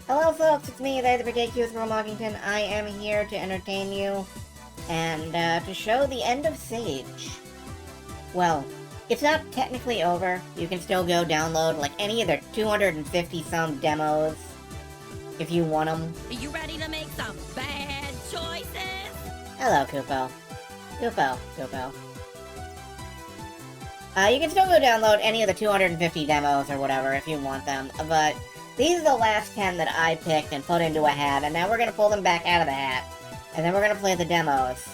Hello folks, it's me, the Ridiculous Girl Mockington. I am here to entertain you and to show the end of Sage. Well, it's not technically over. You can still go download like any of their 250 some demos if you want them. Are you ready to make some bad choices? Hello, Kupo. Kupo. You can still go download any of the 250 demos or whatever if you want them, but these are the last 10 that I picked and put into a hat, and now we're going to pull them back out of the hat, and then we're going to play the demos,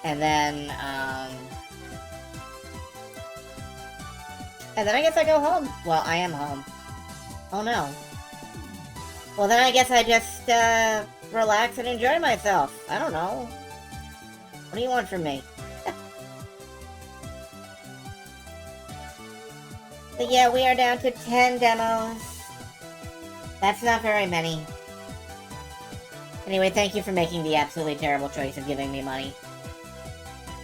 and then I guess I go home. Well, I am home. Oh no. Well, then I guess I just, relax and enjoy myself. I don't know. What do you want from me? But yeah, we are down to 10 demos. That's not very many. Anyway, thank you for making the absolutely terrible choice of giving me money.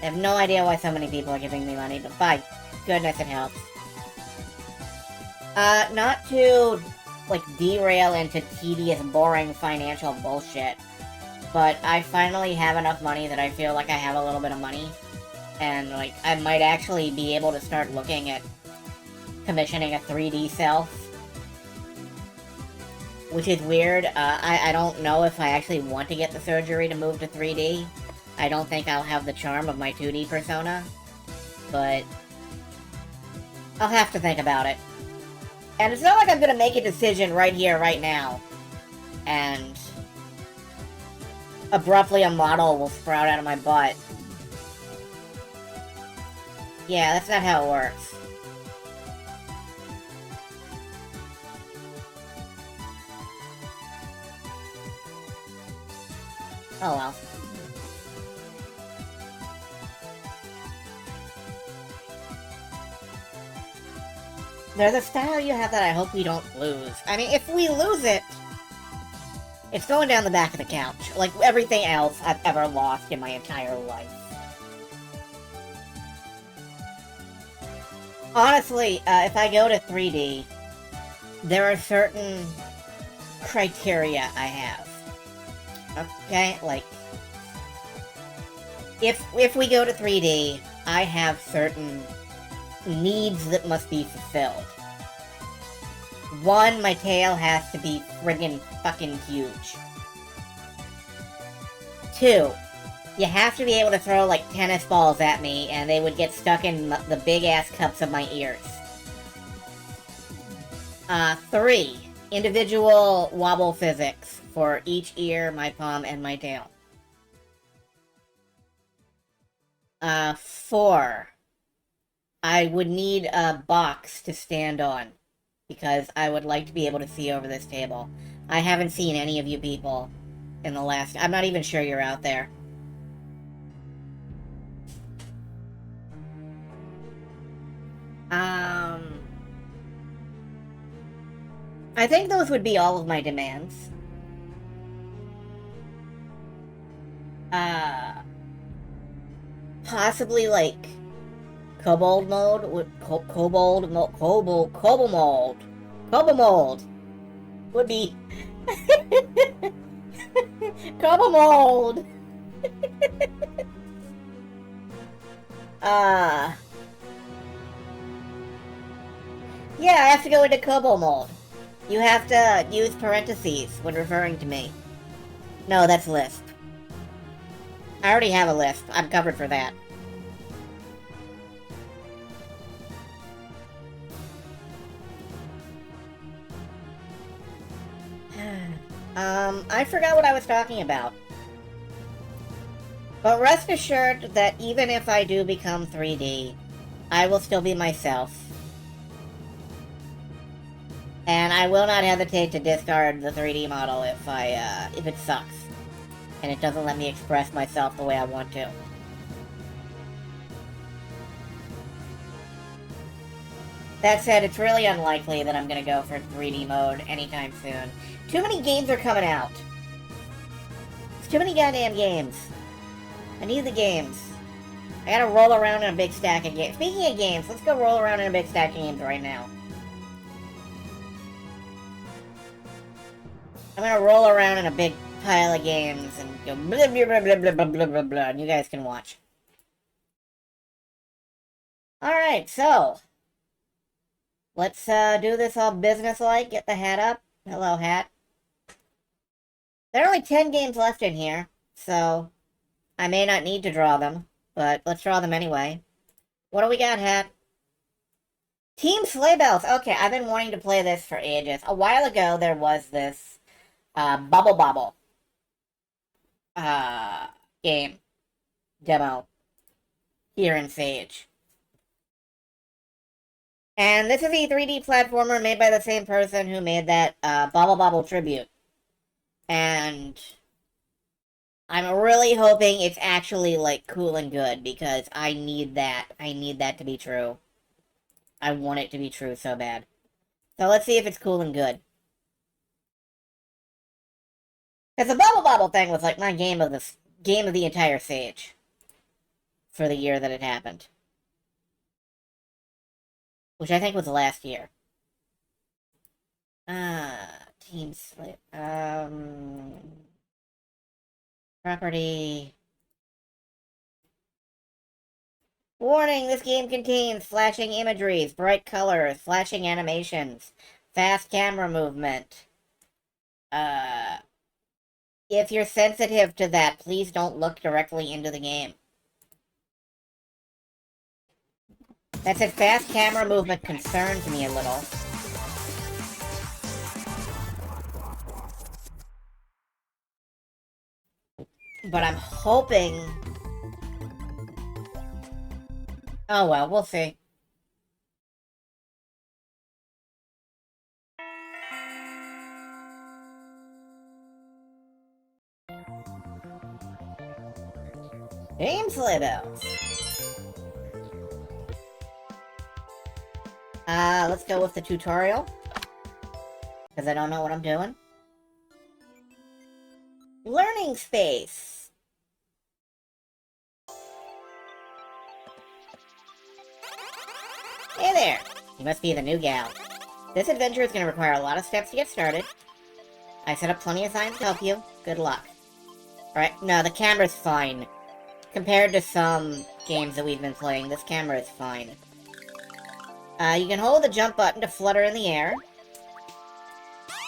I have no idea why so many people are giving me money, but by goodness it helps. Not to, like, derail into tedious, boring financial bullshit, but I finally have enough money that I feel like I have a little bit of money, and, like, I might actually be able to start looking at commissioning a 3D self, which is weird. I don't know if I actually want to get the surgery to move to 3D. I don't think I'll have the charm of my 2D persona, but I'll have to think about it. And it's not like I'm gonna make a decision right here, right now, and abruptly a model will sprout out of my butt. Yeah, that's not how it works. Oh well. There's a style you have that I hope we don't lose. I mean, if we lose it, it's going down the back of the couch, like everything else I've ever lost in my entire life. Honestly, if I go to 3D, there are certain criteria I have. Okay, like, if we go to 3D, I have certain needs that must be fulfilled. One, my tail has to be friggin' fucking huge. Two, you have to be able to throw, like, tennis balls at me, and they would get stuck in the big-ass cups of my ears. 3, individual wobble physics for each ear, my palm, and my tail. 4, I would need a box to stand on, because I would like to be able to see over this table. I haven't seen any of you people in the last... I'm not even sure you're out there. I think those would be all of my demands. Possibly, like, Kobold mode? Kobold mold would be... Kobo mold! Yeah, I have to go into Kobo mold. You have to use parentheses when referring to me. No, that's Lisp. I already have a Lisp. I'm covered for that. I forgot what I was talking about. But rest assured that even if I do become 3D, I will still be myself. And I will not hesitate to discard the 3D model if it sucks. And it doesn't let me express myself the way I want to. That said, it's really unlikely that I'm gonna go for 3D mode anytime soon. Too many games are coming out. It's too many goddamn games. I need the games. I gotta roll around in a big stack of games. Speaking of games, let's go roll around in a big stack of games right now. I'm gonna roll around in a big pile of games and go blah blah blah blah blah blah blah blah blah, and you guys can watch. Alright, so let's do this all business-like. Get the hat up. Hello, hat. There are only 10 games left in here, so I may not need to draw them, but let's draw them anyway. What do we got, hat? Team Sleigh Bells. Okay, I've been wanting to play this for ages. A while ago, there was this Bubble Bobble game demo here in Sage. And this is a 3D platformer made by the same person who made that Bubble Bobble tribute. And I'm really hoping it's actually, like, cool and good, because I need that. I need that to be true. I want it to be true so bad. So let's see if it's cool and good. Because the Bubble Bobble thing was like my game of the entire Sage. For the year that it happened. Which I think was last year. Team Slip. Property. Warning, this game contains flashing imageries, bright colors, flashing animations, fast camera movement. If you're sensitive to that, please don't look directly into the game. That said, fast camera movement concerns me a little. But I'm hoping... Oh well, we'll see. Game Sleigh Bells. Let's go with the tutorial. Because I don't know what I'm doing. Learning space. Hey there! You must be the new gal. This adventure is going to require a lot of steps to get started. I set up plenty of signs to help you. Good luck. Alright, no, the camera's fine. Compared to some games that we've been playing, this camera is fine. You can hold the jump button to flutter in the air.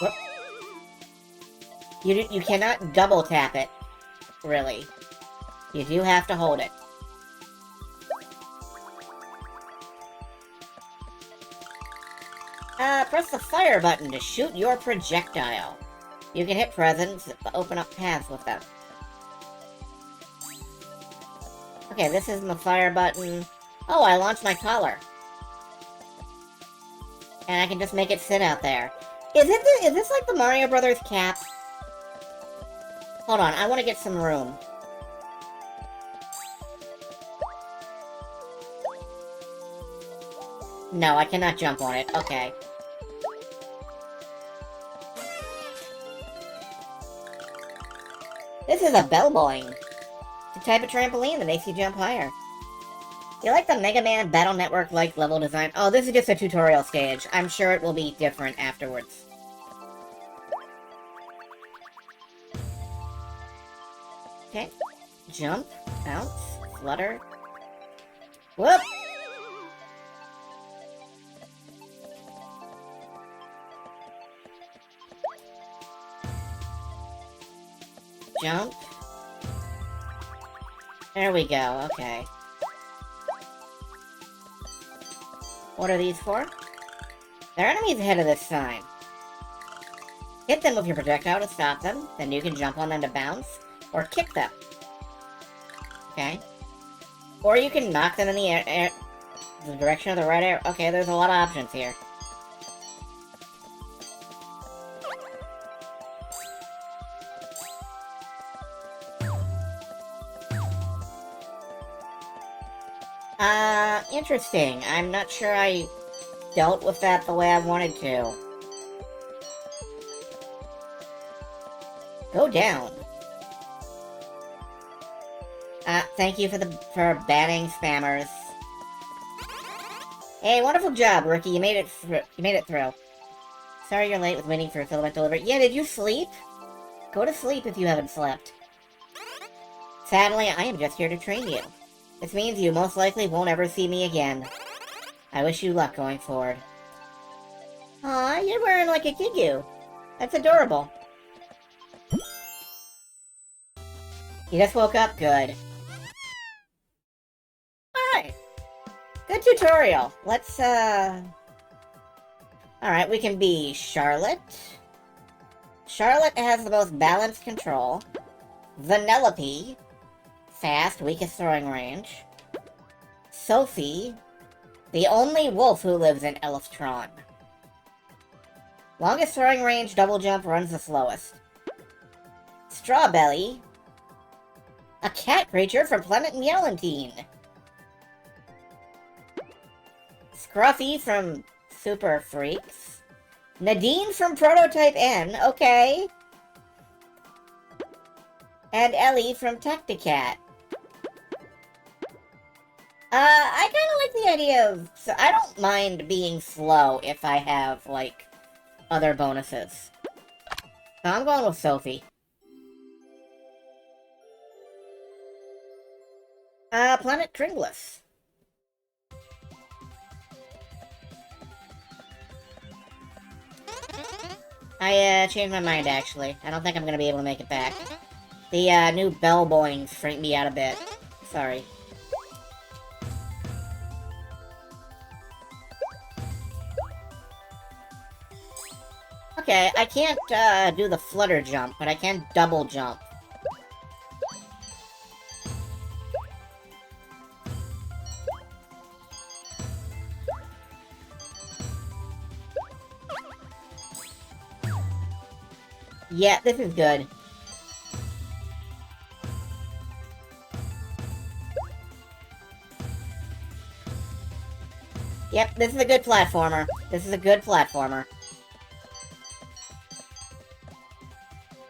Whoop. You cannot double tap it, really. You do have to hold it. Press the fire button to shoot your projectile. You can hit presents to open up paths with them. Okay, this is my fire button. Oh, I launched my collar. And I can just make it sit out there. Is this like the Mario Brothers cap? Hold on, I want to get some room. No, I cannot jump on it. Okay. This is a bell boing. It's a type of trampoline that makes you jump higher. You like the Mega Man Battle Network-like level design? Oh, this is just a tutorial stage. I'm sure it will be different afterwards. Okay. Jump, bounce, flutter. Whoop! Jump. There we go, okay. What are these for? There are enemies ahead of this sign. Hit them with your projectile to stop them, then you can jump on them to bounce, or kick them. Okay. Or you can knock them in the air the direction of the right arrow. Okay, there's a lot of options here. Interesting. I'm not sure I dealt with that the way I wanted to. Go down. Thank you for banning spammers. Hey, wonderful job, rookie. You made it through. Sorry you're late with waiting for a filament delivery. Yeah, did you sleep? Go to sleep if you haven't slept. Sadly, I am just here to train you. This means you most likely won't ever see me again. I wish you luck going forward. Aw, you're wearing like a Kigu. That's adorable. You just woke up? Good. Alright. Good tutorial. Let's, Alright, we can be Charlotte. Charlotte has the most balanced control. Vanellope. Fast, weakest throwing range. Sophie. The only wolf who lives in Elftron. Longest throwing range, double jump, runs the slowest. Strawbelly. A cat creature from Planet Meowentine. Scruffy from Super Freaks. Nadine from Prototype N, okay. And Ellie from Tacticat. I kind of like the idea of... So I don't mind being slow if I have, like, other bonuses. So I'm going with Sophie. Planet Tringless. I, changed my mind, actually. I don't think I'm gonna be able to make it back. The, new bell boings freaked me out a bit. Sorry. Okay, I can't, do the flutter jump, but I can double jump. Yeah, this is good. Yep, this is a good platformer. This is a good platformer.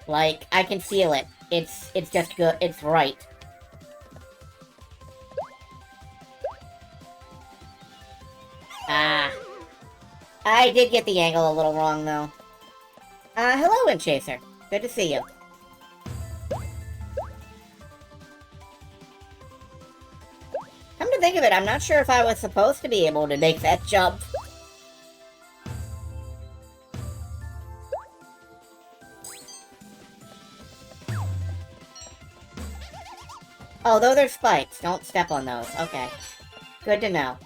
Like, I can feel it. It's just good. It's right. Ah. I did get the angle a little wrong, though. Hello, Wind Chaser. Good to see you. Come to think of it, I'm not sure if I was supposed to be able to make that jump. Oh, though they're spikes. Don't step on those. Okay. Good to know.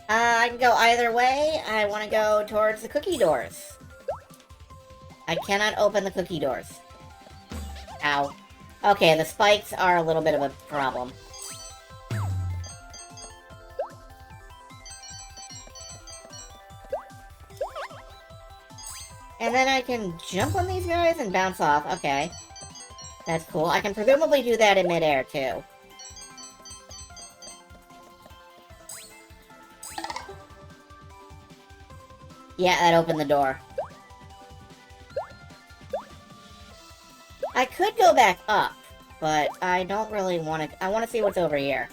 I can go either way. I want to go towards the cookie doors. I cannot open the cookie doors. Ow. Okay, the spikes are a little bit of a problem. And then I can jump on these guys and bounce off. Okay. That's cool. I can presumably do that in midair, too. Yeah, that opened the door. I could go back up, but I don't really want to... I want to see what's over here.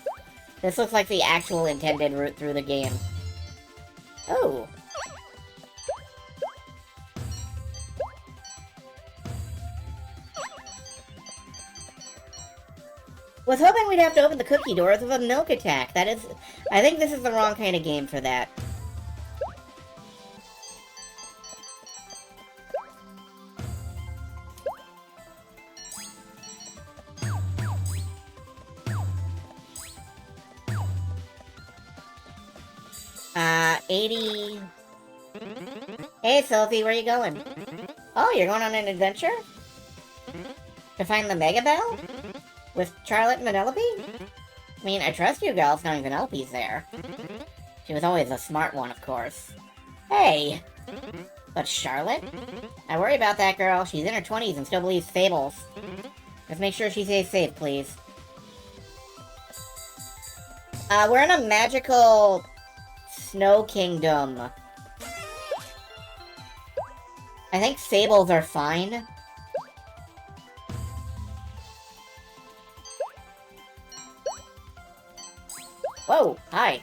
This looks like the actual intended route through the game. Oh. Was hoping we'd have to open the cookie doors with a milk attack. That is... I think this is the wrong kind of game for that. 80... Hey, Sophie, where are you going? Oh, you're going on an adventure? To find the Mega Bell? With Charlotte and Vanellope? I mean, I trust you girls knowing Vanellope's there. She was always a smart one, of course. Hey! But Charlotte? I worry about that girl. She's in her 20s and still believes fables. Just make sure she stays safe, please. We're in a magical... Snow Kingdom. I think fables are fine. Whoa, hi.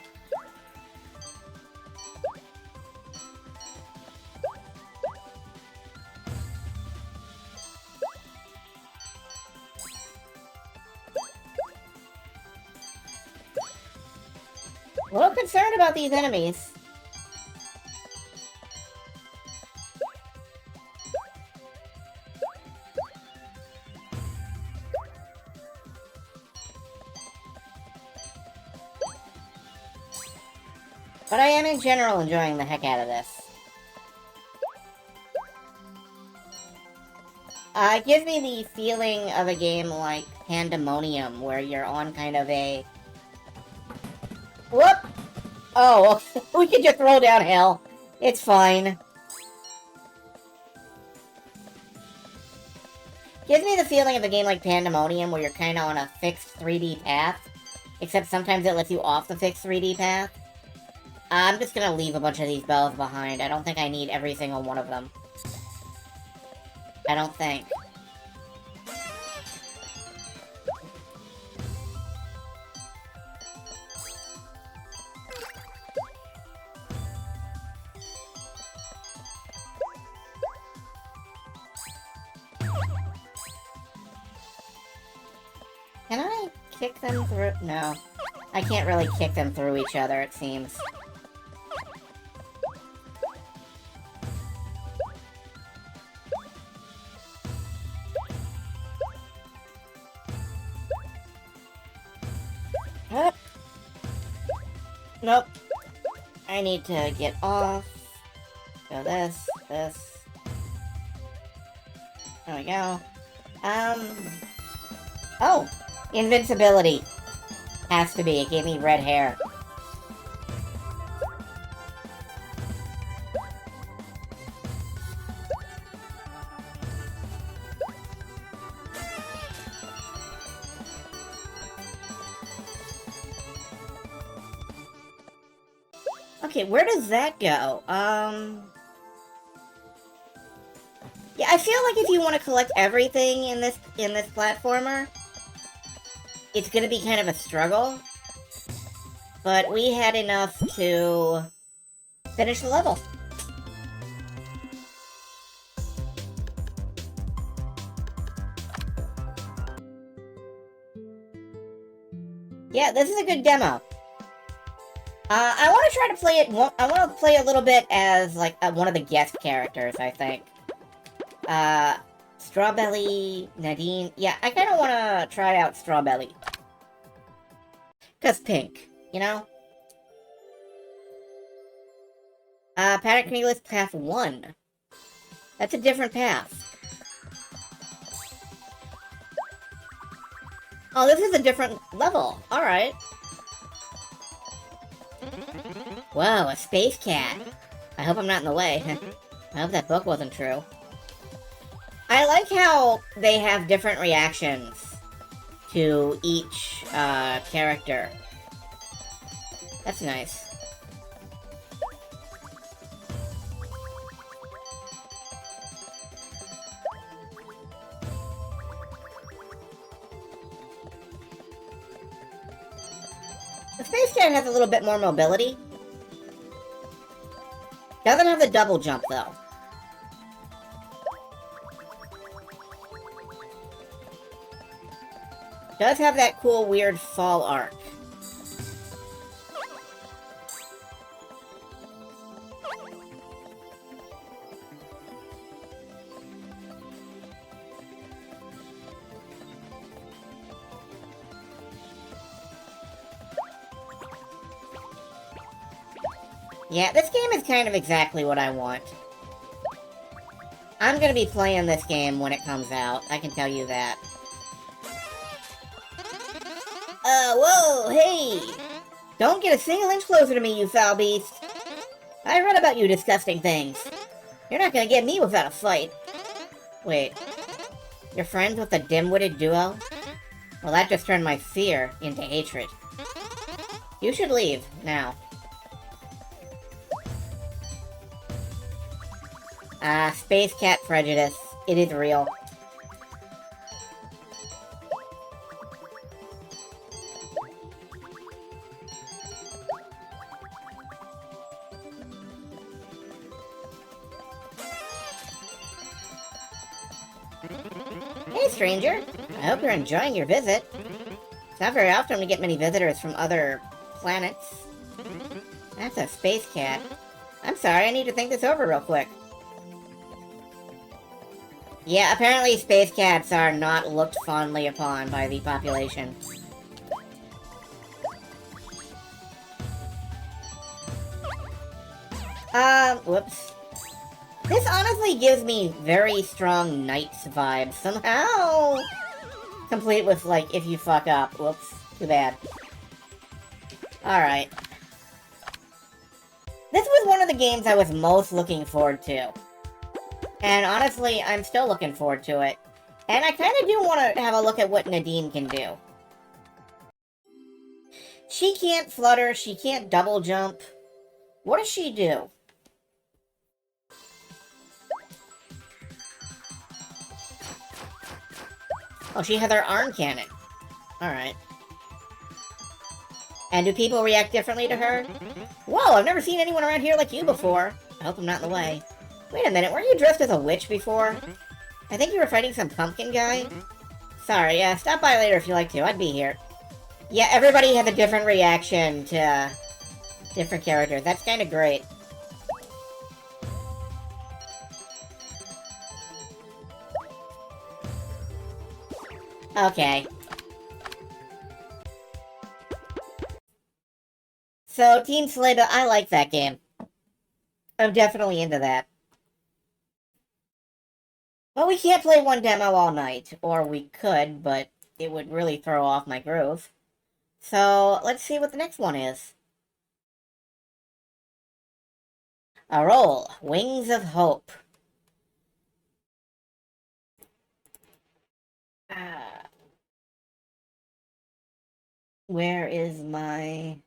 A little concerned about these enemies. But I am in general enjoying the heck out of this. It gives me the feeling of a game like Pandemonium, where you're on kind of a... Whoop! Oh, we can just roll downhill. It's fine. Gives me the feeling of a game like Pandemonium, where you're kind of on a fixed 3D path. Except sometimes it lets you off the fixed 3D path. I'm just gonna leave a bunch of these bells behind. I don't think I need every single one of them. I don't think. Can I kick them through? No. I can't really kick them through each other, it seems. Nope. I need to get off. Go this, this. There we go. Oh! Invincibility. Has to be. It gave me red hair. Okay, where does that go? Yeah, I feel like if you want to collect everything in this platformer, it's gonna be kind of a struggle. But we had enough to finish the level. Yeah, this is a good demo. I want to try to play it. I want to play a little bit as like one of the guest characters. I think. Strawbelly, Nadine. Yeah, I kind of want to try out Strawbelly. 'Cause pink, you know. Paddock Needless Path 1. That's a different path. Oh, this is a different level. Alright. Whoa, a space cat. I hope I'm not in the way. I hope that book wasn't true. I like how they have different reactions to each character. That's nice. The Space Cat has a little bit more mobility. Doesn't have the double jump, though. Does have that cool, weird fall arc. Yeah, this game is kind of exactly what I want. I'm gonna be playing this game when it comes out, I can tell you that. Whoa, hey! Don't get a single inch closer to me, you foul beast! I read about you disgusting things. You're not gonna get me without a fight. Wait. You're friends with the dim-witted duo? Well, that just turned my fear into hatred. You should leave, now. Space cat prejudice. It is real. Hey, stranger. I hope you're enjoying your visit. It's not very often we get many visitors from other planets. That's a space cat. I'm sorry, I need to think this over real quick. Yeah, apparently space cats are not looked fondly upon by the population. Whoops. This honestly gives me very strong Knights vibes somehow. Complete with, like, if you fuck up. Whoops. Too bad. Alright. This was one of the games I was most looking forward to. And honestly, I'm still looking forward to it. And I kind of do want to have a look at what Nadine can do. She can't flutter, she can't double jump. What does she do? Oh, she has her arm cannon. Alright. And do people react differently to her? Whoa, I've never seen anyone around here like you before. I hope I'm not in the way. Wait a minute, weren't you dressed as a witch before? I think you were fighting some pumpkin guy? Sorry, stop by later if you like to. I'd be here. Yeah, everybody has a different reaction to different characters. That's kind of great. Okay. So, Team Slayba, I like that game. I'm definitely into that. Well, we can't play one demo all night. Or we could, but it would really throw off my groove. So, let's see what the next one is. Aurole, Wings of Hope. Where is my...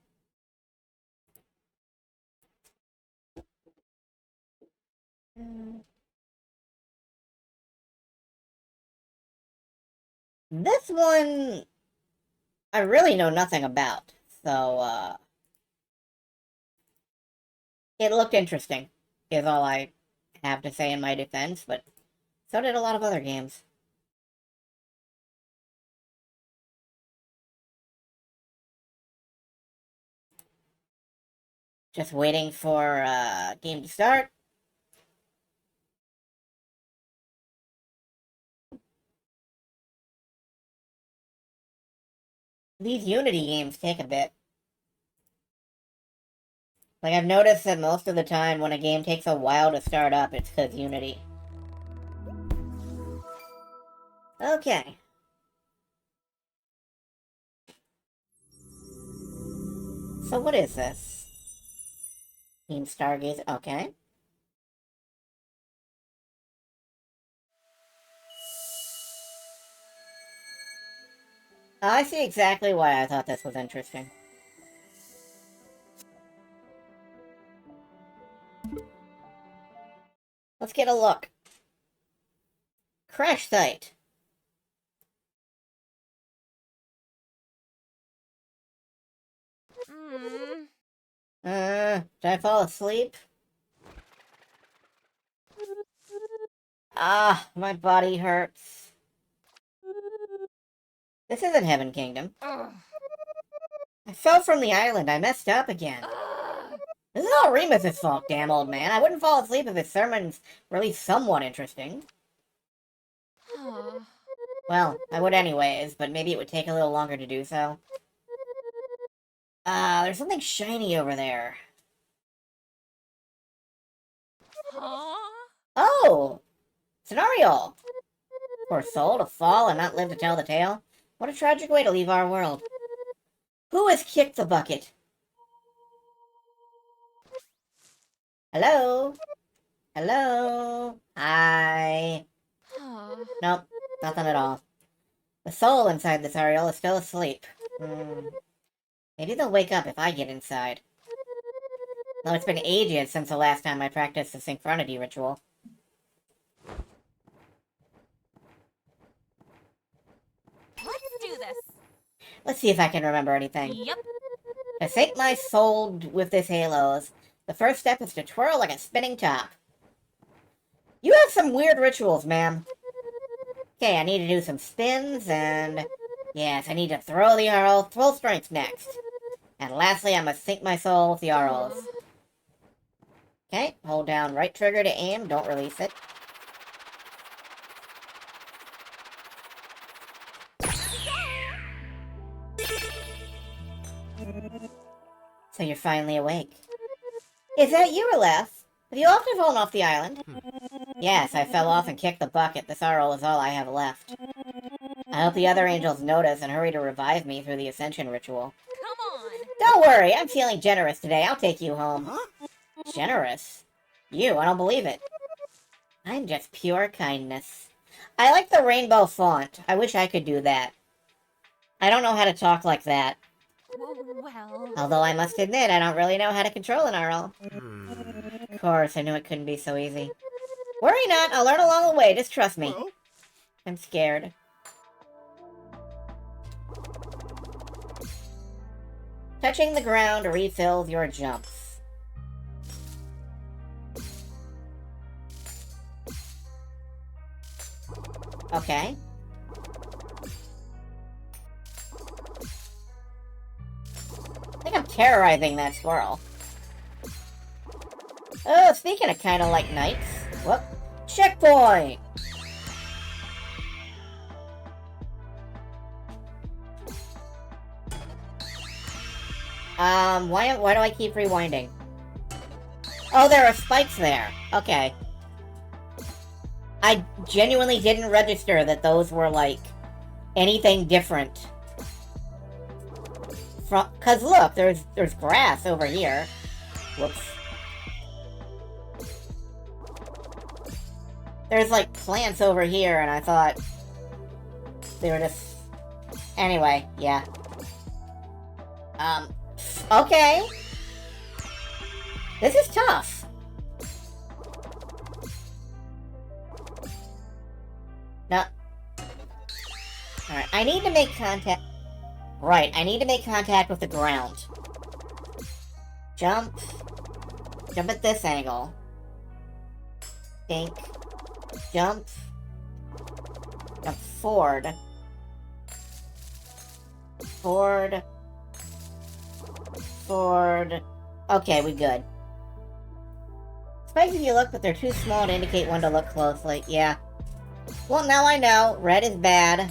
This one, I really know nothing about, so, it looked interesting, is all I have to say in my defense, but so did a lot of other games. Just waiting for, game to start. These Unity games take a bit. Like, I've noticed that most of the time when a game takes a while to start up, it's because Unity. Okay. So what is this? Team Stargaze, okay. I see exactly why I thought this was interesting. Let's get a look. Crash site. Did I fall asleep? Ah, my body hurts. This isn't Heaven Kingdom. I fell from the island. I messed up again. This is all Remus's fault, damn old man. I wouldn't fall asleep if his sermon's really somewhat interesting. Well, I would anyways, but maybe it would take a little longer to do so. There's something shiny over there. Oh! It's an Aurole! Poor soul, to fall and not live to tell the tale. What a tragic way to leave our world. Who has kicked the bucket? Hello? Hello? Hi? Nope, nothing at all. The soul inside this Aurole is still asleep. Maybe they'll wake up if I get inside. Though it's been ages since the last time I practiced the synchronity ritual. Let's do this. Let's see if I can remember anything. Yep. To sync my soul with this halos, the first step is to twirl like a spinning top. You have some weird rituals, ma'am. Okay, I need to do some spins, and... yes, I need to throw the Aurole full strength next. And lastly, I must sink my soul with the Auroles. Okay, hold down right trigger to aim, don't release it. So you're finally awake. Is that you, Aleph? Have you often fallen off the island? Yes, I fell off and kicked the bucket. This Aurole is all I have left. I hope the other angels notice and hurry to revive me through the ascension ritual. Come on! Don't worry, I'm feeling generous today. I'll take you home. Generous? You, I don't believe it. I'm just pure kindness. I like the rainbow font. I wish I could do that. I don't know how to talk like that. Well... Although I must admit, I don't really know how to control an Aurole. Of course, I knew it couldn't be so easy. Worry not, I'll learn along the way, just trust me. I'm scared. Touching the ground refills your jumps. Okay. I think I'm terrorizing that squirrel. Oh, speaking of kind of like knights. Whoop. Checkpoint! Why do I keep rewinding? Oh, there are spikes there. Okay. I genuinely didn't register that those were, like, anything different. Cause look, there's grass over here. Whoops. There's, like, plants over here, and I thought they were just... Anyway, yeah. Okay. This is tough. No. Alright, I need to make contact... Right, I need to make contact with the ground. Jump. Jump at this angle. Think. Jump. Jump forward. Forward. Forward. Okay, we good. Spikes if you look, but they're too small to indicate when to look closely. Yeah. Well, now I know. Red is bad.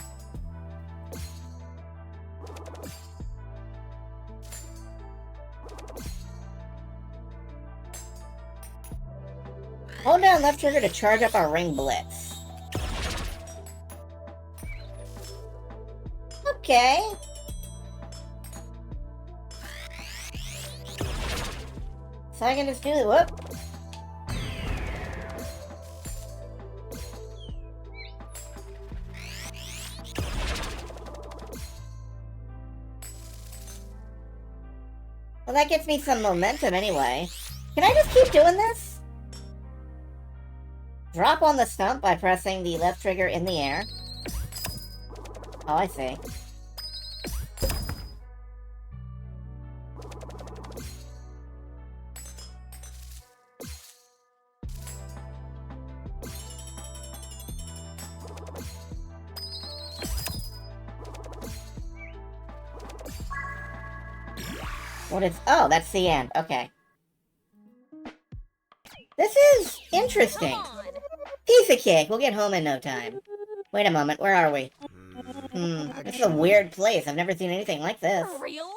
Hold down left trigger to charge up our ring blitz. Okay. So I can just do the whoop. Well, that gets me some momentum anyway. Can I just keep doing this? Drop on the stump by pressing the left trigger in the air. Oh, I see. What is... Oh, that's the end. Okay. This is interesting. Piece of cake. We'll get home in no time. Wait a moment. Where are we? This is a weird place. I've never seen anything like this. For real?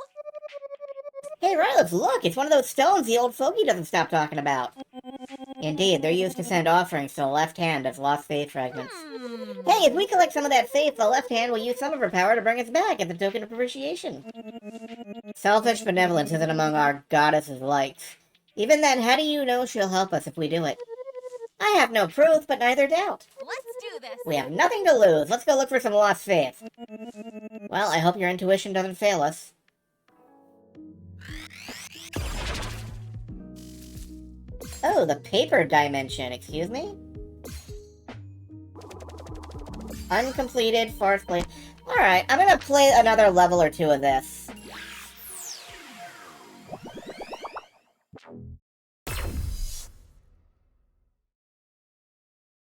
Hey, Rylas, look! It's one of those stones the old fogey doesn't stop talking about. Indeed, they're used to send offerings to the left hand as lost faith fragments. Hey, if we collect some of that faith, the left hand will use some of her power to bring us back as a token of appreciation. Selfish benevolence isn't among our goddess's likes. Even then, how do you know she'll help us if we do it? I have no proof, but neither doubt. Let's do this! We have nothing to lose. Let's go look for some lost faith. Well, I hope your intuition doesn't fail us. Oh, the paper dimension. Excuse me? Uncompleted, Foxblade. Alright, I'm gonna play another level or two of this.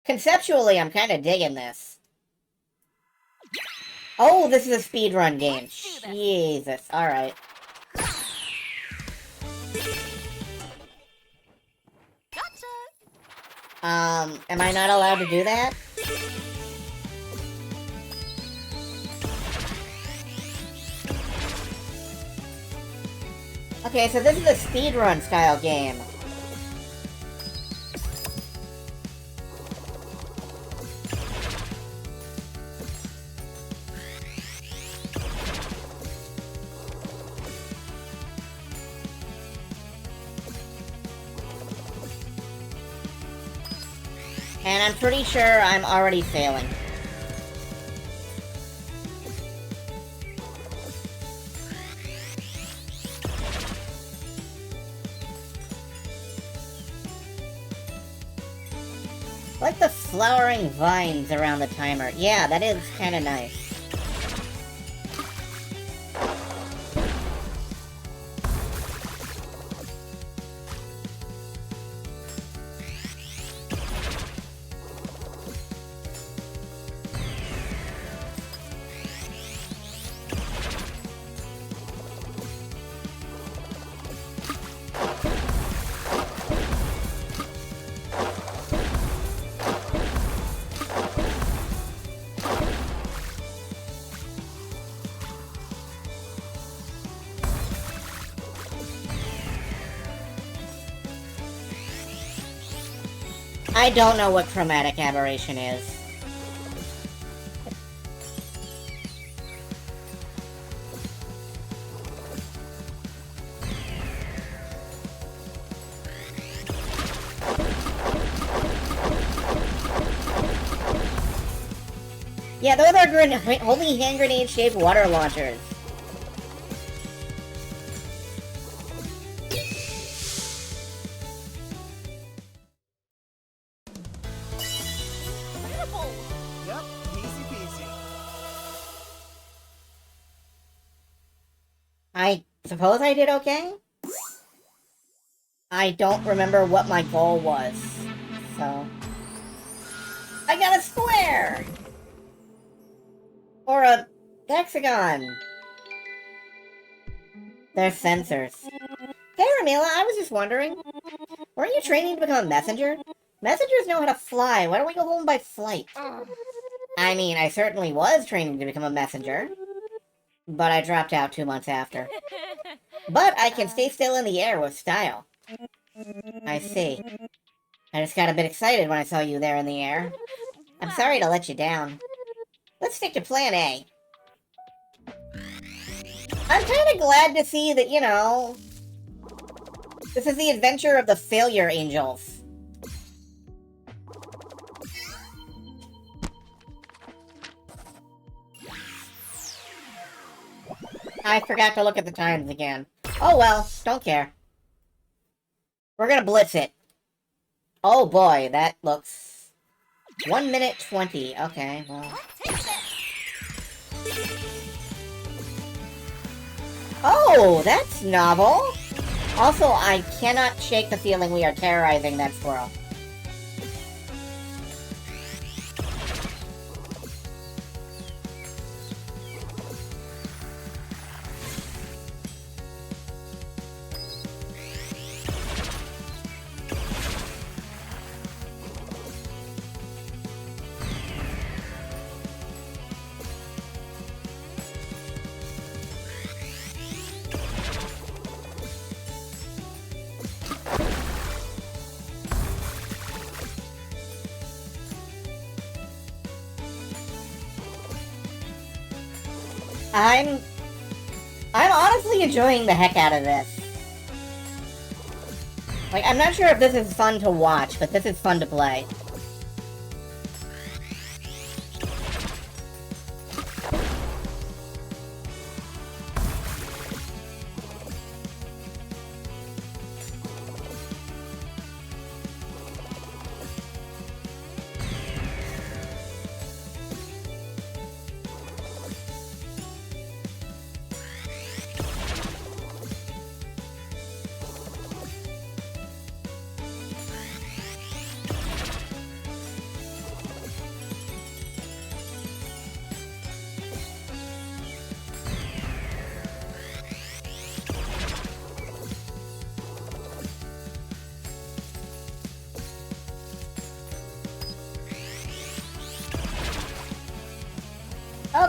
Conceptually, I'm kind of digging this. Oh, this is a speedrun game. Jesus. Alright. Am I not allowed to do that? Okay, so this is a speedrun style game. And I'm pretty sure I'm already failing. I like the flowering vines around the timer. Yeah, that is kind of nice. I don't know what chromatic aberration is. Yeah, those are holy hand grenade-shaped water launchers. Yep, easy peasy. I suppose I did okay? I don't remember what my goal was, so... I got a square! Or a hexagon! They're sensors. Hey, Ramila, I was just wondering. Weren't you training to become a messenger? Messengers know how to fly. Why don't we go home by flight? I mean, I certainly was training to become a messenger. But I dropped out 2 months after. But I can stay still in the air with style. I see. I just got a bit excited when I saw you there in the air. I'm sorry to let you down. Let's stick to plan A. I'm kind of glad to see that, you know... This is the adventure of the failure angels. I forgot to look at the times again. Oh well, don't care. We're gonna blitz it. Oh boy, that looks... 1 minute 20. Okay, well... Oh, that's novel! Also, I cannot shake the feeling we are terrorizing that squirrel. I'm honestly enjoying the heck out of this. Like, I'm not sure if this is fun to watch, but this is fun to play.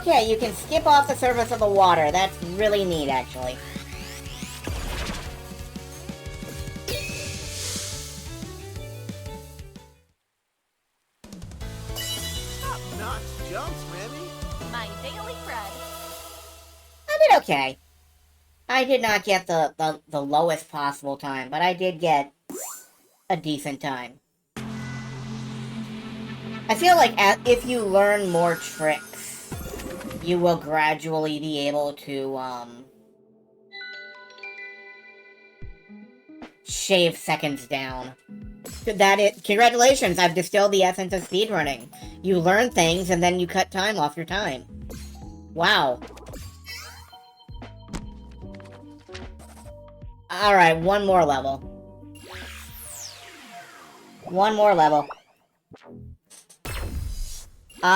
Okay, you can skip off the surface of the water. That's really neat, actually. Top-notch jumps, Remy. My daily bread. I did okay. I did not get the lowest possible time, but I did get a decent time. I feel like if you learn more tricks, you will gradually be able to, shave seconds down. Congratulations, I've distilled the essence of speedrunning. You learn things, and then you cut time off your time. Wow. Alright, one more level. One more level.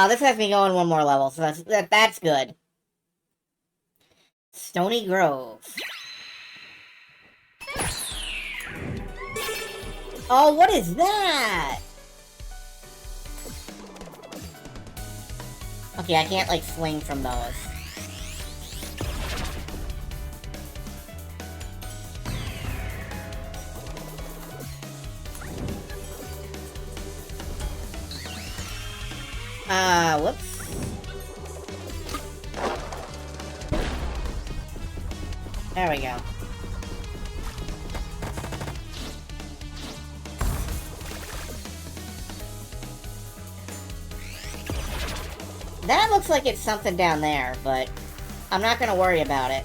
This has me going one more level, so that's good. Stony Grove. Oh, what is that? Okay, I can't, like, swing from those. Whoops. There we go. That looks like it's something down there, but I'm not gonna worry about it.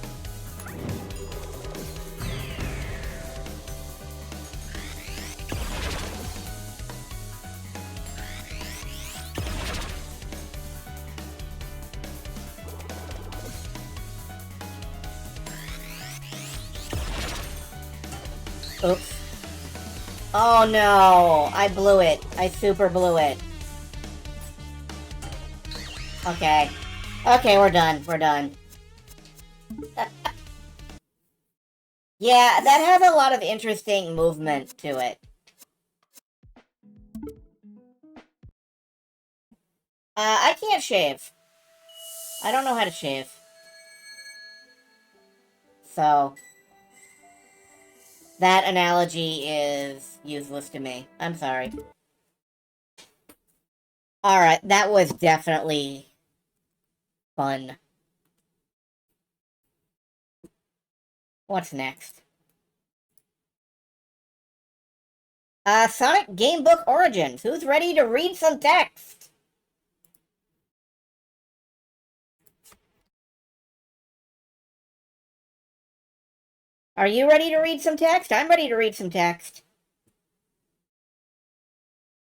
Oops. Oh no, I blew it. I super blew it. Okay. Okay, we're done. We're done. Yeah, that has a lot of interesting movement to it. I can't shave. I don't know how to shave. So, that analogy is useless to me. I'm sorry. Alright, that was definitely fun. What's next? Sonic Gamebook Origins. Who's ready to read some text? Are you ready to read some text? I'm ready to read some text.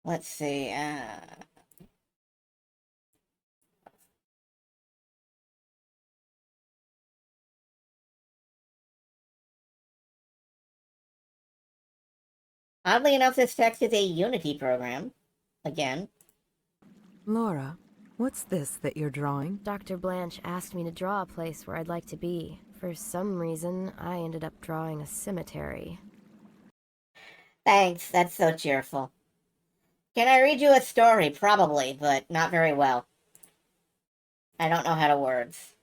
Let's see, Oddly enough, this text is a Unity program. Again. Laura, what's this that you're drawing? Dr. Blanche asked me to draw a place where I'd like to be. For some reason, I ended up drawing a cemetery. Thanks, that's so cheerful. Can I read you a story? Probably, but not very well. I don't know how to words.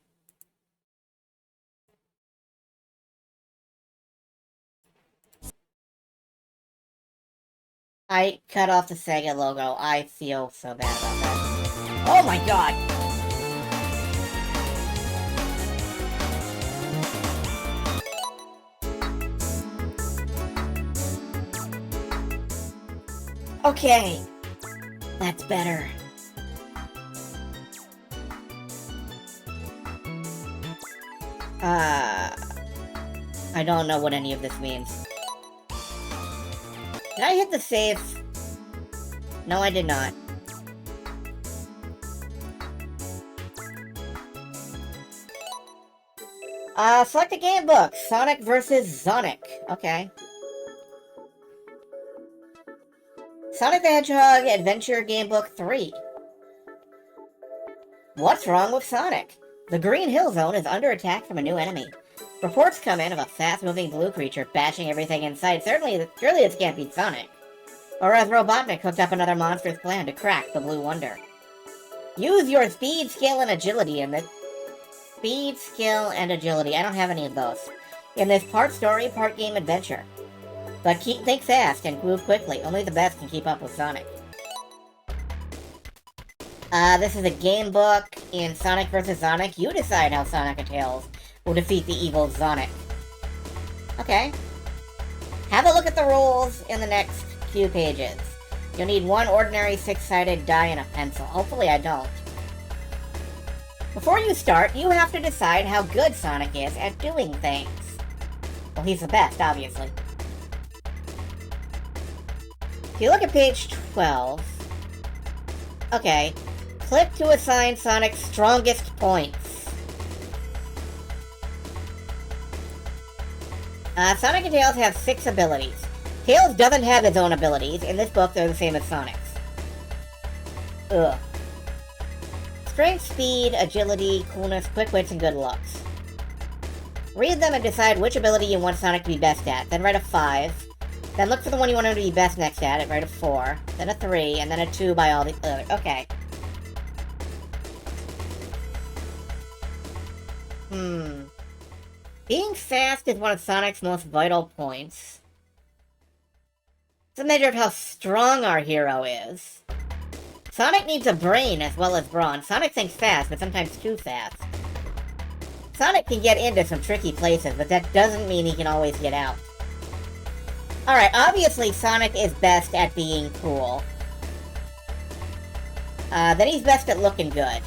I cut off the Sega logo. I feel so bad about that. Oh my god! Okay. That's better. I don't know what any of this means. Did I hit the save? No, I did not. Select a game book. Sonic vs. Sonic. Okay. Sonic the Hedgehog Adventure Gamebook 3. What's wrong with Sonic? The Green Hill Zone is under attack from a new enemy. Reports come in of a fast-moving blue creature bashing everything in sight. Surely this can't be Sonic. Or has Robotnik hooked up another monstrous plan to crack the Blue Wonder? Use your speed, skill, and agility in this. Speed, skill, and agility. I don't have any of those. In this part story, part game adventure. But think fast and move quickly. Only the best can keep up with Sonic. This is a game book in Sonic vs. Sonic. You decide how Sonic and Tails will defeat the evil Sonic. Okay. Have a look at the rules in the next few pages. You'll need one ordinary six-sided die and a pencil. Hopefully I don't. Before you start, you have to decide how good Sonic is at doing things. Well, he's the best, obviously. If you look at page 12... Okay. Click to assign Sonic's strongest points. Sonic and Tails have 6 abilities. Tails doesn't have his own abilities. In this book, they're the same as Sonic's. Ugh. Strength, speed, agility, coolness, quick wits, and good looks. Read them and decide which ability you want Sonic to be best at. Then write a 5. Then look for the one you want him to be best next at it. Write a 4. Then a 3. And then a 2 by all the other. Okay. Being fast is one of Sonic's most vital points. It's a measure of how strong our hero is. Sonic needs a brain as well as brawn. Sonic thinks fast, but sometimes too fast. Sonic can get into some tricky places, but that doesn't mean he can always get out. Alright, obviously Sonic is best at being cool. Then he's best at looking good.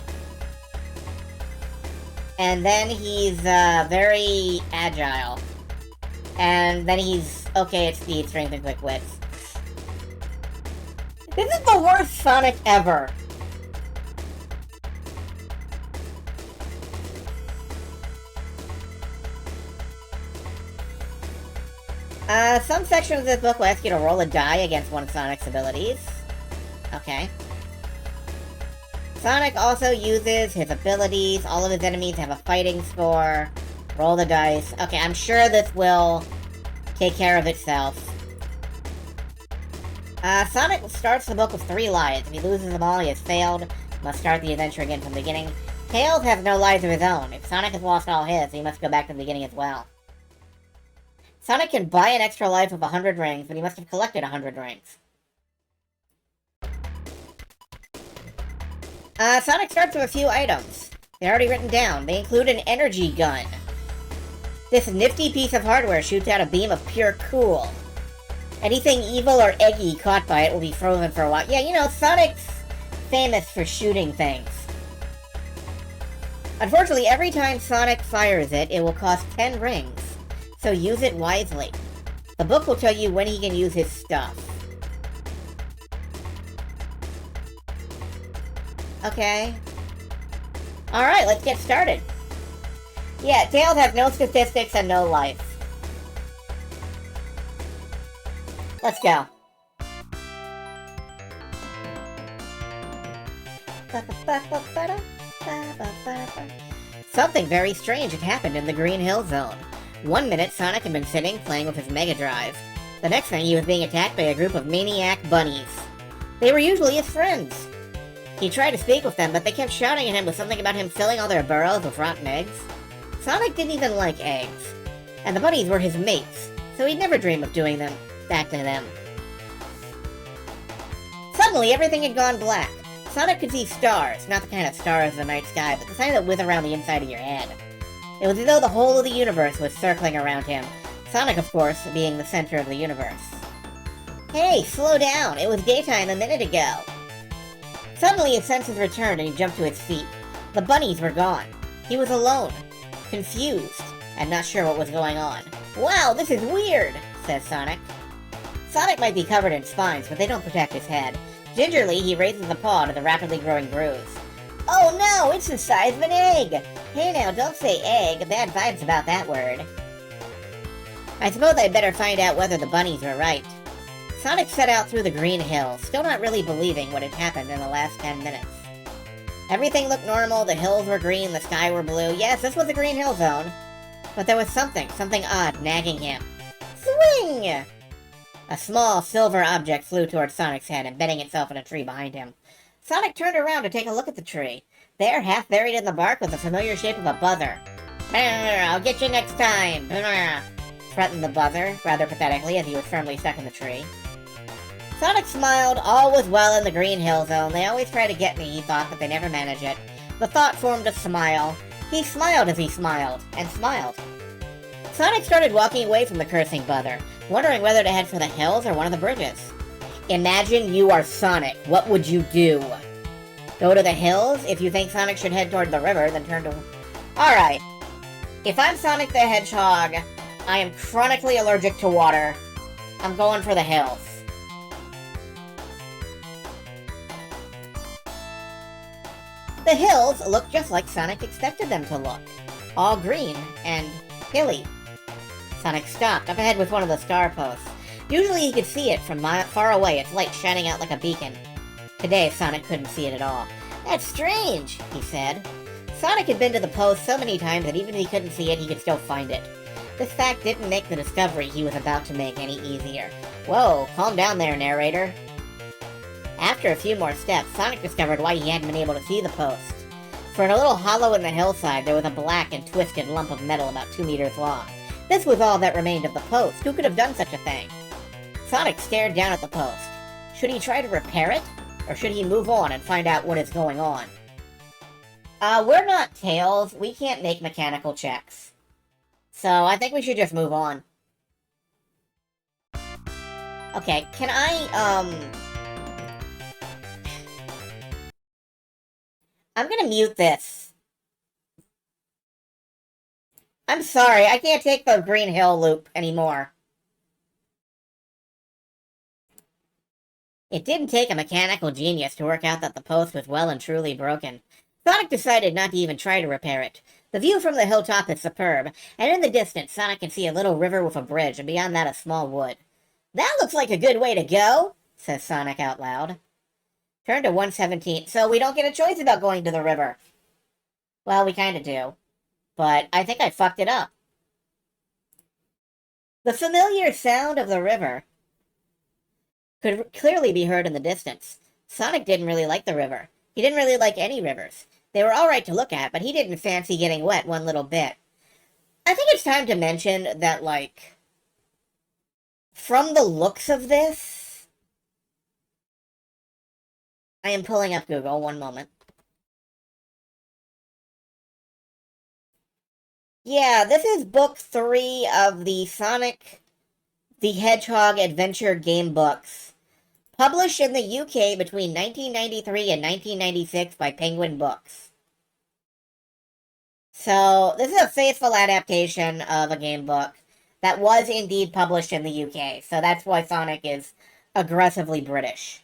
And then he's very agile. And then he's okay at speed, strength, and quick wits. This is the worst Sonic ever. Some sections of this book will ask you to roll a die against one of Sonic's abilities. Okay. Sonic also uses his abilities. All of his enemies have a fighting score. Roll the dice. Okay, I'm sure this will take care of itself. Sonic starts the book with 3 lives. If he loses them all, he has failed. Must start the adventure again from the beginning. Tails has no lives of his own. If Sonic has lost all his, he must go back to the beginning as well. Sonic can buy an extra life of 100 rings, but he must have collected 100 rings. Sonic starts with a few items. They're already written down. They include an energy gun. This nifty piece of hardware shoots out a beam of pure cool. Anything evil or eggy caught by it will be frozen for a while. Yeah, you know, Sonic's famous for shooting things. Unfortunately, every time Sonic fires it, it will cost 10 rings. So use it wisely. The book will tell you when he can use his stuff. Okay. Alright, let's get started. Yeah, Tails has no statistics and no life. Let's go. Something very strange had happened in the Green Hill Zone. 1 minute, Sonic had been sitting, playing with his Mega Drive. The next thing, he was being attacked by a group of maniac bunnies. They were usually his friends. He tried to speak with them, but they kept shouting at him with something about him filling all their burrows with rotten eggs. Sonic didn't even like eggs. And the bunnies were his mates, so he'd never dream of doing them back to them. Suddenly, everything had gone black. Sonic could see stars, not the kind of stars in the night sky, but the kind that wither around the inside of your head. It was as though the whole of the universe was circling around him. Sonic, of course, being the center of the universe. Hey, slow down! It was daytime a minute ago! Suddenly his senses returned and he jumped to his feet. The bunnies were gone. He was alone, confused, and not sure what was going on. Wow, this is weird, says Sonic. Sonic might be covered in spines, but they don't protect his head. Gingerly, he raises a paw to the rapidly growing bruise. Oh no, it's the size of an egg! Hey now, don't say egg. Bad vibes about that word. I suppose I'd better find out whether the bunnies were right. Sonic set out through the Green Hills, still not really believing what had happened in the last 10 minutes. Everything looked normal, the hills were green, the sky were blue. Yes, this was the Green Hill Zone. But there was something odd nagging him. Swing! A small silver object flew towards Sonic's head, embedding itself in a tree behind him. Sonic turned around to take a look at the tree. There, half buried in the bark, was the familiar shape of a buzzer. I'll get you next time, threatened the buzzer, rather pathetically, as he was firmly stuck in the tree. Sonic smiled. All was well in the Green Hill Zone. They always try to get me, he thought, but they never manage it. The thought formed a smile. He smiled as he smiled, and smiled. Sonic started walking away from the cursing buzzer, wondering whether to head for the hills or one of the bridges. Imagine you are Sonic. What would you do? Go to the hills? If you think Sonic should head toward the river, then turn to... Alright. If I'm Sonic the Hedgehog, I am chronically allergic to water. I'm going for the hills. The hills look just like Sonic expected them to look. All green and hilly. Sonic stopped. Up ahead was one of the star posts. Usually he could see it from far away, its light shining out like a beacon. Today, Sonic couldn't see it at all. That's strange, he said. Sonic had been to the post so many times that even if he couldn't see it, he could still find it. This fact didn't make the discovery he was about to make any easier. Whoa, calm down there, narrator. After a few more steps, Sonic discovered why he hadn't been able to see the post. For in a little hollow in the hillside, there was a black and twisted lump of metal about 2 meters long. This was all that remained of the post. Who could have done such a thing? Sonic stared down at the post. Should he try to repair it? Or should he move on and find out what is going on? We're not Tails. We can't make mechanical checks. So I think we should just move on. Okay, can I'm gonna mute this. I'm sorry, I can't take the Green Hill loop anymore. It didn't take a mechanical genius to work out that the post was well and truly broken. Sonic decided not to even try to repair it. The view from the hilltop is superb, and in the distance Sonic can see a little river with a bridge, and beyond that a small wood. That looks like a good way to go, says Sonic out loud. Turn to 117. So we don't get a choice about going to the river. Well, we kind of do. But I think I fucked it up. The familiar sound of the river could clearly be heard in the distance. Sonic didn't really like the river. He didn't really like any rivers. They were alright to look at, but he didn't fancy getting wet one little bit. I think it's time to mention that, like, from the looks of this... I am pulling up Google, one moment. Yeah, this is book 3 of the Sonic the Hedgehog Adventure game books. Published in the UK between 1993 and 1996 by Penguin Books. So, this is a faithful adaptation of a game book that was indeed published in the UK. So that's why Sonic is aggressively British.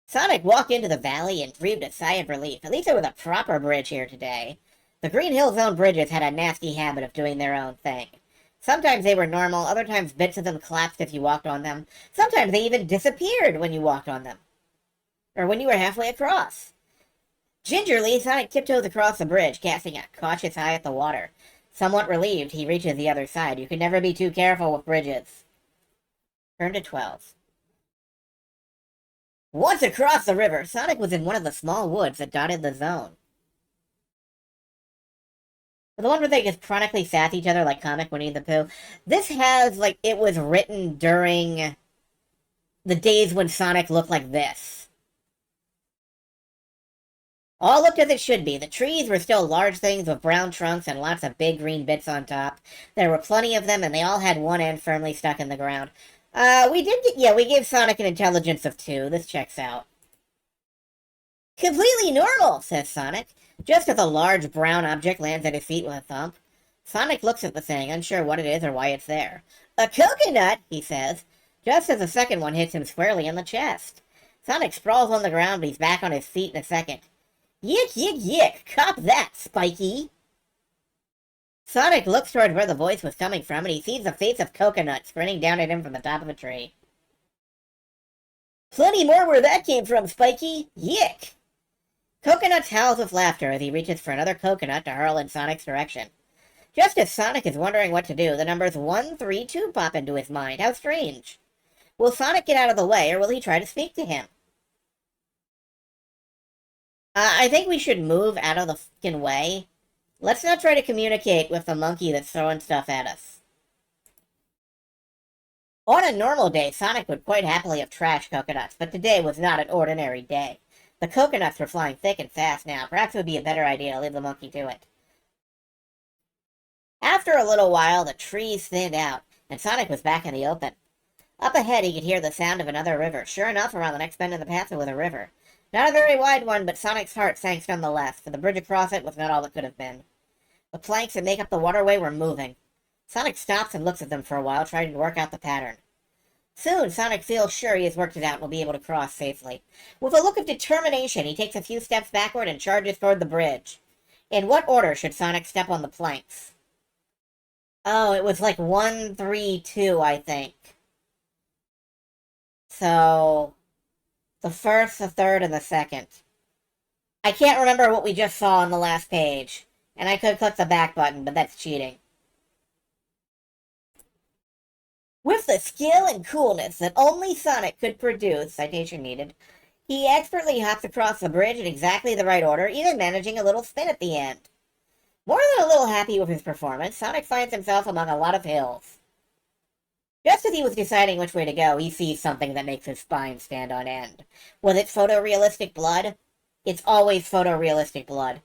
Sonic walked into the valley and breathed a sigh of relief. At least there was a proper bridge here today. The Green Hill Zone bridges had a nasty habit of doing their own thing. Sometimes they were normal, other times bits of them collapsed if you walked on them. Sometimes they even disappeared when you walked on them. Or when you were halfway across. Gingerly, Sonic tiptoes across the bridge, casting a cautious eye at the water. Somewhat relieved, he reaches the other side. You can never be too careful with bridges. Turn to 12. Once across the river, Sonic was in one of the small woods that dotted the zone. The one where they just chronically sass each other like comic Winnie the Pooh. This has, like, it was written during the days when Sonic looked like this. All looked as it should be. The trees were still large things with brown trunks and lots of big green bits on top. There were plenty of them, and they all had one end firmly stuck in the ground. We gave Sonic an intelligence of 2. This checks out. Completely normal, says Sonic, just as a large brown object lands at his feet with a thump. Sonic looks at the thing, unsure what it is or why it's there. A coconut, he says, just as the second one hits him squarely in the chest. Sonic sprawls on the ground, but he's back on his feet in a second. Yick, yick, yick! Cop that, Spiky! Sonic looks toward where the voice was coming from, and he sees the face of Coconut grinning down at him from the top of a tree. Plenty more where that came from, Spiky! Yick! Coconut howls with laughter as he reaches for another coconut to hurl in Sonic's direction. Just as Sonic is wondering what to do, the numbers 1, 3, 2 pop into his mind. How strange. Will Sonic get out of the way, or will he try to speak to him? I think we should move out of the fucking way. Let's not try to communicate with the monkey that's throwing stuff at us. On a normal day, Sonic would quite happily have trashed coconuts, but today was not an ordinary day. The coconuts were flying thick and fast now. Perhaps it would be a better idea to leave the monkey to it. After a little while, the trees thinned out, and Sonic was back in the open. Up ahead, he could hear the sound of another river. Sure enough, around the next bend of the path was a river. Not a very wide one, but Sonic's heart sank nonetheless, for the bridge across it was not all it could have been. The planks that make up the waterway were moving. Sonic stops and looks at them for a while, trying to work out the pattern. Soon, Sonic feels sure he has worked it out and will be able to cross safely. With a look of determination, he takes a few steps backward and charges toward the bridge. In what order should Sonic step on the planks? Oh, it was like 1, 3, 2, I think. So, the first, the third, and the second. I can't remember what we just saw on the last page. And I could click the back button, but that's cheating. With the skill and coolness that only Sonic could produce, citation needed, he expertly hops across the bridge in exactly the right order, even managing a little spin at the end. More than a little happy with his performance, Sonic finds himself among a lot of hills. Just as he was deciding which way to go, he sees something that makes his spine stand on end. Was it photorealistic blood? It's always photorealistic blood.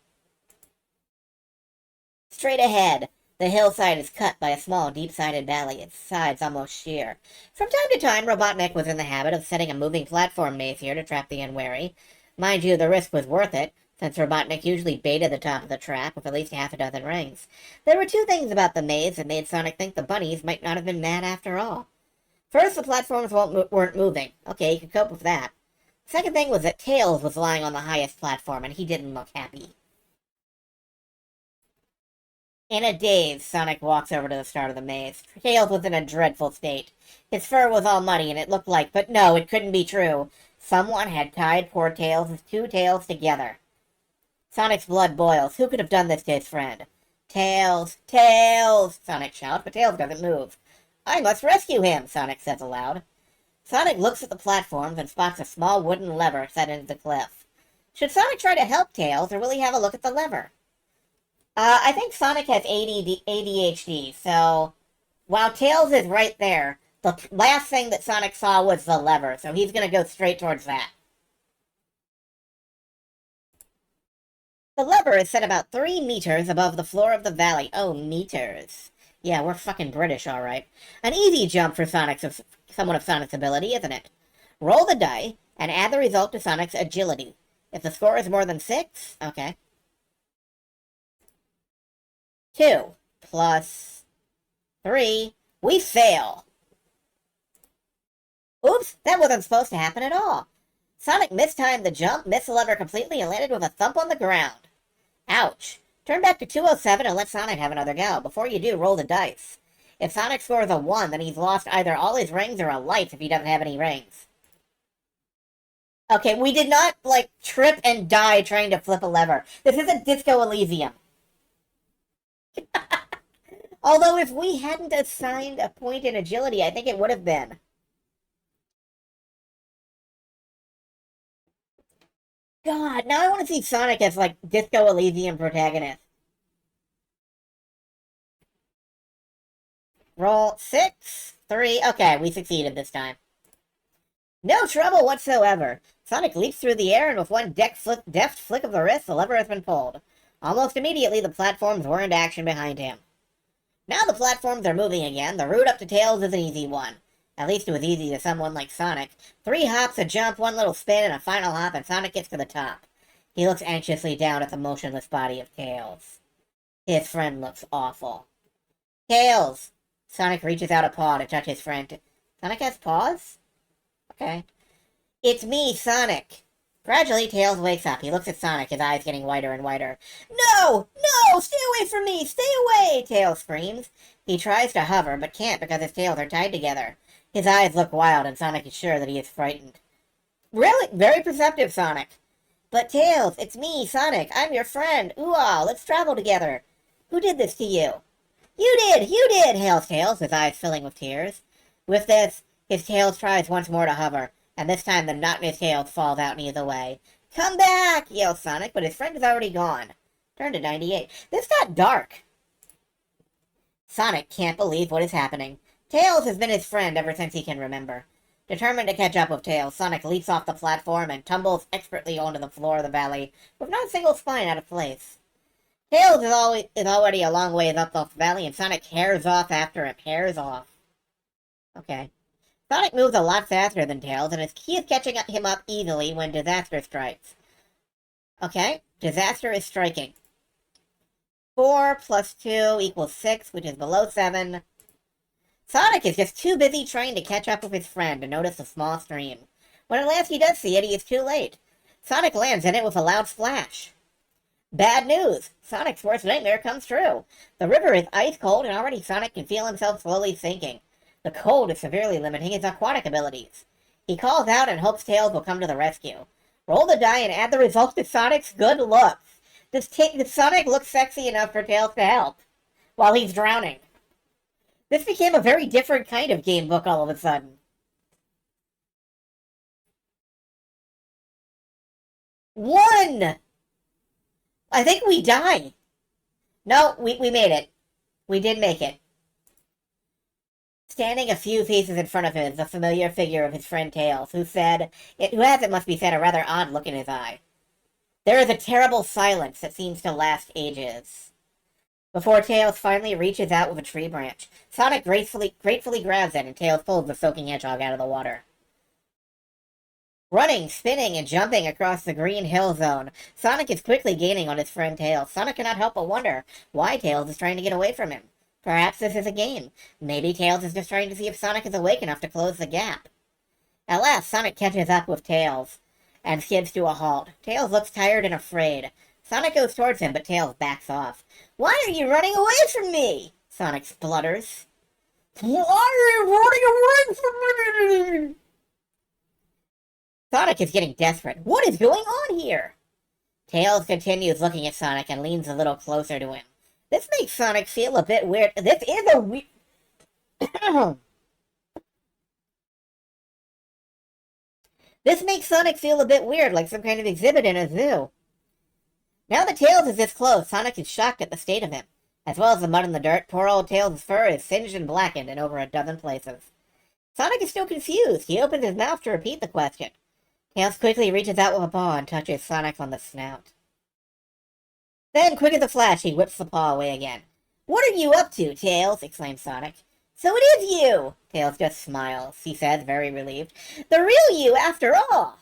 Straight ahead, the hillside is cut by a small, deep-sided valley, its sides almost sheer. From time to time, Robotnik was in the habit of setting a moving platform maze here to trap the unwary. Mind you, the risk was worth it, since Robotnik usually baited the top of the trap with at least half a dozen rings. There were two things about the maze that made Sonic think the bunnies might not have been mad after all. First, the platforms weren't moving. Okay, he could cope with that. Second thing was that Tails was lying on the highest platform, and he didn't look happy. In a daze, Sonic walks over to the start of the maze. Tails was in a dreadful state. His fur was all muddy, and it looked like, but no, it couldn't be true. Someone had tied poor Tails' two tails together. Sonic's blood boils. Who could have done this to his friend? Tails! Tails! Sonic shouts, but Tails doesn't move. I must rescue him, Sonic says aloud. Sonic looks at the platforms and spots a small wooden lever set into the cliff. Should Sonic try to help Tails, or will he have a look at the lever? I think Sonic has ADHD, so while Tails is right there, the last thing that Sonic saw was the lever, so he's going to go straight towards that. The lever is set about 3 meters above the floor of the valley. Oh, meters. Yeah, we're fucking British, alright. An easy jump for someone of Sonic's ability, isn't it? Roll the die, and add the result to Sonic's agility. If the score is more than 6, okay. 2 plus 3. We fail. Oops, that wasn't supposed to happen at all. Sonic mistimed the jump, missed the lever completely, and landed with a thump on the ground. Ouch. Turn back to 207 and let Sonic have another go. Before you do, roll the dice. If Sonic scores a 1, then he's lost either all his rings or a life if he doesn't have any rings. Okay, we did not, trip and die trying to flip a lever. This isn't Disco Elysium. Although if we hadn't assigned a point in agility, I think it would have been. God, now I want to see Sonic as, Disco Elysium protagonist. Roll 6, 3. Okay, we succeeded this time. No trouble whatsoever. Sonic leaps through the air, and with one deft flick of the wrist, the lever has been pulled. Almost immediately, the platforms were in action behind him. Now the platforms are moving again. The route up to Tails is an easy one. At least it was easy to someone like Sonic. 3 hops, a jump, 1 little spin, and a final hop, and Sonic gets to the top. He looks anxiously down at the motionless body of Tails. His friend looks awful. Tails! Sonic reaches out a paw to touch his friend. Sonic has paws? Okay. It's me, Sonic! Gradually, Tails wakes up. He looks at Sonic, his eyes getting wider and wider. No! No! Stay away from me! Stay away! Tails screams. He tries to hover, but can't because his tails are tied together. His eyes look wild, and Sonic is sure that he is frightened. Really? Very perceptive, Sonic. But Tails, it's me, Sonic. I'm your friend. Ooh-ah, let's travel together. Who did this to you? You did! You did! Hails Tails, his eyes filling with tears. With this, His tail tries once more to hover, and this time the knot in his tail falls out and he's away. Come back! Yells Sonic, but his friend is already gone. Turn to 98. This got dark. Sonic can't believe what is happening. Tails has been his friend ever since he can remember. Determined to catch up with Tails, Sonic leaps off the platform and tumbles expertly onto the floor of the valley, with not a single spine out of place. Tails is already a long ways up the valley, and Sonic hares off after him. Hares off. Okay. Sonic moves a lot faster than Tails, and he is catching him up easily when disaster strikes. Okay, disaster is striking. 4 plus 2 equals 6, which is below 7. Sonic is just too busy trying to catch up with his friend to notice the small stream. When at last he does see it, he is too late. Sonic lands in it with a loud splash. Bad news! Sonic's worst nightmare comes true. The river is ice cold, and already Sonic can feel himself slowly sinking. The cold is severely limiting his aquatic abilities. He calls out and hopes Tails will come to the rescue. Roll the die and add the result to Sonic's good looks. Does Sonic look sexy enough for Tails to help while he's drowning? This became a very different kind of Gamebook all of a sudden. 1! I think we die. No, we made it. We did make it. Standing a few paces in front of him is the familiar figure of his friend Tails, who has, it must be said, a rather odd look in his eye. There is a terrible silence that seems to last ages. Before Tails finally reaches out with a tree branch, Sonic gratefully grabs it, and Tails pulls the soaking hedgehog out of the water. Running, spinning, and jumping across the green hill zone, Sonic is quickly gaining on his friend Tails. Sonic cannot help but wonder why Tails is trying to get away from him. Perhaps this is a game. Maybe Tails is just trying to see if Sonic is awake enough to close the gap. At last, Sonic catches up with Tails and skids to a halt. Tails looks tired and afraid. Sonic goes towards him, but Tails backs off. Why are you running away from me? Sonic splutters. Why are you running away from me? Sonic is getting desperate. What is going on here? Tails continues looking at Sonic and leans a little closer to him. This makes Sonic feel a bit weird. This is a weird... This makes Sonic feel a bit weird, like some kind of exhibit in a zoo. Now that Tails is this close, Sonic is shocked at the state of him. As well as the mud and the dirt, poor old Tails' fur is singed and blackened in over a dozen places. Sonic is still confused. He opens his mouth to repeat the question. Tails quickly reaches out with a paw and touches Sonic on the snout. Then, quick as a flash, he whips the paw away again. What are you up to, Tails? Exclaims Sonic. So it is you! Tails just smiles. He says, very relieved. The real you, after all!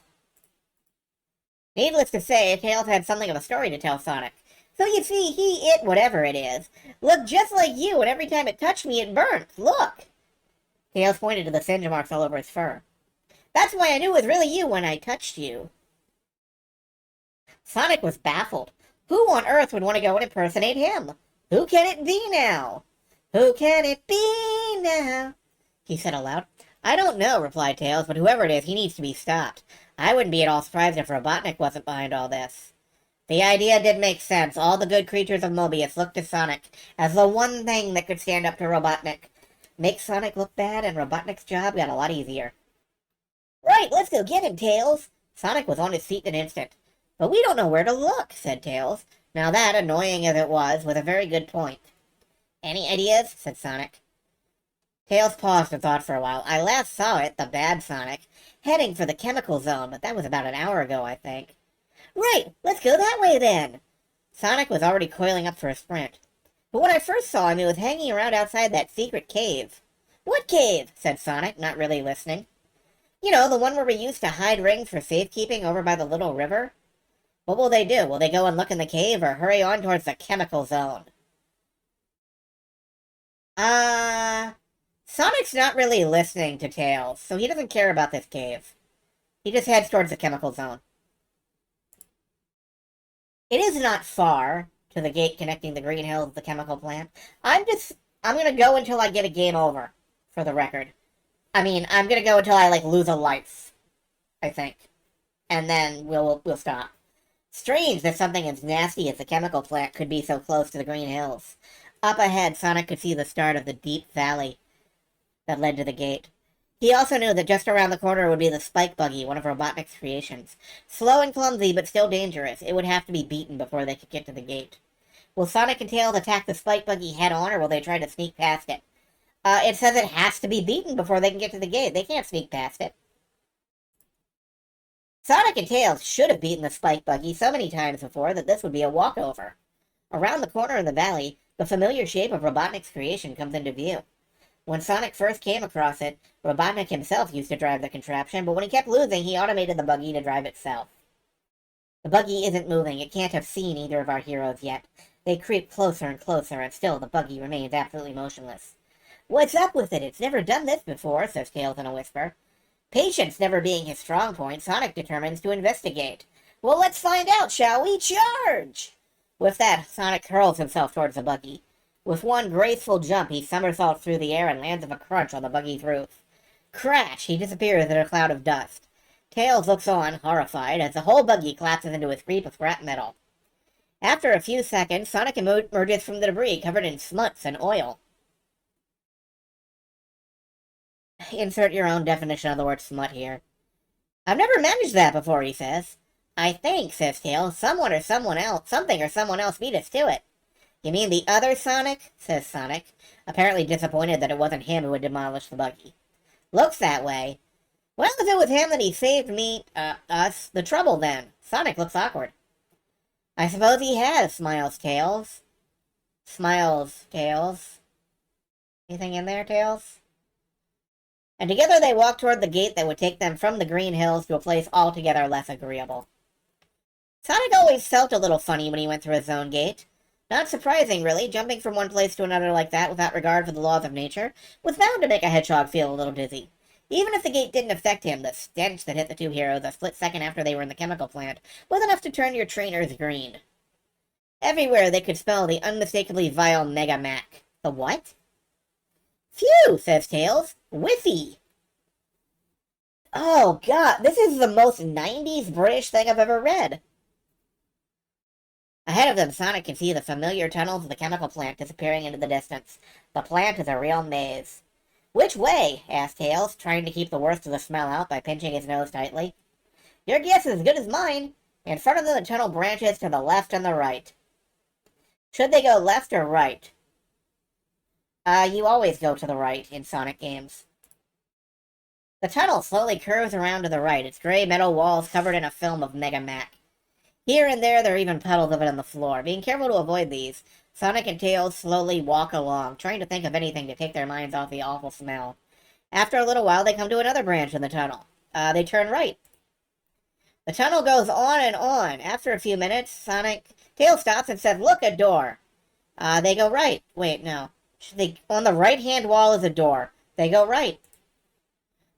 Needless to say, Tails had something of a story to tell Sonic. So you see, it, whatever it is, looked just like you, and every time it touched me, it burnt. Look! Tails pointed to the singe marks all over his fur. That's why I knew it was really you when I touched you. Sonic was baffled. Who on earth would want to go and impersonate him? Who can it be now? Who can it be now? He said aloud. I don't know, replied Tails, but whoever it is, he needs to be stopped. I wouldn't be at all surprised if Robotnik wasn't behind all this. The idea did make sense. All the good creatures of Mobius looked to Sonic as the one thing that could stand up to Robotnik. Make Sonic look bad, and Robotnik's job got a lot easier. Right, let's go get him, Tails. Sonic was on his feet in an instant. But we don't know where to look, said Tails. Now that, annoying as it was a very good point. Any ideas? Said Sonic. Tails paused and thought for a while. I last saw it, the bad Sonic, heading for the chemical zone, but that was about an hour ago, I think. Right, let's go that way then. Sonic was already coiling up for a sprint. But when I first saw him, he was hanging around outside that secret cave. What cave? Said Sonic, not really listening. You know, the one where we used to hide rings for safekeeping over by the little river? What will they do? Will they go and look in the cave or hurry on towards the chemical zone? Sonic's not really listening to Tails, so he doesn't care about this cave. He just heads towards the chemical zone. It is not far to the gate connecting the Green Hills to the chemical plant. I'm gonna go until I get a game over, for the record. I mean, I'm gonna go until I, lose a life, I think. And then we'll stop. Strange that something as nasty as the chemical plant could be so close to the Green Hills. Up ahead, Sonic could see the start of the deep valley that led to the gate. He also knew that just around the corner would be the Spike Buggy, one of Robotnik's creations. Slow and clumsy, but still dangerous. It would have to be beaten before they could get to the gate. Will Sonic and Tails attack the Spike Buggy head-on, or will they try to sneak past it? It says it has to be beaten before they can get to the gate. They can't sneak past it. Sonic and Tails should have beaten the Spike Buggy so many times before that this would be a walkover. Around the corner in the valley, the familiar shape of Robotnik's creation comes into view. When Sonic first came across it, Robotnik himself used to drive the contraption, but when he kept losing, he automated the buggy to drive itself. The buggy isn't moving. It can't have seen either of our heroes yet. They creep closer and closer, and still the buggy remains absolutely motionless. "What's up with it? It's never done this before," says Tails in a whisper. Patience never being his strong point, Sonic determines to investigate. "Well, let's find out, shall we? Charge!" With that, Sonic hurls himself towards the buggy. With one graceful jump, he somersaults through the air and lands with a crunch on the buggy's roof. Crash! He disappears in a cloud of dust. Tails looks on, horrified, as the whole buggy collapses into a heap of scrap metal. After a few seconds, Sonic emerges from the debris, covered in smuts and oil. Insert your own definition of the word smut here. "I've never managed that before," he says. "I think," says Tails, "something or someone else beat us to it." "You mean the other Sonic?" says Sonic, apparently disappointed that it wasn't him who had demolished the buggy. "Looks that way." "Well, if it was him that he saved us, the trouble then." Sonic looks awkward. "I suppose he has," smiles Tails. Anything in there, Tails? And together they walk toward the gate that would take them from the Green Hills to a place altogether less agreeable. Sonic always felt a little funny when he went through his own gate. Not surprising, really. Jumping from one place to another like that without regard for the laws of nature was bound to make a hedgehog feel a little dizzy. Even if the gate didn't affect him, the stench that hit the two heroes a split second after they were in the chemical plant was enough to turn your trainers green. Everywhere they could smell the unmistakably vile Mega Mac. The what? "Phew," says Tails. "Whiffy." Oh god, this is the most 90s British thing I've ever read. Ahead of them, Sonic can see the familiar tunnels of the chemical plant disappearing into the distance. The plant is a real maze. "Which way?" asked Tails, trying to keep the worst of the smell out by pinching his nose tightly. "Your guess is as good as mine. In front of them, the tunnel branches to the left and the right." Should they go left or right? You always go to the right in Sonic games. The tunnel slowly curves around to the right, its gray metal walls covered in a film of Mega Mac. Here and there are even puddles of it on the floor. Being careful to avoid these, Sonic and Tails slowly walk along, trying to think of anything to take their minds off the awful smell. After a little while, they come to another branch in the tunnel. They turn right. The tunnel goes on and on. After a few minutes, Tails stops and says, "Look, a door." They go right. Wait, no. On the right-hand wall is a door. They go right.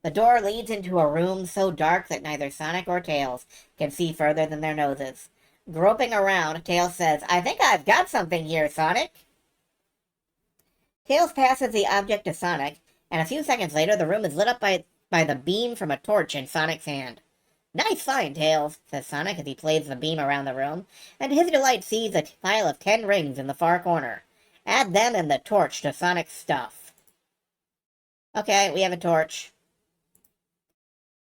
The door leads into a room so dark that neither Sonic or Tails can see further than their noses. Groping around, Tails says, "I think I've got something here, Sonic." Tails passes the object to Sonic, and a few seconds later the room is lit up by the beam from a torch in Sonic's hand. "Nice find, Tails," says Sonic as he plays the beam around the room, and to his delight sees a pile of 10 rings in the far corner. Add them and the torch to Sonic's stuff. Okay, we have a torch.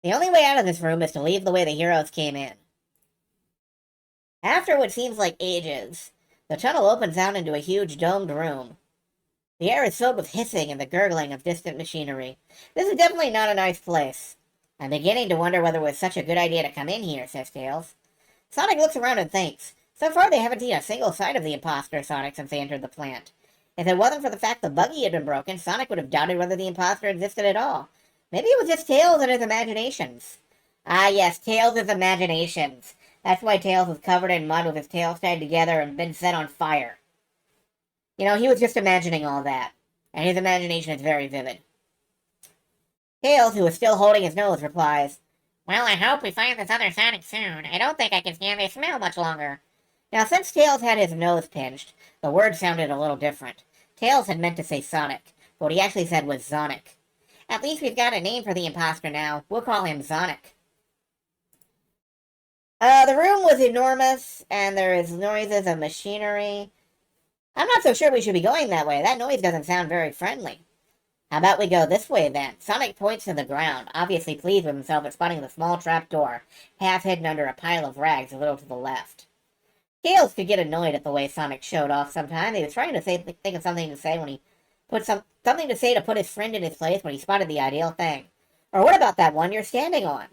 The only way out of this room is to leave the way the heroes came in. After what seems like ages, the tunnel opens out into a huge domed room. The air is filled with hissing and the gurgling of distant machinery. This is definitely not a nice place. "I'm beginning to wonder whether it was such a good idea to come in here," says Tails. Sonic looks around and thinks. So far they haven't seen a single sign of the imposter Sonic since they entered the plant. If it wasn't for the fact the buggy had been broken, Sonic would have doubted whether the imposter existed at all. Maybe it was just Tails and his imaginations. Ah yes, Tails' imaginations. That's why Tails was covered in mud with his tail tied together and been set on fire. You know, he was just imagining all that. And his imagination is very vivid. Tails, who is still holding his nose, replies, "Well, I hope we find this other Sonic soon. I don't think I can stand their smell much longer." Now, since Tails had his nose pinched, the word sounded a little different. Tails had meant to say Sonic, but what he actually said was Sonic. "At least we've got a name for the imposter now. We'll call him Sonic." The room was enormous, and there is noises of machinery. I'm not so sure we should be going that way. That noise doesn't sound very friendly. How about we go this way, then? Sonic points to the ground, obviously pleased with himself at spotting the small trap door, half hidden under a pile of rags a little to the left. Tails could get annoyed at the way Sonic showed off sometimes. He was trying to think of something to say when he something to say to put his friend in his place when he spotted the ideal thing. Or what about that one you're standing on?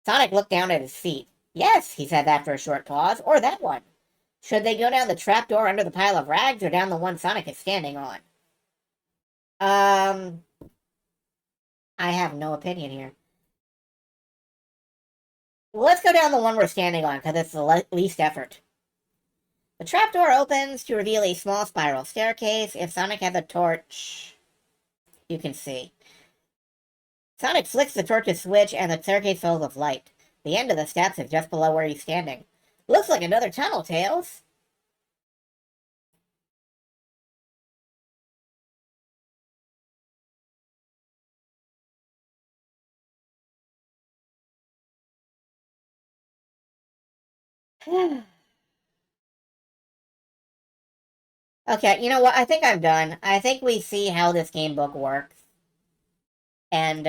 Sonic looked down at his feet. Yes, he said after a short pause, or that one. Should they go down the trapdoor under the pile of rags or down the one Sonic is standing on? I have no opinion here. Well, let's go down the one we're standing on, because it's the least effort. The trapdoor opens to reveal a small spiral staircase. If Sonic has a torch, you can see. Sonic flicks the torch's switch, and the staircase fills with light. The end of the steps is just below where he's standing. Looks like another tunnel, Tails. Okay, you know what? I think I'm done. I think we see how this game book works. And,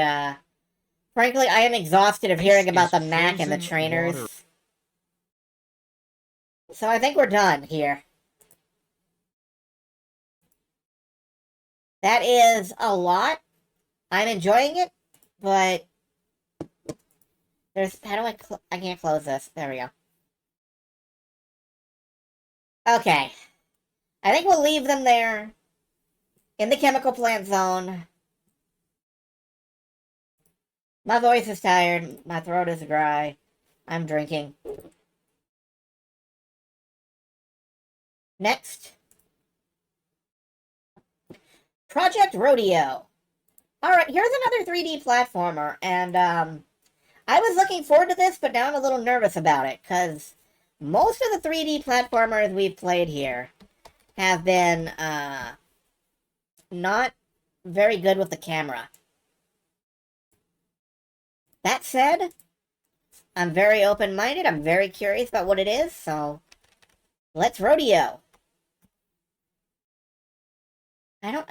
frankly, I am exhausted of hearing about the Mac and the trainers. Water. So I think we're done here. That is a lot. I'm enjoying it, but there's... How do I can't close this. There we go. Okay. I think we'll leave them there. In the chemical plant zone. My voice is tired. My throat is dry. I'm drinking. Next. Project Rodeo. Alright, here's another 3D platformer, and, I was looking forward to this, but now I'm a little nervous about it, because most of the 3D platformers we've played here have been, not very good with the camera. That said, I'm very open-minded, I'm very curious about what it is, so let's rodeo.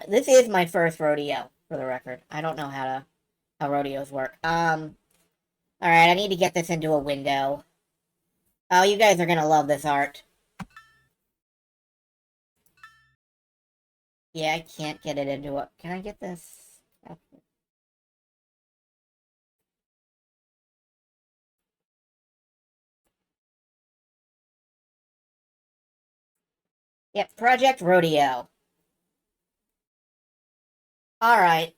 This is my first rodeo, for the record. I don't know how rodeos work. Alright, I need to get this into a window. Oh, you guys are gonna love this art. Yeah, I can't get it into it. Can I get this? Yep, Project Rodeo. Alright.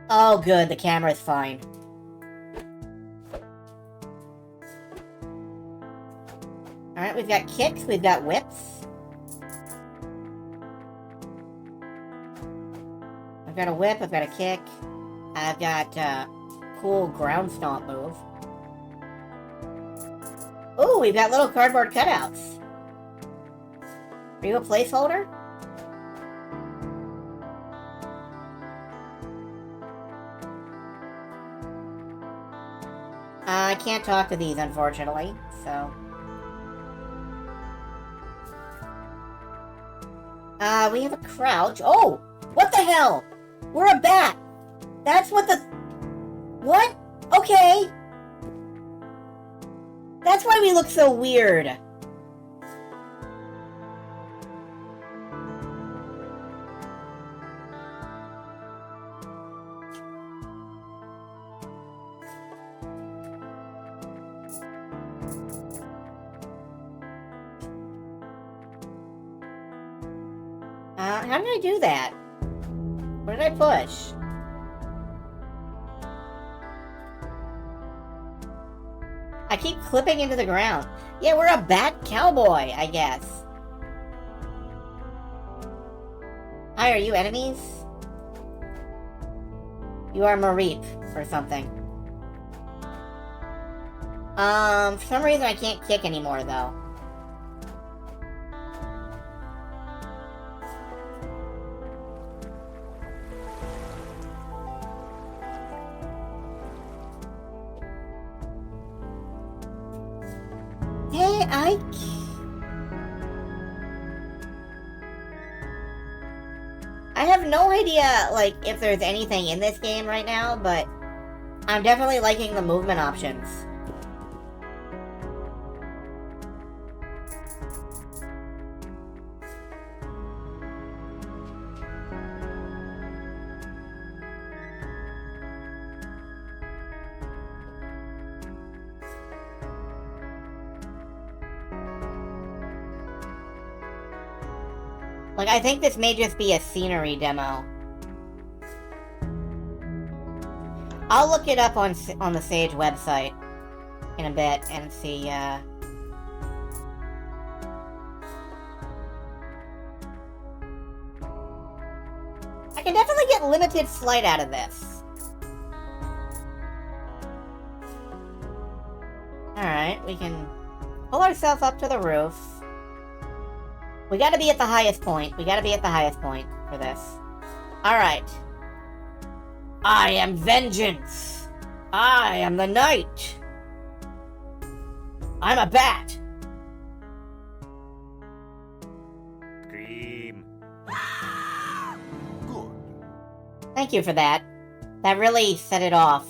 Oh, good, the camera's fine. Alright, we've got kicks, we've got whips. I've got a whip, I've got a kick. I've got a cool ground stomp move. Ooh, we've got little cardboard cutouts. Are you a placeholder? I can't talk to these, unfortunately, so... we have a crouch. Oh! What the hell? We're a bat! That's what the... What? Okay! That's why we look so weird. How did I do that? What did I push? I keep clipping into the ground. Yeah, we're a bat cowboy, I guess. Hi, are you enemies? You are Mareep, or something. For some reason I can't kick anymore, though. I have no idea, like, if there's anything in this game right now, but I'm definitely liking the movement options. Like, I think this may just be a scenery demo. I'll look it up on the Sage website in a bit and see, I can definitely get limited flight out of this. Alright, we can pull ourselves up to the roof. We gotta be at the highest point. We gotta be at the highest point for this. Alright. I am vengeance. I am the night. I'm a bat. Scream. Good. Thank you for that. That really set it off.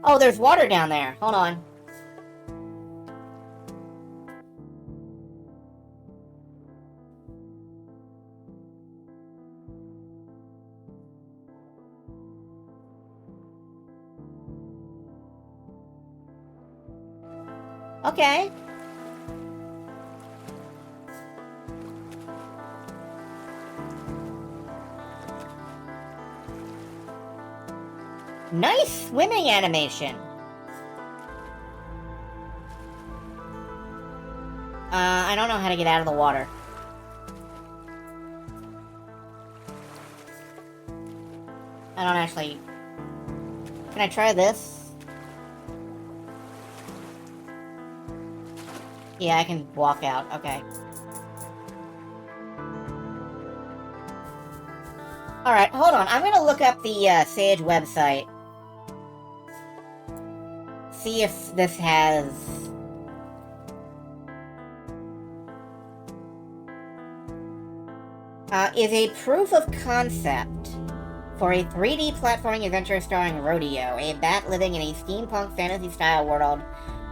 Oh, there's water down there. Hold on. Okay. Nice swimming animation. I don't know how to get out of the water. I don't actually... Can I try this? Yeah, I can walk out. Okay. Alright, hold on. I'm gonna look up the Sage website. See if this has... is a proof of concept for a 3D platforming adventure starring Rodeo, a bat living in a steampunk fantasy-style world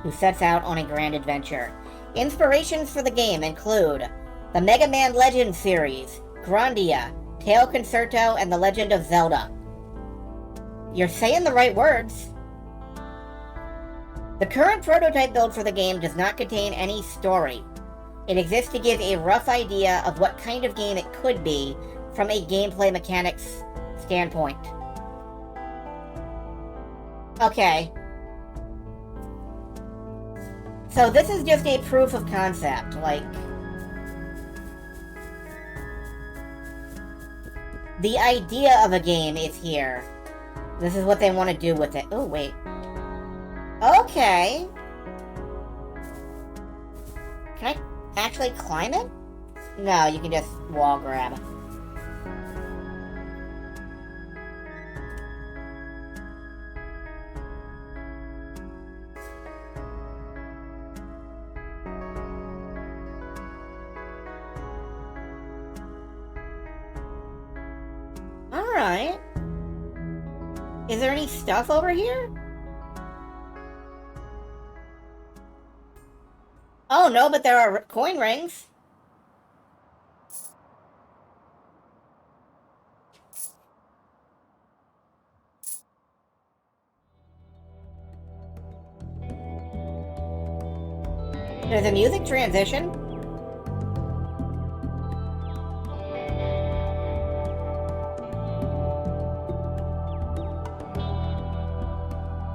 who sets out on a grand adventure. Inspirations for the game include the Mega Man Legends series, Grandia, Tale Concerto, and The Legend of Zelda. You're saying the right words. The current prototype build for the game does not contain any story. It exists to give a rough idea of what kind of game it could be from a gameplay mechanics standpoint. Okay. So this is just a proof of concept, like... The idea of a game is here. This is what they want to do with it. Oh, wait. Okay. Can I actually climb it? No, you can just wall grab. Alright. Is there any stuff over here? Oh, no, but there are coin rings. There's a music transition.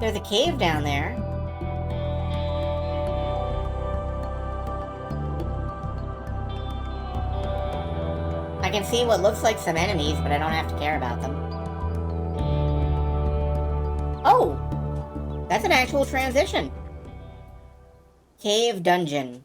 There's a cave down there. I can see what looks like some enemies, but I don't have to care about them. Oh! That's an actual transition. Cave dungeon.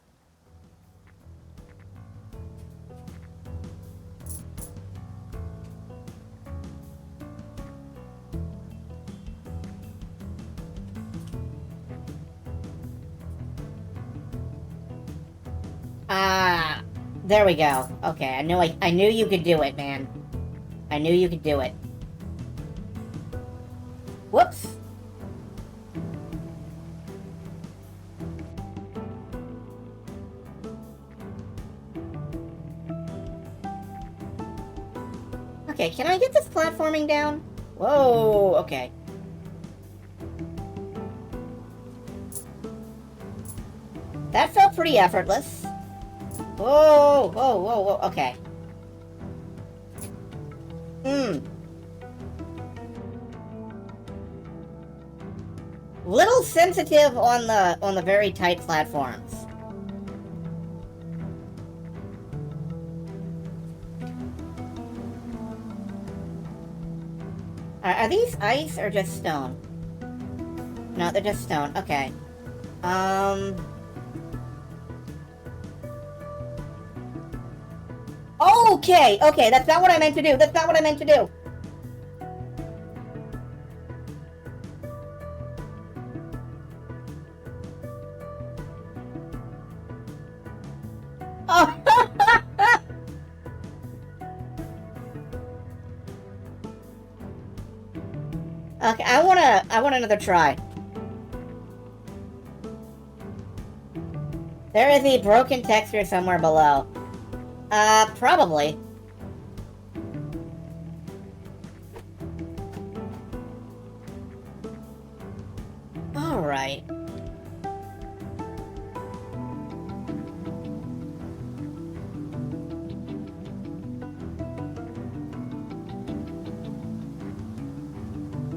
Ah, there we go. Okay, I knew you could do it, man. I knew you could do it. Whoops. Okay, can I get this platforming down? Whoa, okay. That felt pretty effortless. Whoa, whoa, whoa, whoa, okay. Little sensitive on the very tight platforms. Are these ice or just stone? No, they're just stone. Okay. Okay, okay, that's not what I meant to do. That's not what I meant to do. Oh. Okay, I want another try. There is a broken texture somewhere below. Probably. Alright.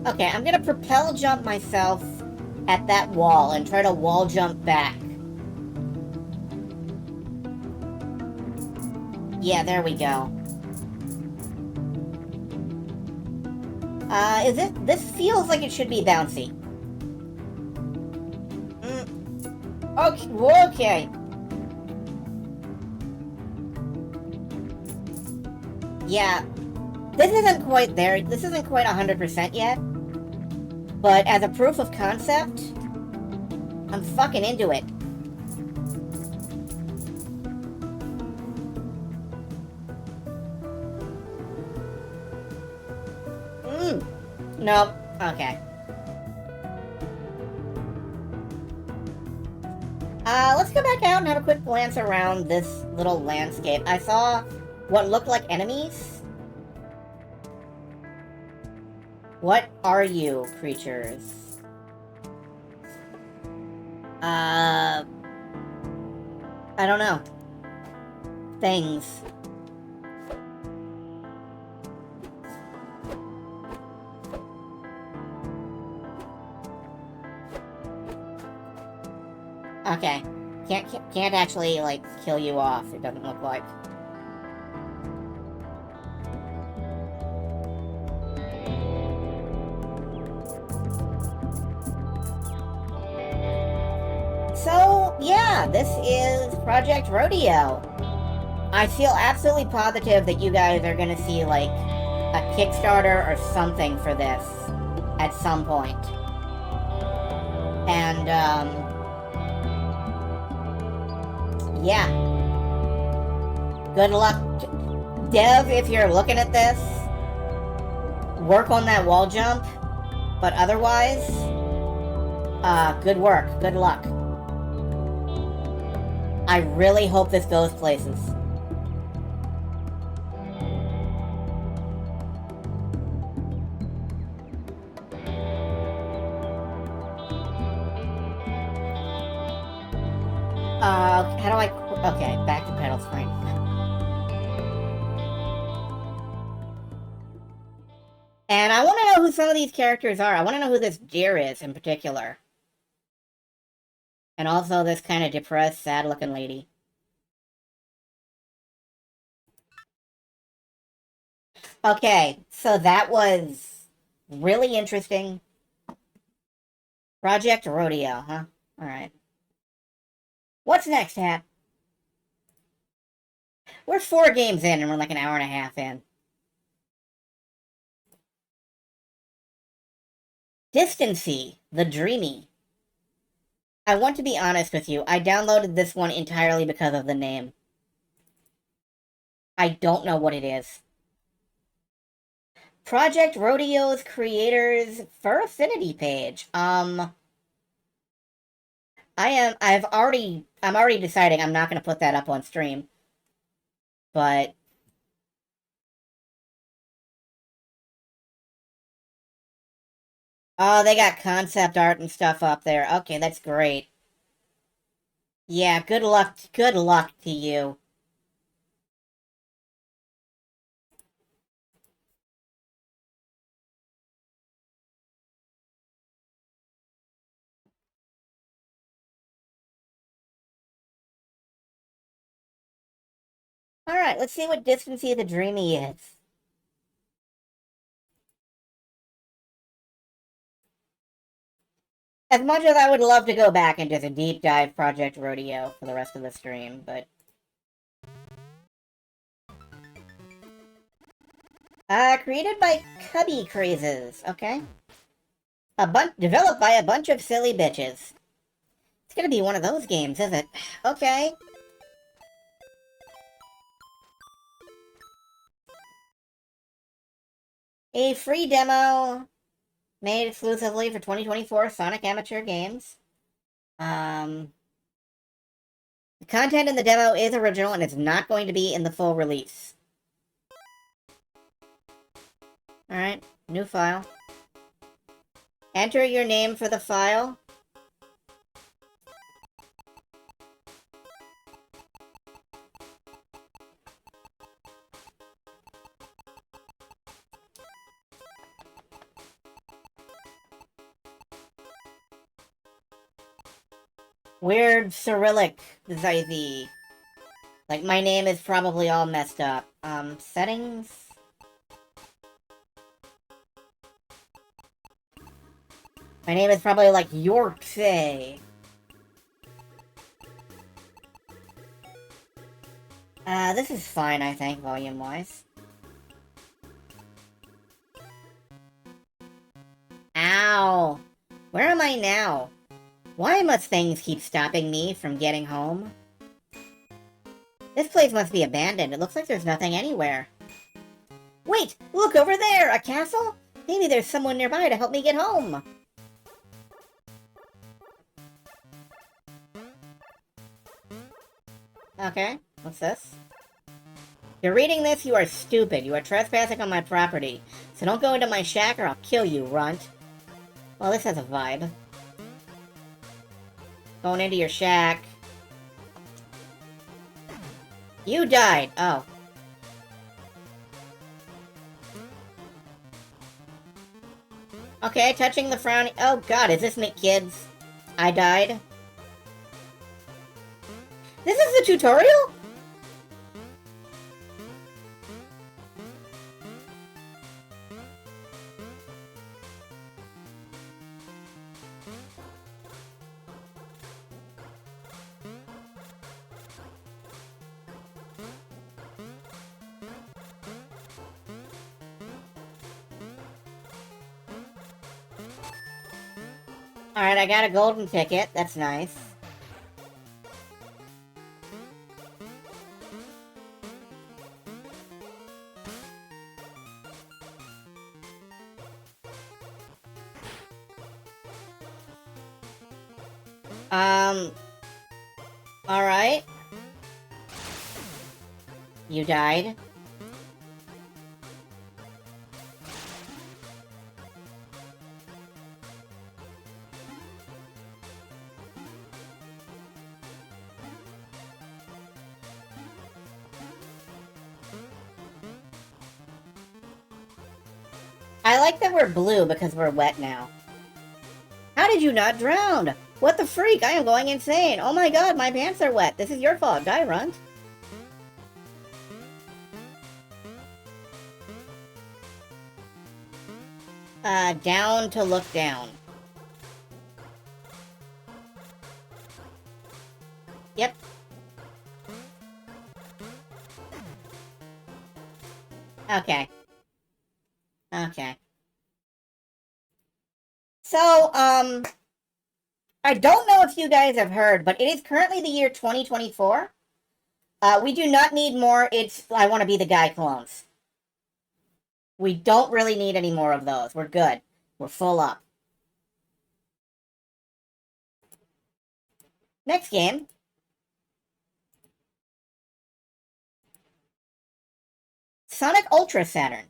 Okay, I'm gonna propel jump myself at that wall and try to wall jump back. Yeah, there we go. This feels like it should be bouncy. Okay. Yeah. This isn't quite there. This isn't quite 100% yet. But as a proof of concept, I'm fucking into it. Nope. Okay. Let's go back out and have a quick glance around this little landscape. I saw what looked like enemies. What are you, creatures? I don't know. Things. Okay. Can't actually, like, kill you off, it doesn't look like. So, yeah, this is Project Rodeo. I feel absolutely positive that you guys are gonna see, like, a Kickstarter or something for this at some point. And, yeah. Good luck. Dev, if you're looking at this, work on that wall jump. But otherwise, good work. Good luck. I really hope this goes places. How do I... Okay, back to pedal screen. And I want to know who some of these characters are. I want to know who this deer is in particular. And also this kind of depressed, sad-looking lady. Okay, so that was really interesting. Project Rodeo, huh? Alright. What's next, Hat? We're 4 games in and we're like an hour and a half in. Distancy, the Dreamy. I want to be honest with you. I downloaded this one entirely because of the name. I don't know what it is. Project Rodeo's creators for affinity page. I'm already deciding I'm not gonna put that up on stream. But oh, they got concept art and stuff up there. Okay, that's great. Yeah, good luck to you. Alright, let's see what Distancy the Dreamy is. As much as I would love to go back and just a deep dive Project Rodeo for the rest of the stream, but... created by Cubby Crazes, okay? Developed by a bunch of silly bitches. It's gonna be one of those games, is it? Okay. A free demo made exclusively for 2024 Sonic Amateur Games. The content in the demo is original and it's not going to be in the full release. Alright, new file. Enter your name for the file. Weird Cyrillic Zythe. Like, my name is probably all messed up. Settings? My name is probably like Yorksay. This is fine, I think, volume-wise. Ow! Where am I now? Why must things keep stopping me from getting home? This place must be abandoned. It looks like there's nothing anywhere. Wait! Look over there! A castle? Maybe there's someone nearby to help me get home. Okay, what's this? If you're reading this, you are stupid. You are trespassing on my property. So don't go into my shack or I'll kill you, runt. Well, this has a vibe. Going into your shack. You died! Oh. Okay, touching the frowny... Oh god, is this Nick Kids? I died. This is the tutorial? Alright, I got a golden ticket. That's nice. Alright. You died. I like that we're blue because we're wet now. How did you not drown? What the freak? I am going insane. Oh my god, my pants are wet. This is your fault. Die, runt. Down to look down. Yep. Okay. Okay. So, I don't know if you guys have heard, but it is currently the year 2024. We do not need more It's I Want to Be the Guy clones. We don't really need any more of those. We're good. We're full up. Next game. Sonic Ultra Saturn.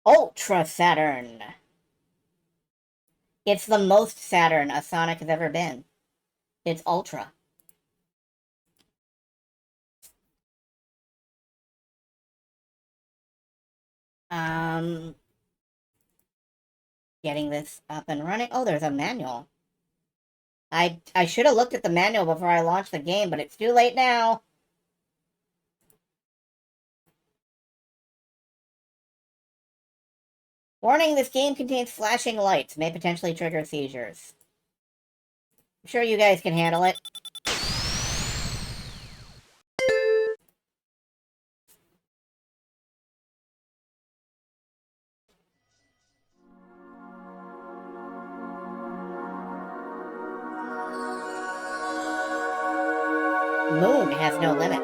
Ultra Saturn. It's the most Saturn a Sonic has ever been. It's Ultra. Getting this up and running. Oh, there's a manual. I should have looked at the manual before I launched the game, but it's too late now. Warning, this game contains flashing lights. May potentially trigger seizures. I'm sure you guys can handle it. Moon has no limits.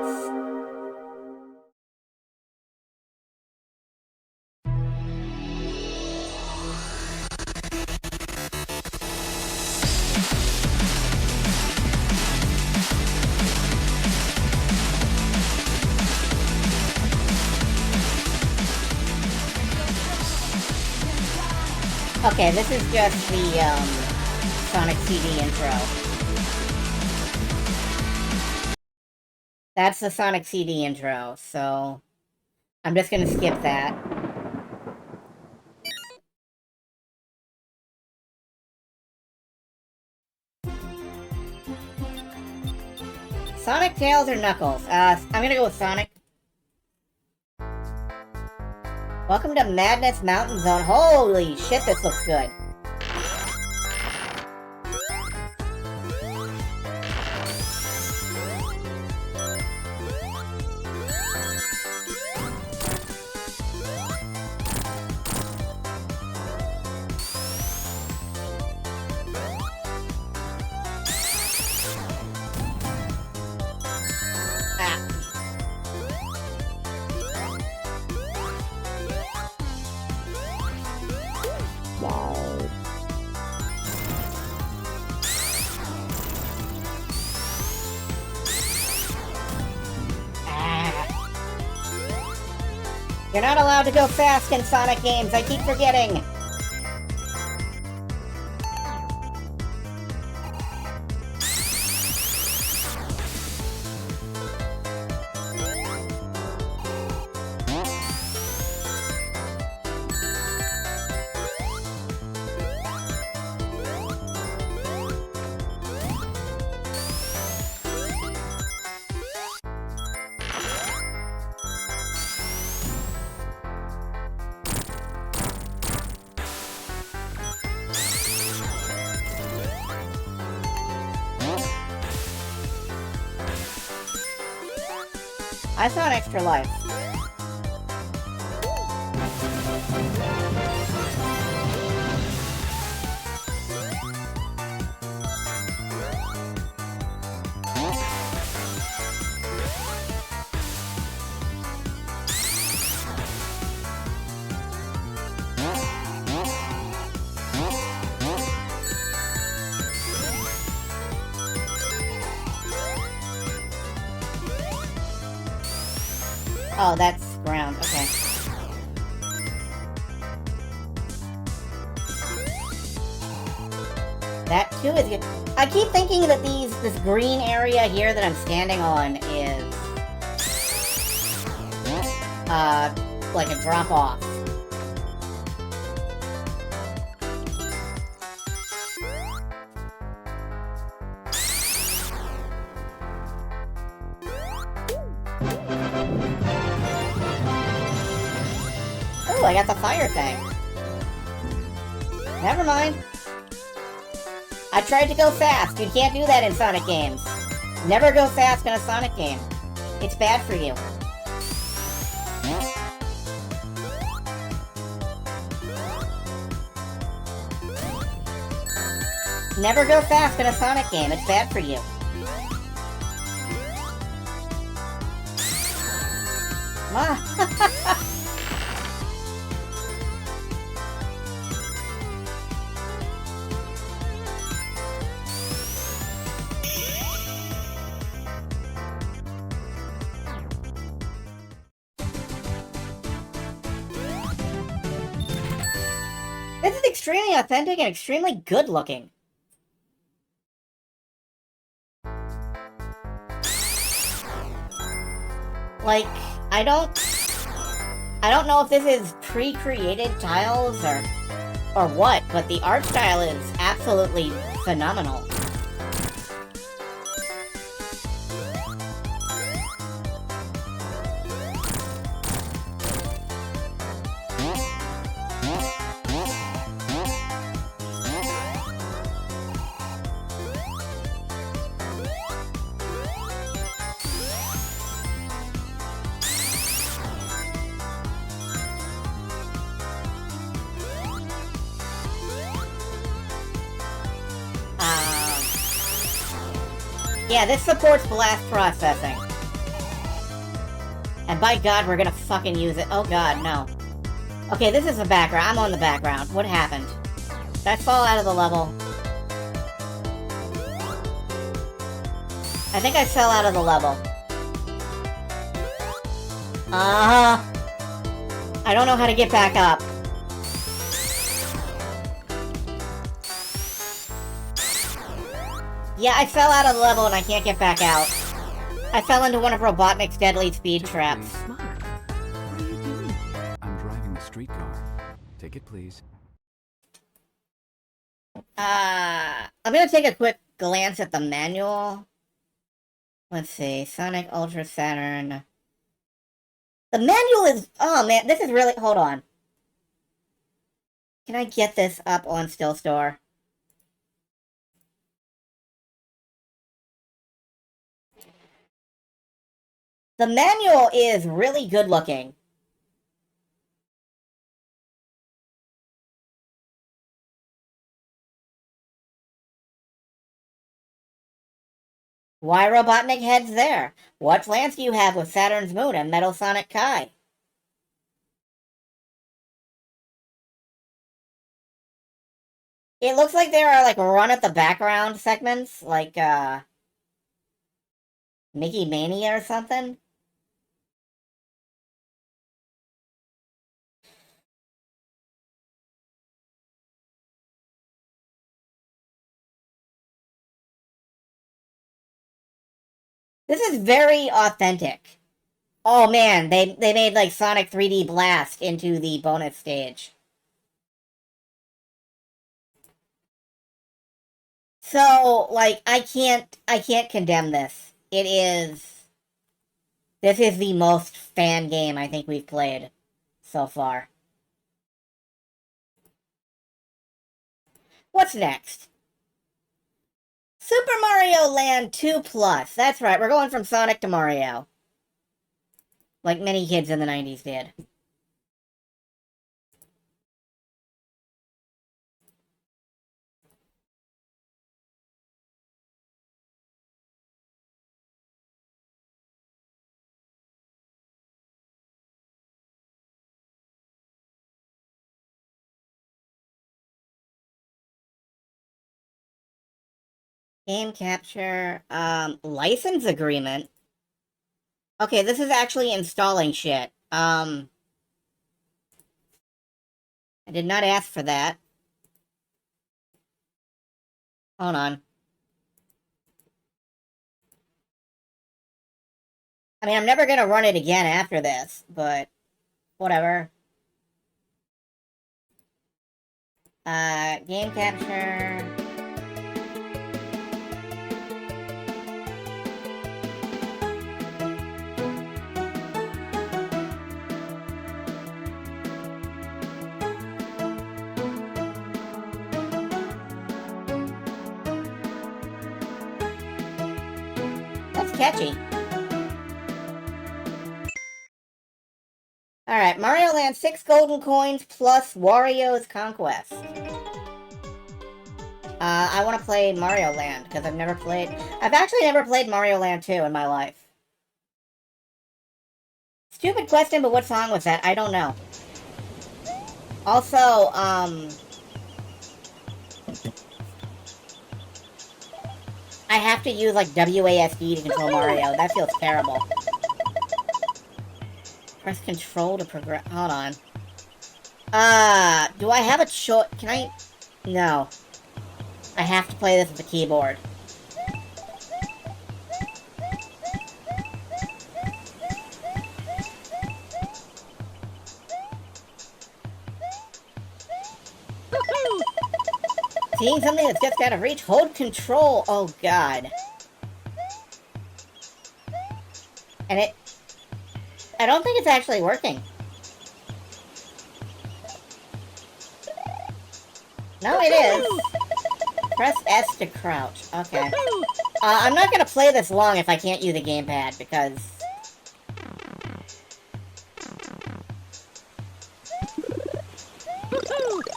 Okay, this is just the, Sonic CD intro. That's the Sonic CD intro, so I'm just gonna skip that. Sonic, Tails, or Knuckles? I'm gonna go with Sonic. Welcome to Madness Mountain Zone. Holy shit, this looks good. You're not allowed to go fast in Sonic games, I keep forgetting! I saw an extra life. Oh, that's ground. Okay. That too is good. I keep thinking that this green area here that I'm standing on is like a drop off. I got the fire thing. Never mind. I tried to go fast. You can't do that in Sonic games. Never go fast in a Sonic game. It's bad for you. Never go fast in a Sonic game. It's bad for you. This is extremely authentic and extremely good looking. Like, I don't know if this is pre-created tiles or what, but the art style is absolutely phenomenal. Yeah, this supports blast processing. And by God, we're gonna fucking use it. Oh God, no. Okay, this is the background. I'm on the background. What happened? Did I fall out of the level? I think I fell out of the level. I don't know how to get back up. Yeah, I fell out of the level and I can't get back out. I fell into one of Robotnik's deadly speed traps. Smart. What are you doing? I'm driving the streetcar. Take it, please. I'm gonna take a quick glance at the manual. Let's see, Sonic Ultra Saturn. The manual is, oh man, this is really, hold on. Can I get this up on Still Store? The manual is really good looking. Why Robotnik heads there? What plans do you have with Saturn's moon and Metal Sonic Kai? It looks like there are like run at the background segments, like Mickey Mania or something. This is very authentic. Oh man, they made like Sonic 3D Blast into the bonus stage. So, like, I can't condemn this. This is the most fan game I think we've played so far. What's next? Super Mario Land 2 Plus. That's right, we're going from Sonic to Mario. Like many kids in the 90s did. Game capture, license agreement. Okay, this is actually installing shit. I did not ask for that. Hold on. I mean, I'm never gonna run it again after this, but whatever. Game capture. That's catchy. Alright, Mario Land 6 golden coins plus Wario's Conquest. I want to play Mario Land, because I've actually never played Mario Land 2 in my life. Stupid question, but what song was that? I don't know. Also, I have to use, like, WASD to control Mario. That feels terrible. Press control to progress. Hold on. Do I have a choice? Can I? No. I have to play this with the keyboard. Seeing something that's just out of reach, hold control. Oh, God. And I don't think it's actually working. No, it is. Press S to crouch. Okay. I'm not gonna play this long if I can't use a gamepad, because...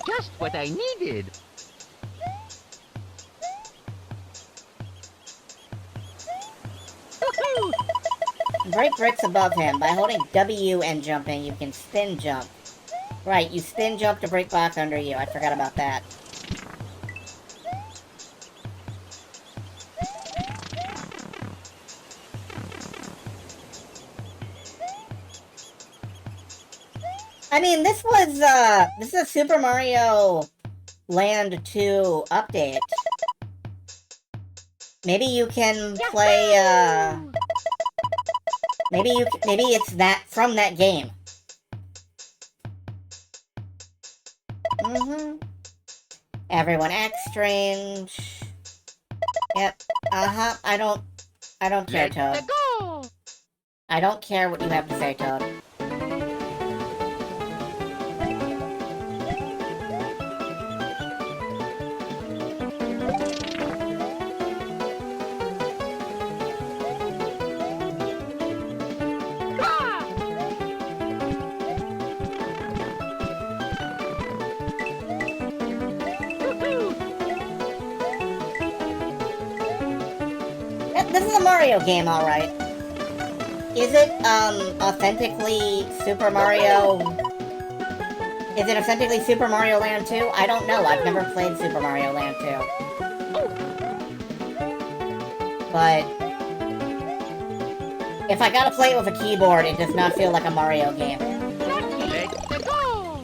Just what I needed. Break bricks above him. By holding W and jumping, you can spin jump. Right, you spin jump to break blocks under you. I forgot about that. I mean, this is a Super Mario Land 2 update. Maybe you can play, maybe it's that, from that game. Everyone acts strange. Yep. I don't care, Toad. I don't care what you have to say, Toad. This is a Mario game, alright. Is it, authentically Super Mario... Is it authentically Super Mario Land 2? I don't know, I've never played Super Mario Land 2. But... if I gotta play it with a keyboard, it does not feel like a Mario game. Let's go!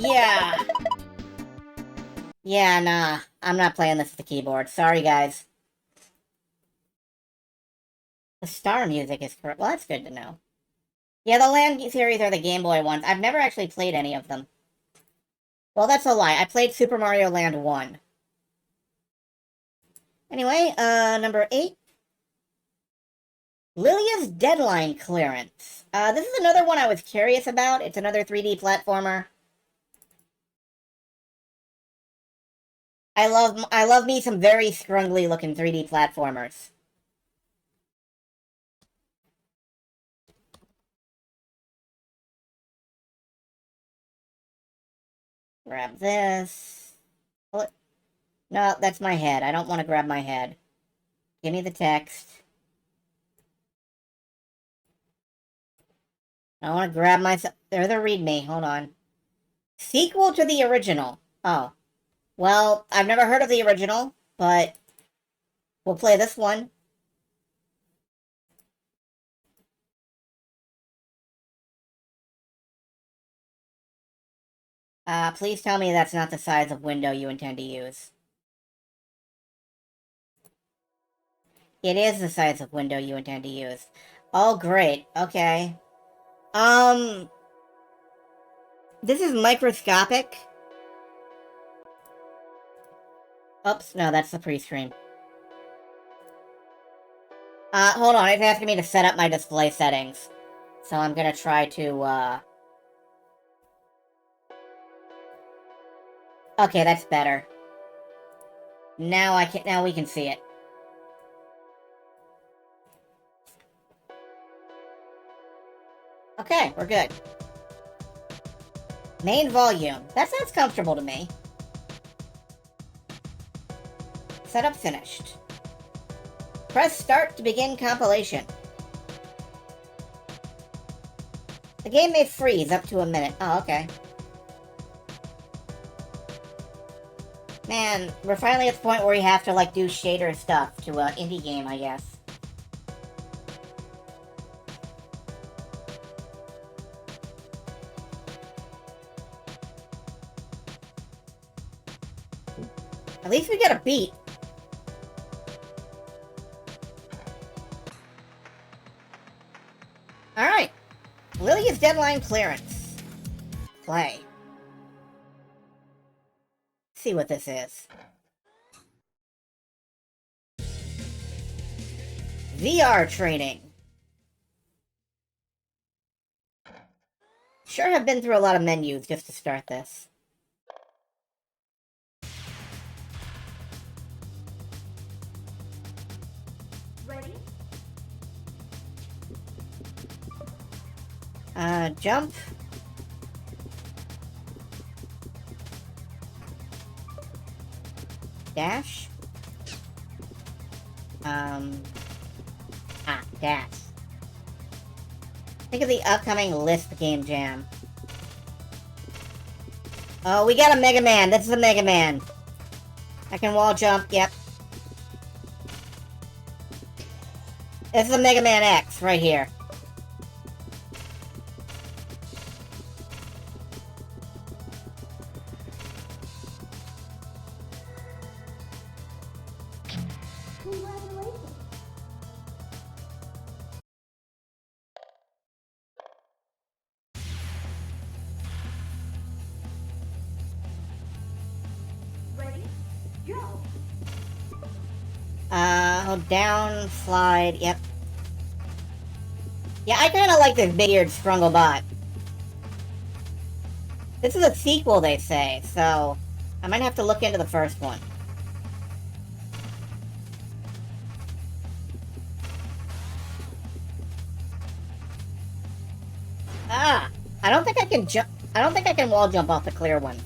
Yeah. Yeah, nah. I'm not playing this with the keyboard. Sorry, guys. The star music is correct. Well, that's good to know. Yeah, the Land series are the Game Boy ones. I've never actually played any of them. Well, that's a lie. I played Super Mario Land 1. Anyway, number 8. Lylia's Deadline Clearance. This is another one I was curious about. It's another 3D platformer. I love me some very scrungly looking 3D platformers. Grab this. No, that's my head. I don't want to grab my head. Give me the text. I want to grab myself. There's a readme. Hold on. Sequel to the original. Oh. Well, I've never heard of the original, but we'll play this one. Please tell me that's not the size of window you intend to use. It is the size of window you intend to use. Oh, great. Okay. This is microscopic. Oops, no, that's the pre-stream. Hold on, it's asking me to set up my display settings. So I'm gonna try to, Okay, that's better. Now we can see it. Okay, we're good. Main volume. That sounds comfortable to me. Setup finished. Press start to begin compilation. The game may freeze up to a minute. Oh, okay. Man, we're finally at the point where we have to, like, do shader stuff to an indie game, I guess. At least we got a beat. Alright. Lylia's deadline clearance. Play. See what this is. VR training. Sure have been through a lot of menus just to start this. Ready? Jump. Dash. Dash. Think of the upcoming Lisp game jam. Oh, we got a Mega Man. This is a Mega Man. I can wall jump, yep. This is a Mega Man X right here. Hold down, slide, yep. Yeah, I kinda like this big-eared Strunglebot. This is a sequel, they say, so I might have to look into the first one. Ah! I don't think I can jump. I don't think I can wall jump off the clear ones.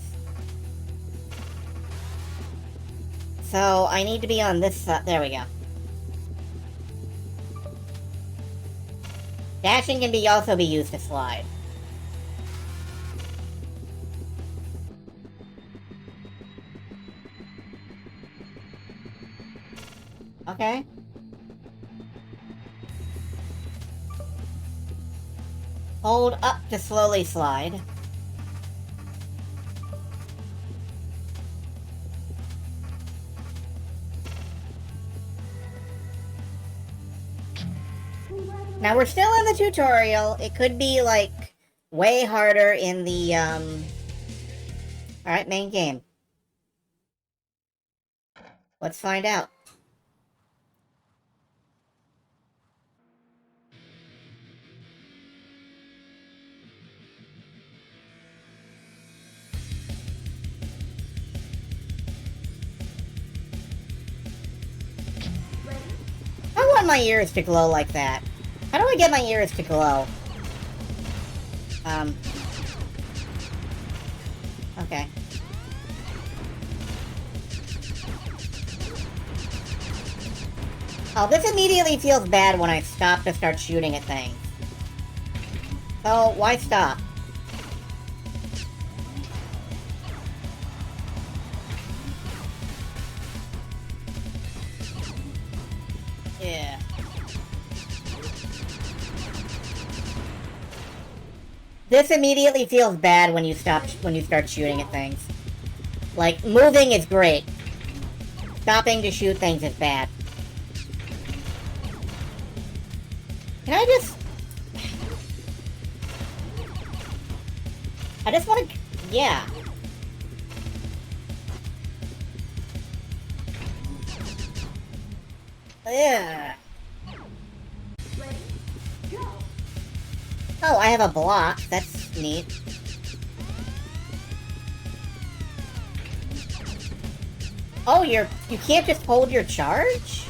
So I need to be on this side. There we go. Dashing can also be used to slide. Okay. Hold up to slowly slide. Now we're still in the tutorial. It could be, like, way harder in the, Alright, main game. Let's find out. I want my ears to glow like that. How do I get my ears to glow? Okay. Oh, this immediately feels bad when I stop to start shooting at things. So, why stop? Yeah. This immediately feels bad when you start shooting at things. Like, moving is great. Stopping to shoot things is bad. Can I just... I just want to... Yeah. Ugh. Oh, I have a block. That's neat. Oh, you can't just hold your charge?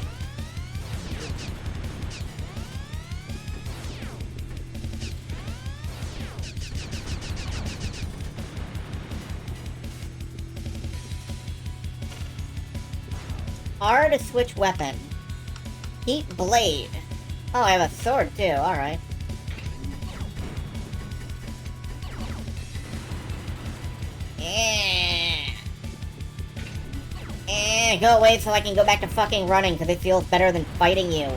R to switch weapon. Heat blade. Oh, I have a sword too, alright. Go away so I can go back to fucking running, because it feels better than fighting you.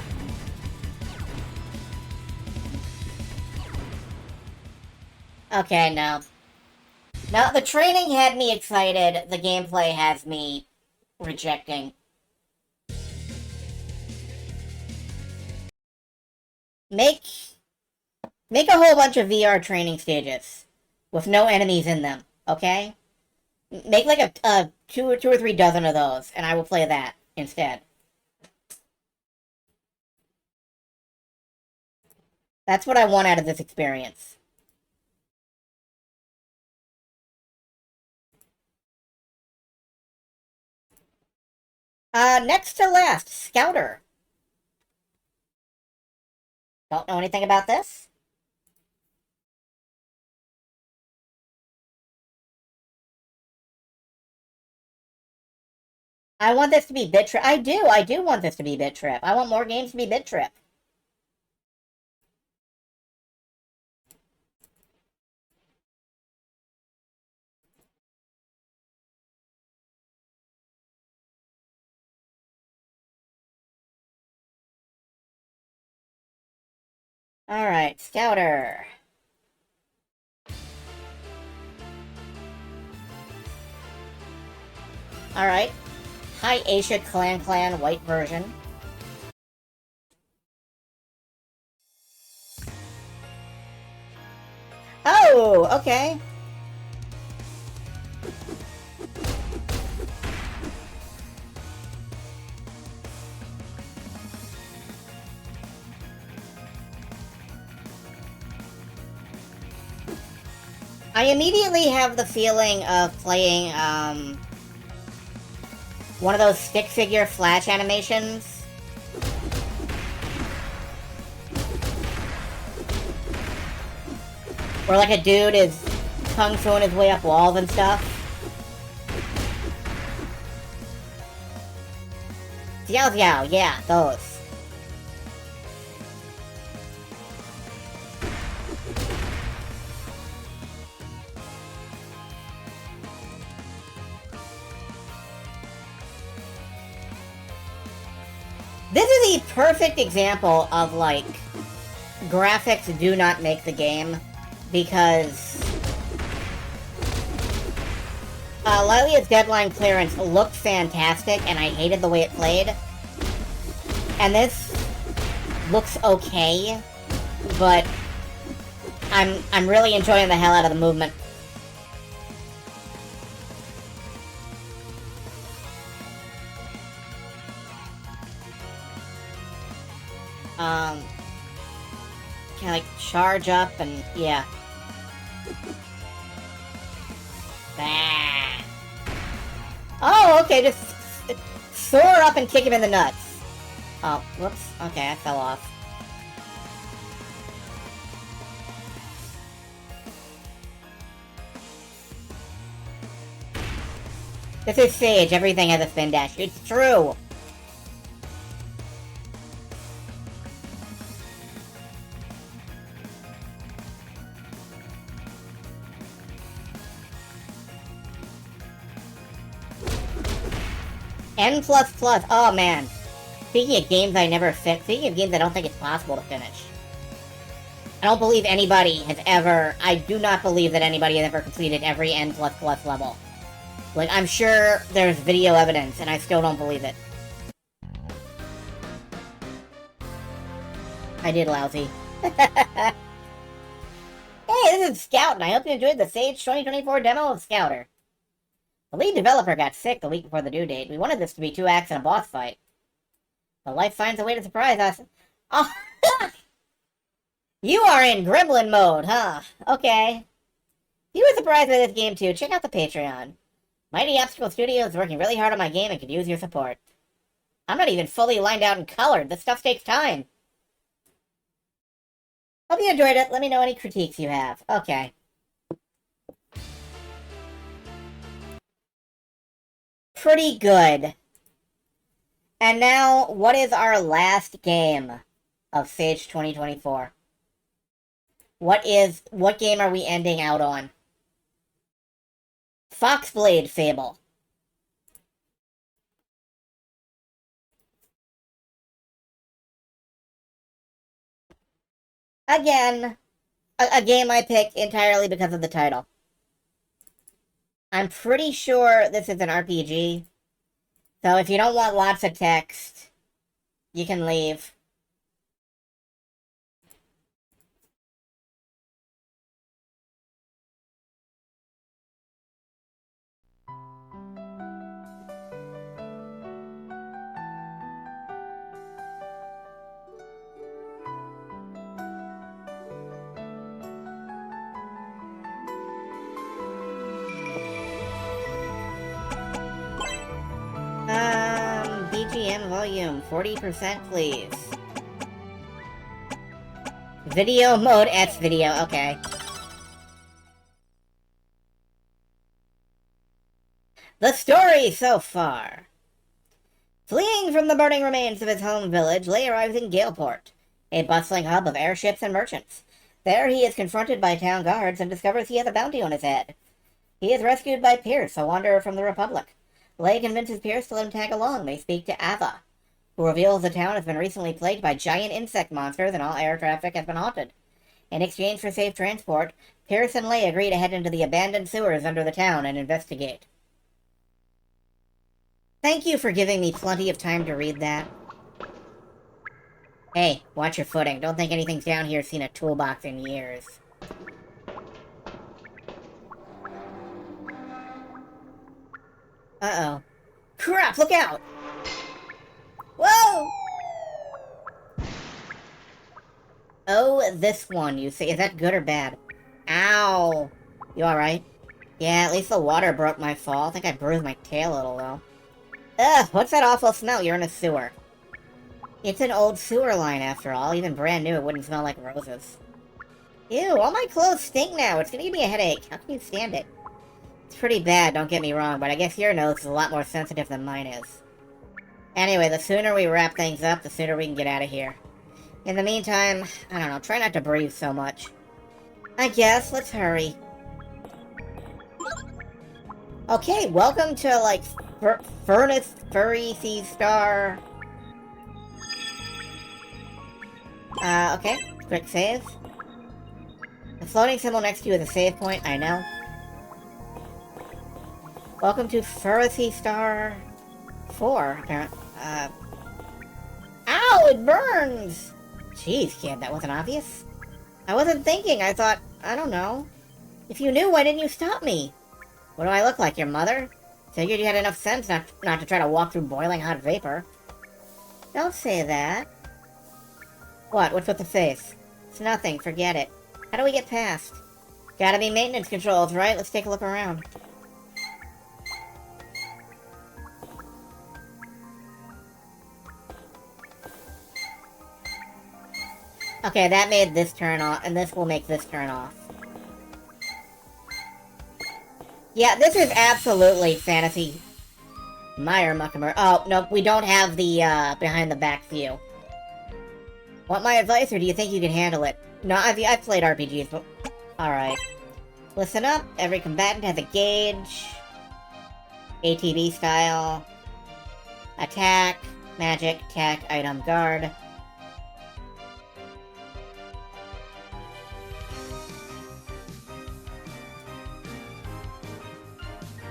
Okay, no. No, the training had me excited, the gameplay has me rejecting. Make a whole bunch of VR training stages with no enemies in them, okay? Make like a two or three dozen of those, and I will play that instead. That's what I want out of this experience. Next to last, Scouter. Don't know anything about this? I want this to be Bit Trip. I do want this to be Bit Trip. I want more games to be Bit Trip. Alright, Scouter. Alright. Hi, Asia Clan white version. Oh, okay. I immediately have the feeling of playing, one of those stick figure flash animations. Where, like, a dude is kung fuing his way up walls and stuff. Xiao Xiao, yeah, those. This is the perfect example of, like, graphics do not make the game, because Lylia's Deadline Clearance looked fantastic, and I hated the way it played. And this looks okay, but I'm really enjoying the hell out of the movement. Can I, like, charge up and, yeah. Bah. Oh, okay, just soar up and kick him in the nuts. Oh, whoops. Okay, I fell off. This is Sage, everything has a spin dash. It's true! N++, oh man. Speaking of games I never finish, speaking of games I don't think it's possible to finish. I don't believe anybody has ever, I do not believe that anybody has ever completed every N++ level. Like, I'm sure there's video evidence, and I still don't believe it. I did lousy. Hey, this is Scout, and I hope you enjoyed the Sage 2024 demo of Scouter. The lead developer got sick the week before the due date. We wanted this to be 2 acts and a boss fight. But life finds a way to surprise us. Oh! You are in gremlin mode, huh? Okay. If you were surprised by this game too, check out the Patreon. Mighty Obstacle Studio is working really hard on my game and could use your support. I'm not even fully lined out and colored. This stuff takes time. Hope you enjoyed it. Let me know any critiques you have. Okay. Pretty good. And now, what is our last game of Sage 2024? What game are we ending out on? Foxblade Fable. Again, a game I picked entirely because of the title. I'm pretty sure this is an RPG. So if you don't want lots of text, you can leave. BGM volume, 40% please. Video mode, S video, okay. The story so far. Fleeing from the burning remains of his home village, Lay arrives in Galeport, a bustling hub of airships and merchants. There he is confronted by town guards and discovers he has a bounty on his head. He is rescued by Pierce, a wanderer from the Republic. Lay convinces Pierce to let him tag along. They speak to Ava, who reveals the town has been recently plagued by giant insect monsters and all air traffic has been haunted. In exchange for safe transport, Pierce and Lay agree to head into the abandoned sewers under the town and investigate. Thank you for giving me plenty of time to read that. Hey, watch your footing. Don't think anything's down here seen a toolbox in years. Uh-oh. Crap, look out! Whoa! Oh, this one, you see. Is that good or bad? Ow! You alright? Yeah, at least the water broke my fall. I think I bruised my tail a little, though. Ugh, what's that awful smell? You're in a sewer. It's an old sewer line, after all. Even brand new, it wouldn't smell like roses. Ew, all my clothes stink now. It's gonna give me a headache. How can you stand it? It's pretty bad, don't get me wrong, but I guess your nose is a lot more sensitive than mine is. Anyway, the sooner we wrap things up, the sooner we can get out of here. In the meantime, I don't know, try not to breathe so much. I guess, let's hurry. Okay, welcome to, like, Furnace Furry Sea Star. Okay, quick save. The floating symbol next to you is a save point, I know. Welcome to Furry Star 4, apparently. Ow, it burns! Jeez, kid, that wasn't obvious. I wasn't thinking, I thought, I don't know. If you knew, why didn't you stop me? What do I look like, your mother? Figured you had enough sense not to try to walk through boiling hot vapor. Don't say that. What? What's with the face? It's nothing, forget it. How do we get past? Gotta be maintenance controls, right? Let's take a look around. Okay, that made this turn off, and this will make this turn off. Yeah, this is absolutely fantasy. Meyer Muckamer. Oh, no, we don't have the, behind-the-back view. Want my advice, or do you think you can handle it? No, I've played RPGs, but... Alright. Listen up, every combatant has a gauge. ATB style. Attack, magic, tech, item, guard.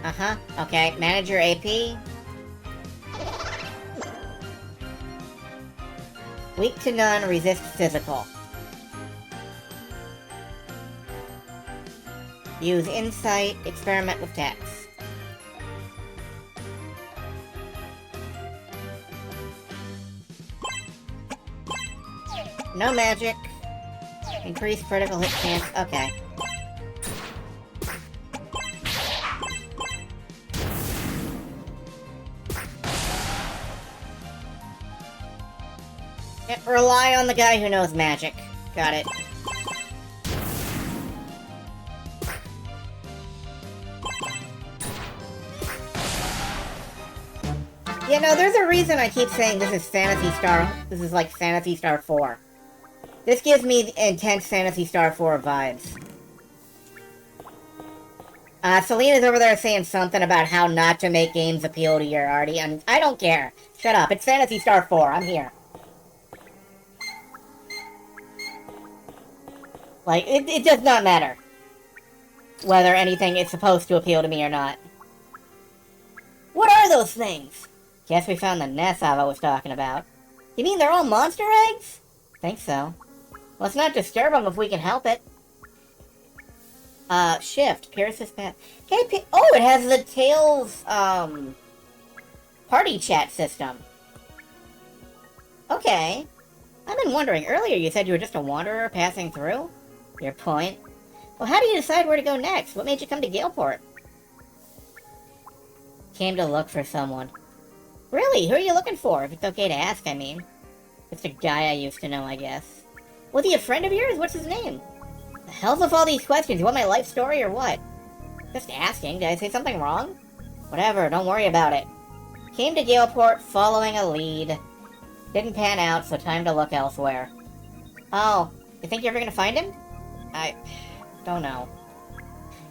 Uh-huh, okay. Manage your AP. Weak to none, resist physical. Use insight, experiment with text. No magic. Increase critical hit chance. Okay. Yeah, rely on the guy who knows magic. Got it. You know, there's a reason I keep saying this is Phantasy Star. This is like Phantasy Star 4. This gives me intense Phantasy Star 4 vibes. Selena's over there saying something about how not to make games appeal to your arty, and I don't care. Shut up. It's Phantasy Star 4. I'm here. Like, it does not matter whether anything is supposed to appeal to me or not. What are those things? Guess we found the nest Ava was talking about. You mean they're all monster eggs? Think so. Let's not disturb them if we can help it. Shift. Pierce's path. Hey, oh, it has the Tails, party chat system. Okay. I've been wondering, earlier you said you were just a wanderer passing through? Your point. Well, how do you decide where to go next? What made you come to Galeport? Came to look for someone. Really? Who are you looking for? If it's okay to ask, I mean. It's a guy I used to know, I guess. Was he a friend of yours? What's his name? The hell's with all these questions? You want my life story or what? Just asking. Did I say something wrong? Whatever, don't worry about it. Came to Galeport following a lead. Didn't pan out, so time to look elsewhere. Oh, you think you're ever gonna find him? I don't know.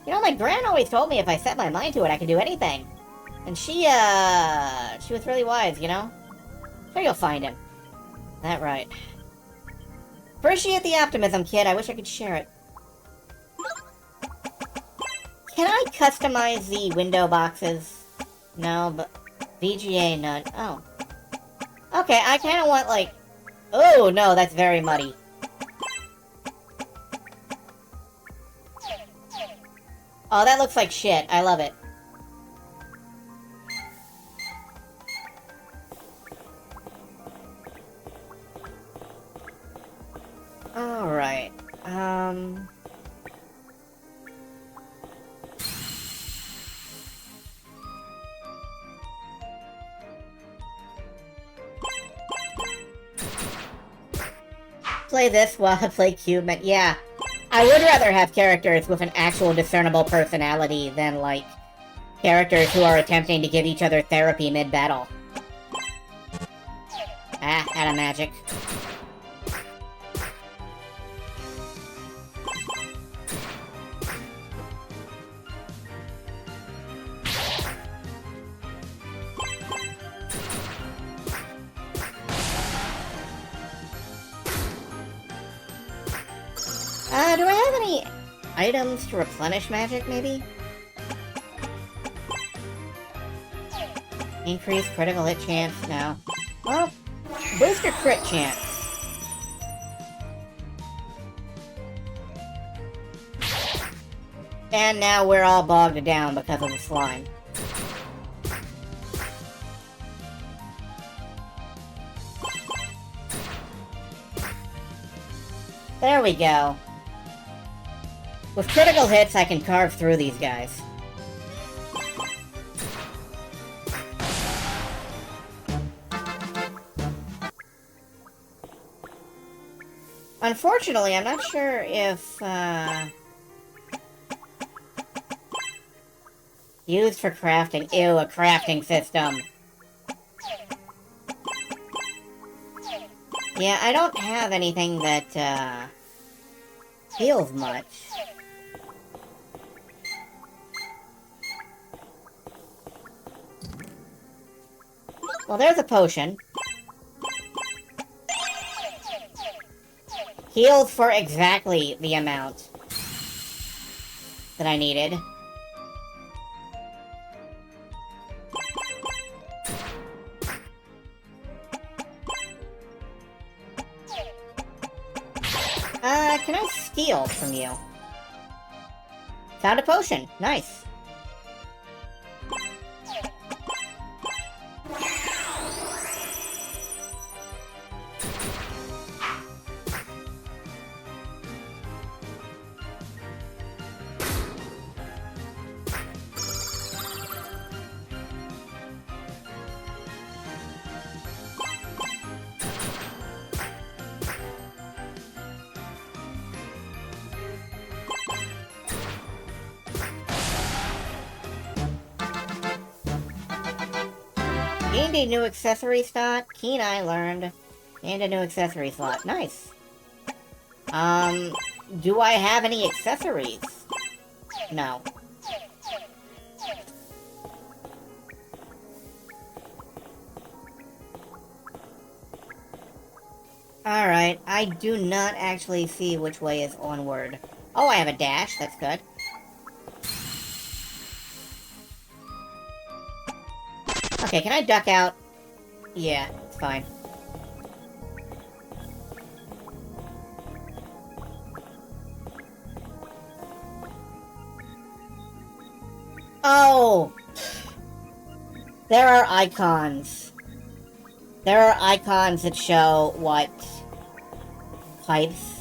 You know, my gran always told me if I set my mind to it, I could do anything. And she was really wise, you know? Sure you'll find him. That right. Appreciate the optimism, kid. I wish I could share it. Can I customize the window boxes? No, but VGA none. Oh. Okay, I kind of want, like... Oh, no, that's very muddy. Oh, that looks like shit. I love it. Alright. Play this while I play Cube. Yeah. I would rather have characters with an actual discernible personality than, like, characters who are attempting to give each other therapy mid-battle. Ah, out of magic. Do I have any items to replenish magic, maybe? Increase critical hit chance? No. Well, booster crit chance. And now we're all bogged down because of the slime. There we go. With critical hits, I can carve through these guys. Unfortunately, I'm not sure if, used for crafting. Ew, a crafting system. Yeah, I don't have anything that, heals much. Well, there's a potion. Heals for exactly the amount that I needed. Can I steal from you? Found a potion. Nice. Gained a new accessory slot. Keen Eye learned. And a new accessory slot. Nice. Do I have any accessories? No. Alright, I do not actually see which way is onward. Oh, I have a dash, that's good. Okay, can I duck out? Yeah, it's fine. Oh! There are icons. There are icons that show what types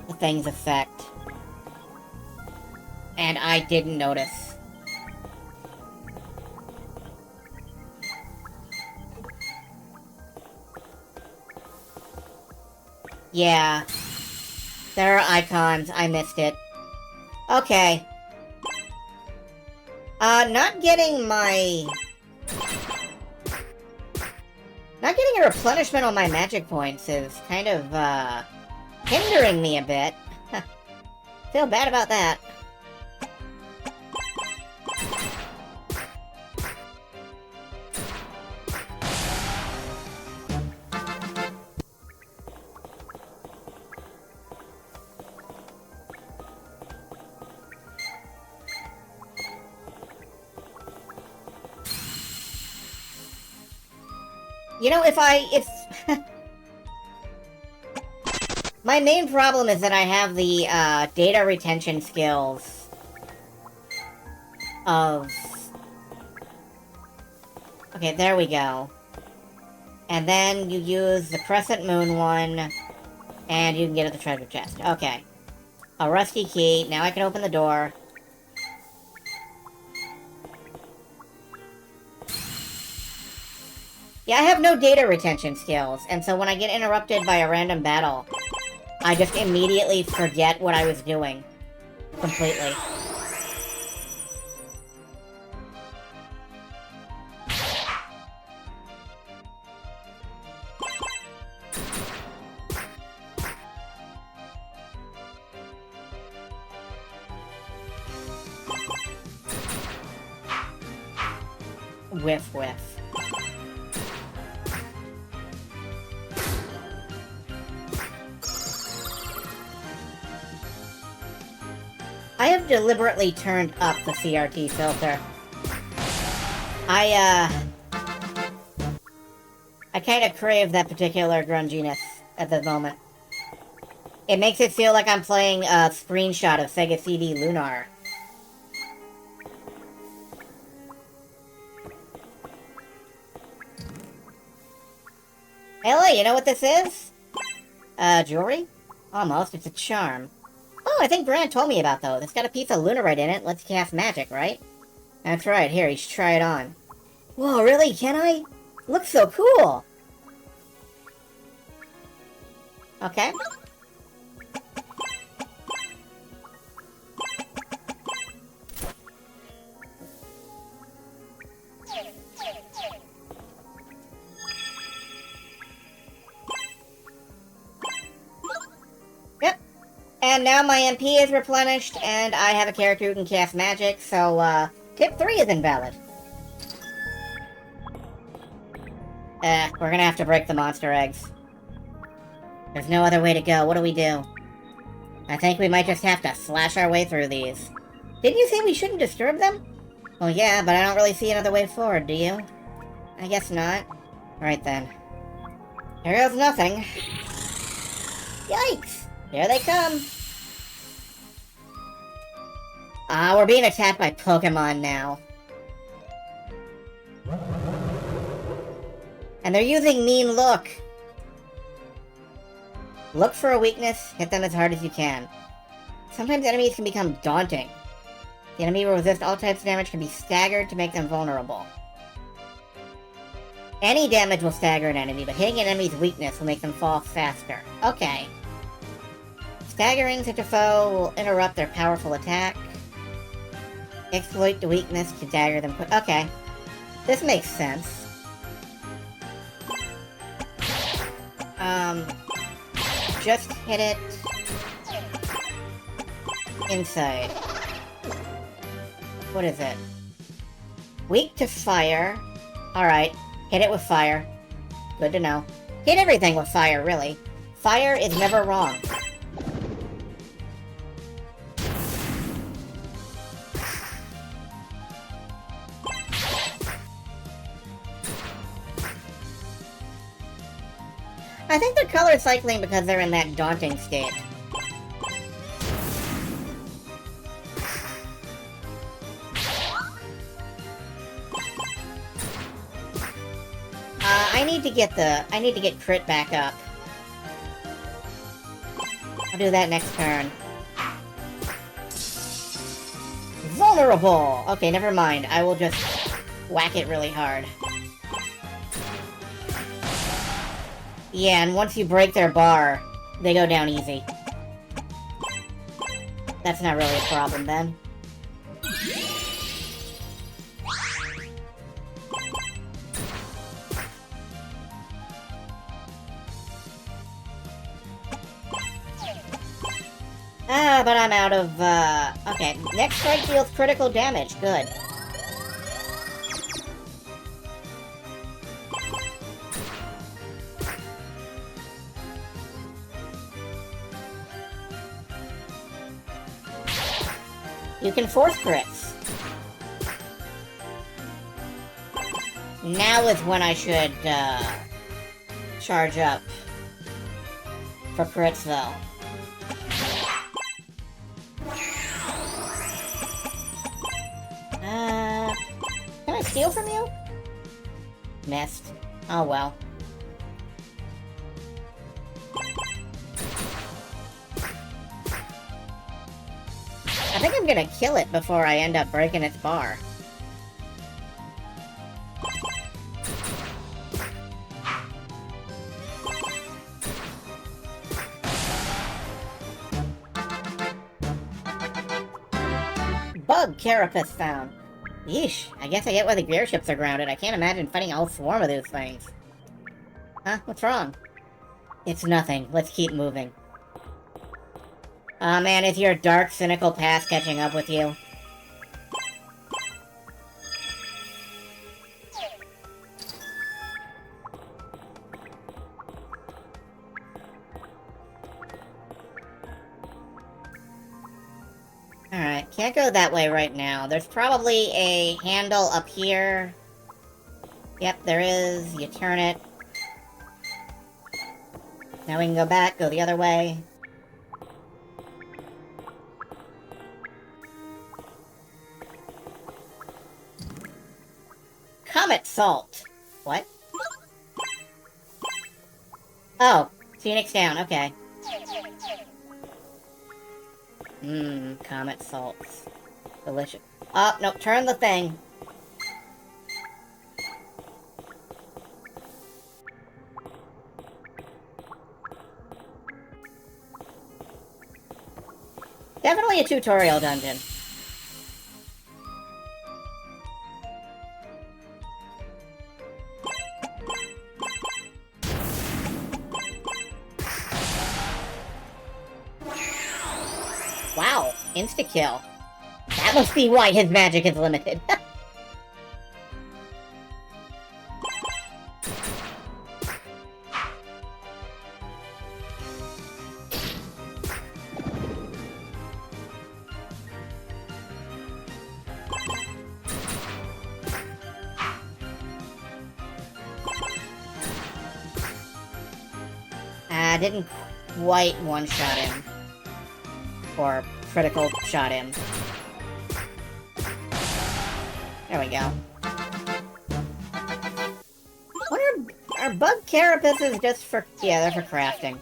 the things affect. And I didn't notice. Yeah. There are icons. I missed it. Okay. Not getting my... Not getting a replenishment on my magic points is kind of, hindering me a bit. Feel bad about that. You know, if my main problem is that I have the, data retention skills of... Okay, there we go. And then you use the Crescent Moon one, and you can get at the treasure chest. Okay. A rusty key. Now I can open the door. Yeah, I have no data retention skills, and so when I get interrupted by a random battle, I just immediately forget what I was doing. Completely. Whiff, whiff. I have deliberately turned up the CRT filter. I kind of crave that particular grunginess at the moment. It makes it feel like I'm playing a screenshot of Sega CD Lunar. Hey, you know what this is? Jewelry? Almost, it's a charm. Oh, I think Brand told me about those. It's got a piece of lunarite in it, lets you cast magic, right? That's right, here, you should try it on. Whoa, really? Can I? Looks so cool! Okay. And now my MP is replenished, and I have a character who can cast magic, so, tip 3 is invalid. We're gonna have to break the monster eggs. There's no other way to go. What do we do? I think we might just have to slash our way through these. Didn't you say we shouldn't disturb them? Well, yeah, but I don't really see another way forward, do you? I guess not. Alright then. Here goes nothing. Yikes! Here they come! We're being attacked by Pokemon now. And they're using Mean Look. Look for a weakness, hit them as hard as you can. Sometimes enemies can become daunting. The enemy will resist all types of damage, can be staggered to make them vulnerable. Any damage will stagger an enemy, but hitting an enemy's weakness will make them fall faster. Okay. Staggering such a foe will interrupt their powerful attack. Exploit the weakness to dagger them quick. Okay. This makes sense. Just hit it inside. What is it? Weak to fire. Alright, hit it with fire. Good to know. Hit everything with fire, really. Fire is never wrong. I think they're color cycling because they're in that daunting state. I need to get crit back up. I'll do that next turn. Vulnerable! Okay, never mind. I will just whack it really hard. Yeah, and once you break their bar, they go down easy. That's not really a problem then. Ah, but I'm out of, okay. Next strike deals critical damage. Good. You can force crits. Now is when I should, charge up. For crits, though. Can I steal from you? Missed. Oh well. I think I'm gonna kill it before I end up breaking its bar. Bug carapace found. Yeesh, I guess I get why the gearships are grounded. I can't imagine fighting a whole swarm of those things. Huh? What's wrong? It's nothing. Let's keep moving. Aw, man, is your dark, cynical past catching up with you? Alright, can't go that way right now. There's probably a handle up here. Yep, there is. You turn it. Now we can go back, go the other way. Comet Salt! What? Oh, Phoenix down, okay. Mmm, Comet Salts. Delicious. Oh, no, turn the thing. Definitely a tutorial dungeon. Wow, insta-kill. That must be why his magic is limited. I didn't quite one-shot him. Or critical shot him. There we go. What are bug carapaces just for... Yeah, they're for crafting.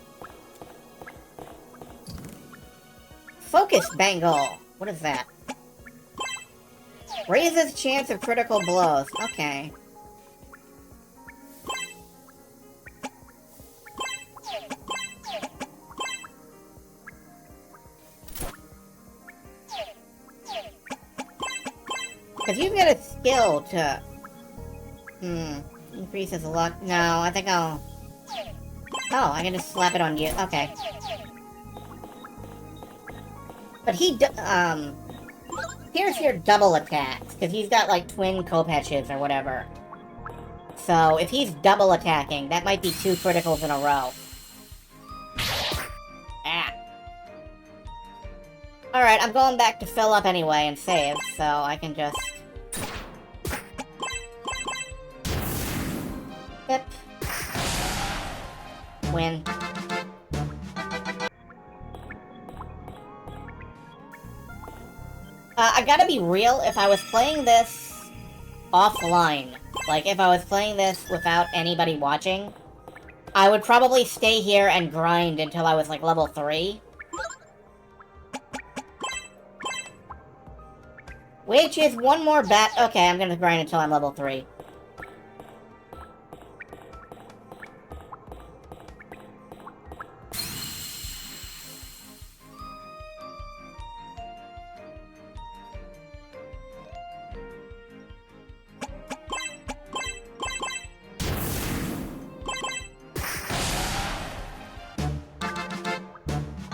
Focus Bangle. What is that? Raises chance of critical blows. Okay. Because you've got a skill to Increases luck. No, I think I'll... Oh, I can just slap it on you. Okay. But here's your double attacks, because he's got, like, twin Kopetches or whatever. So, if he's double attacking, that might be 2 criticals in a row. Ah. Alright, I'm going back to fill up anyway and save, so I can just... Yep. Win. I gotta be real, if I was playing this offline, like if I was playing this without anybody watching, I would probably stay here and grind until I was like level 3. Which is one more okay, I'm gonna grind until I'm level 3.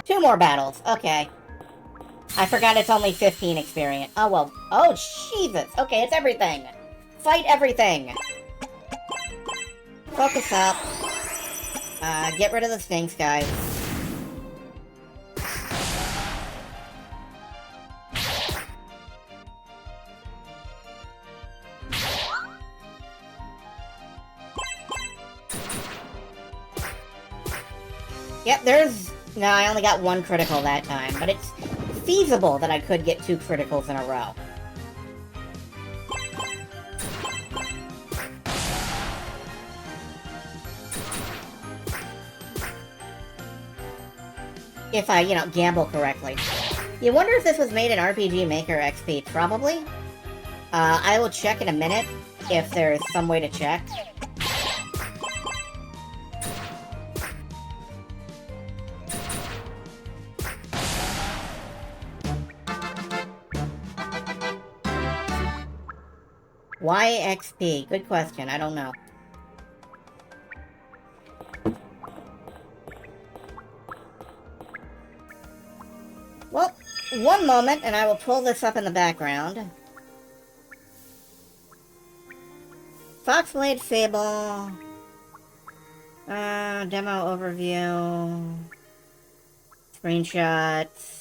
Two more battles, okay. I forgot it's only 15 experience. Oh, well. Oh, Jesus. Okay, it's everything. Fight everything. Focus up. Get rid of the Sphinx, guys. Yep, there's... No, I only got 1 critical that time, but it's feasible that I could get 2 criticals in a row. If I, gamble correctly. You wonder if this was made in RPG Maker XP? Probably. I will check in a minute if there's some way to check. Why XP? Good question. I don't know. Well, one moment, and I will pull this up in the background. Foxblade Fable. Demo overview. Screenshots.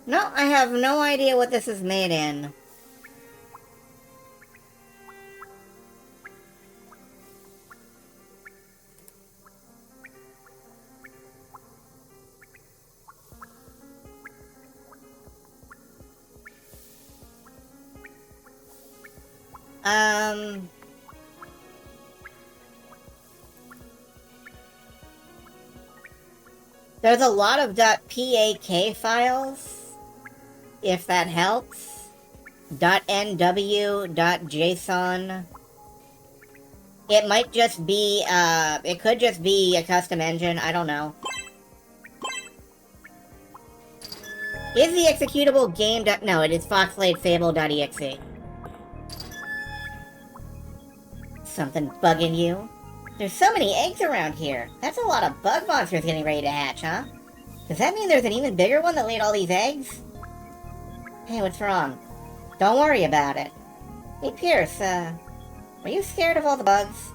No, I have no idea what this is made in. There's a lot of .pak files, if that helps. .nw, .json. It might just be, it could just be a custom engine, I don't know. Is the executable game... No, it is Foxblade Fable.exe. Something bugging you? There's so many eggs around here. That's a lot of bug monsters getting ready to hatch, huh? Does that mean there's an even bigger one that laid all these eggs? Hey, what's wrong? Don't worry about it. Hey, Pierce, are you scared of all the bugs?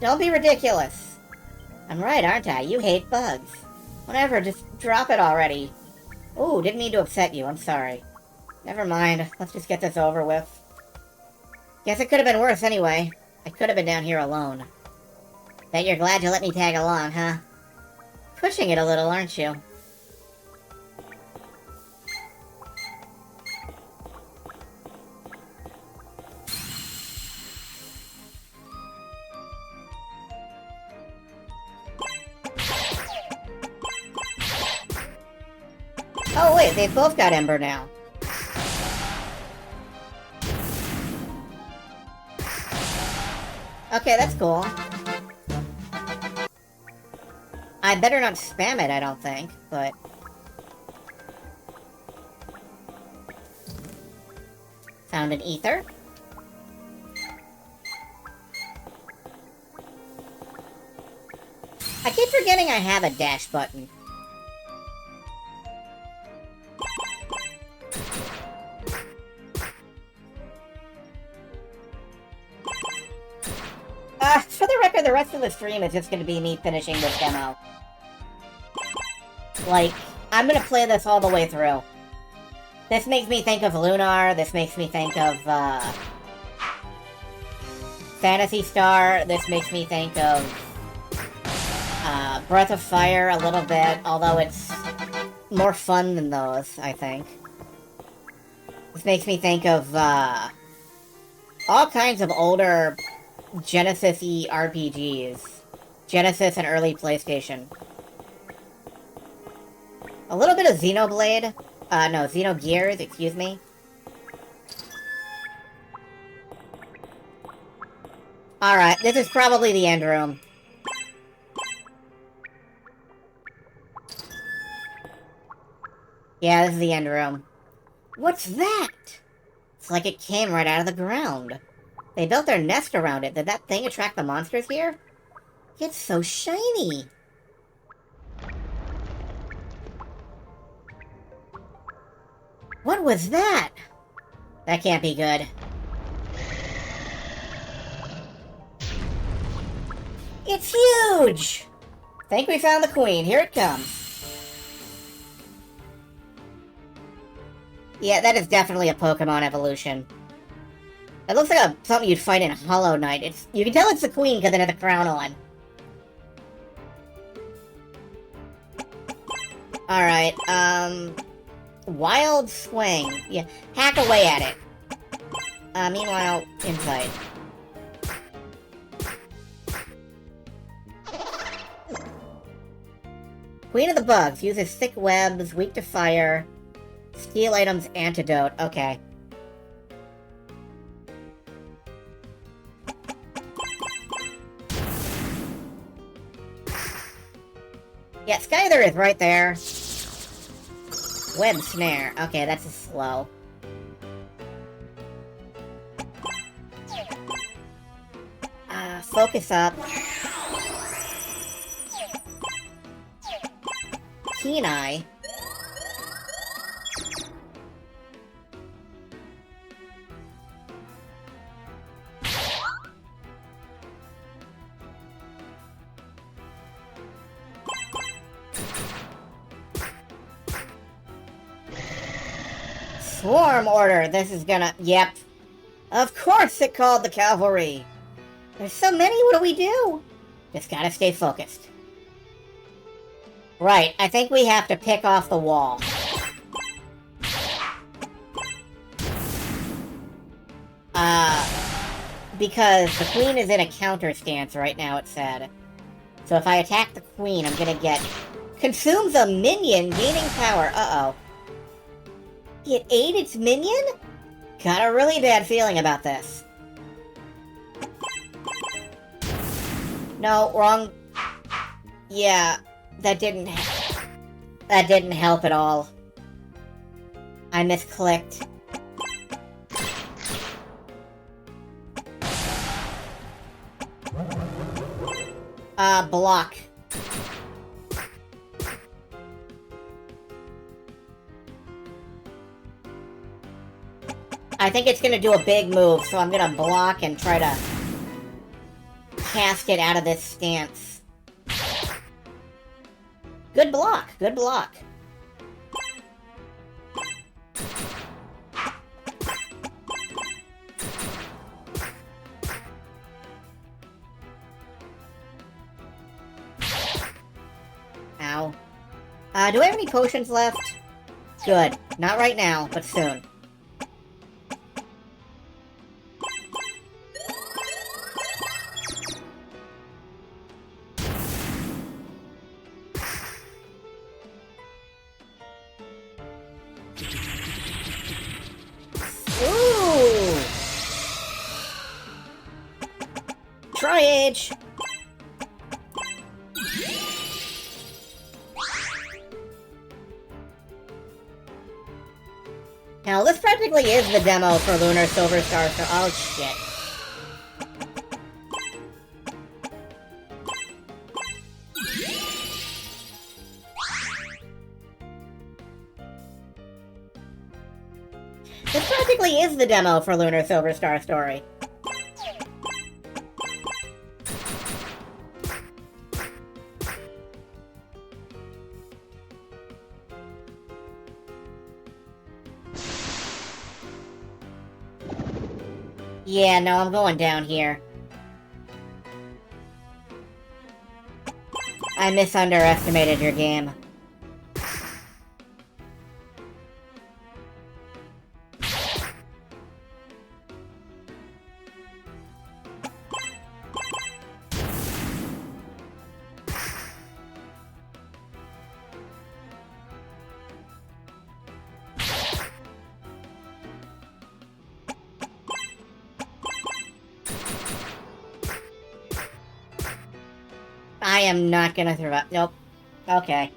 Don't be ridiculous. I'm right, aren't I? You hate bugs. Whatever, just drop it already. Ooh, didn't mean to upset you, I'm sorry. Never mind, let's just get this over with. Guess it could have been worse anyway. I could have been down here alone. Bet you're glad you let me tag along, huh? Pushing it a little, aren't you? Oh wait, they've both got Ember now. Okay, that's cool. I better not spam it, I don't think, but... Found an ether. I keep forgetting I have a dash button. For the record, the rest of the stream is just going to be me finishing this demo. Like, I'm going to play this all the way through. This makes me think of Lunar, this makes me think of, Phantasy Star, this makes me think of, Breath of Fire a little bit, although it's more fun than those, I think. This makes me think of, all kinds of older Genesis-y RPGs. Genesis and early PlayStation. A little bit of Xenoblade. No, Xenogears, excuse me. Alright, this is probably the end room. Yeah, this is the end room. What's that? It's like it came right out of the ground. They built their nest around it. Did that thing attract the monsters here? It's so shiny. What was that? That can't be good. It's huge! Think we found the queen. Here it comes. Yeah, that is definitely a Pokemon evolution. It looks like something you'd fight in Hollow Knight. You can tell it's the queen because it had the crown on. Alright, Wild Swing. Yeah, hack away at it. Meanwhile, inside. Queen of the Bugs uses thick webs, weak to fire, steal items, antidote. Okay. Yeah, Skyther is right there. Web snare. Okay, that's a slow. Focus up. Keen Eye. Swarm order. This is gonna... Yep. Of course it called the cavalry. There's so many. What do we do? Just gotta stay focused. Right. I think we have to pick off the wall. Because the queen is in a counter stance right now, it said. So if I attack the queen, I'm gonna get... Consumes a minion, gaining power. Uh-oh. It ate its minion? Got a really bad feeling about this. No, wrong. Yeah, that didn't help at all. I misclicked. Block. I think it's gonna do a big move, so I'm gonna block and try to cast it out of this stance. Good block, good block. Ow. Do I have any potions left? Good. Not right now, but soon. Ooh! Tri-Age! Hell, this practically is the demo for Lunar Silver Star. Oh, shit. This practically is the demo for Lunar Silver Star Story. Yeah, no, I'm going down here. I misunderestimated your game. I am not gonna survive. Nope. Okay.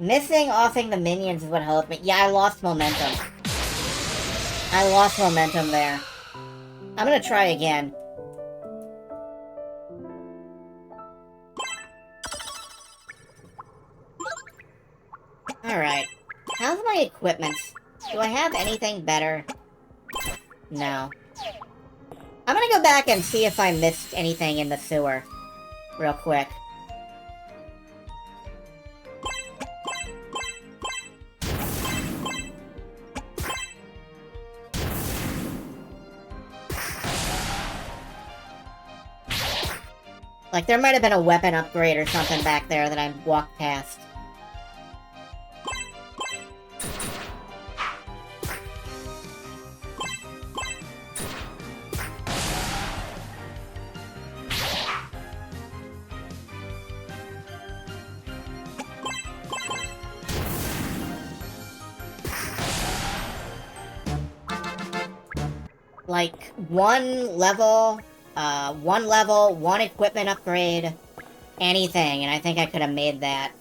Missing offing the minions is what helped me. Yeah, I lost momentum. I lost momentum there. I'm gonna try again. Alright. How's my equipment? Do I have anything better? No. I'm gonna go back and see if I missed anything in the sewer. Real quick. Like, there might have been a weapon upgrade or something back there that I walked past. Like, one level, one equipment upgrade, anything, and I think I could have made that.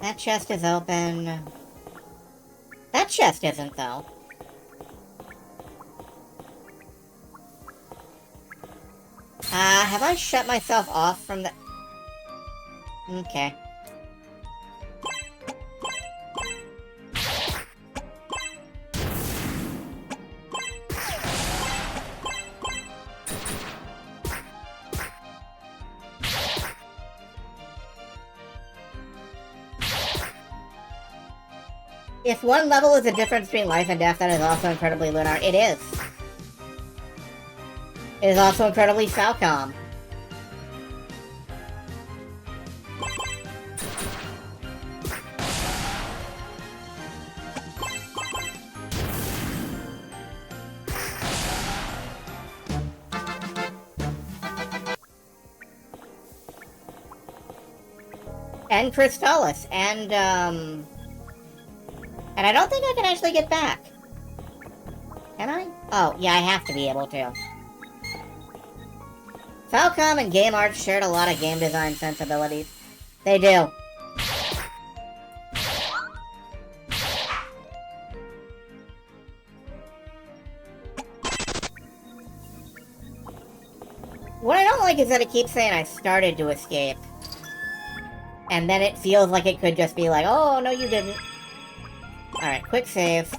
That chest is open. That chest isn't, though. Have I shut myself off from the... Okay. If one level is the difference between life and death, that is also incredibly lunar. It is. It is also incredibly Falcom. And Crystallis, and I don't think I can actually get back. Can I? Oh, yeah, I have to be able to. Falcom and Game Arts shared a lot of game design sensibilities. They do. What I don't like is that it keeps saying I started to escape. And then it feels like it could just be like, oh, no, you didn't. Alright, quick save.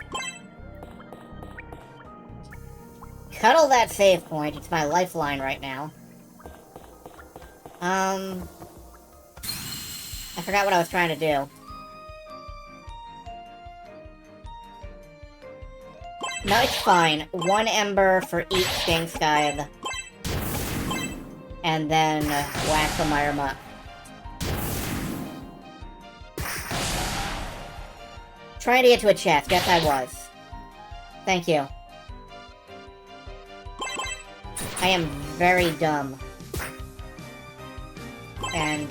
Cuddle that save point. It's my lifeline right now. I forgot what I was trying to do. No, it's fine. 1 ember for each sting scythe. And then whack the mire muck. Trying to get to a chest. Yes, I was. Thank you. I am very dumb. And,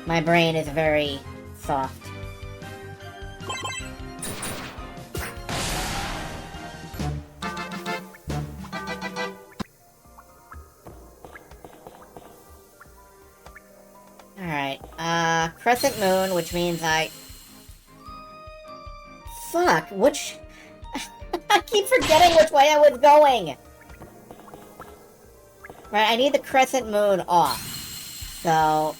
my brain is very soft. Alright, Crescent Moon, which means Fuck, which... I keep forgetting which way I was going! Right, I need the Crescent Moon off. So...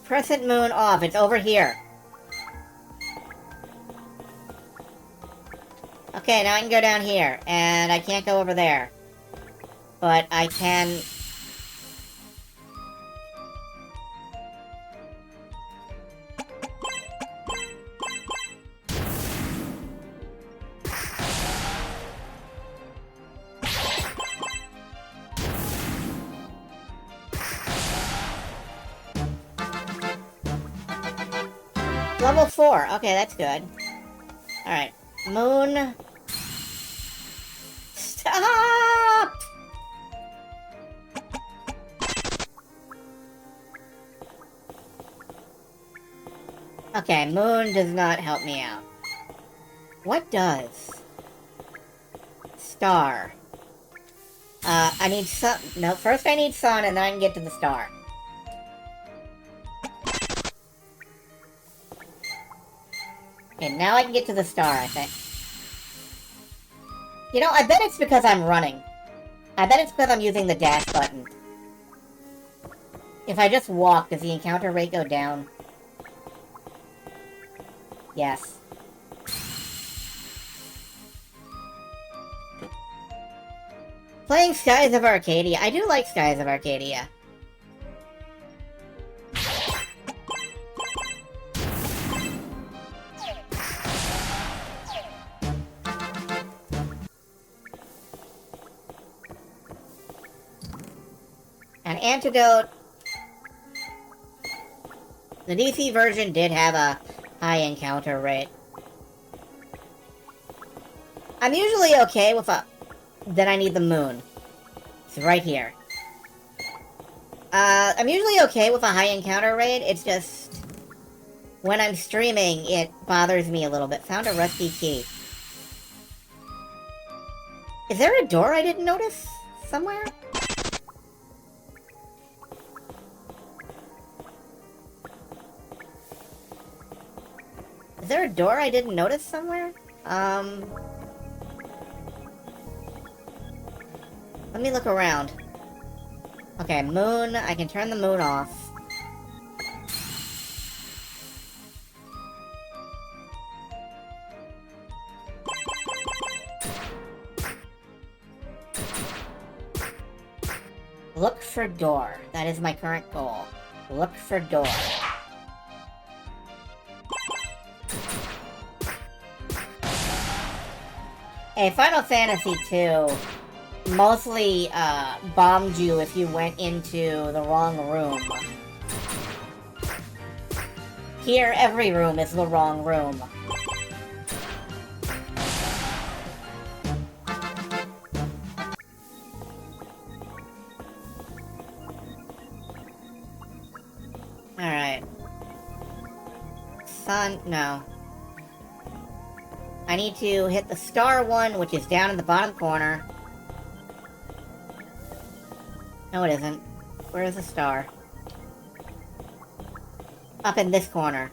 Crescent Moon off, it's over here. Okay, now I can go down here, and I can't go over there. But I can... Level 4. Okay, that's good. Alright. Moon. Stop! Okay, Moon does not help me out. What does? Star. I need sun. No, first I need sun, and then I can get to the star. Okay, now I can get to the star, I think. You know, I bet it's because I'm running. I bet it's because I'm using the dash button. If I just walk, does the encounter rate go down? Yes. Playing Skies of Arcadia. I do like Skies of Arcadia. An antidote. The DC version did have a high encounter rate. I'm usually okay with a... Then I need the moon. It's right here. I'm usually okay with a high encounter rate, it's just... When I'm streaming, it bothers me a little bit. Found a rusty key. Is there a door I didn't notice? Somewhere? Is there a door I didn't notice somewhere? Let me look around. Okay, moon. I can turn the moon off. Look for door. That is my current goal. Look for door. Hey, Final Fantasy II mostly bombed you if you went into the wrong room. Here, every room is the wrong room. Alright. Sun, no. I need to hit the star one, which is down in the bottom corner. No, it isn't. Where is the star? Up in this corner.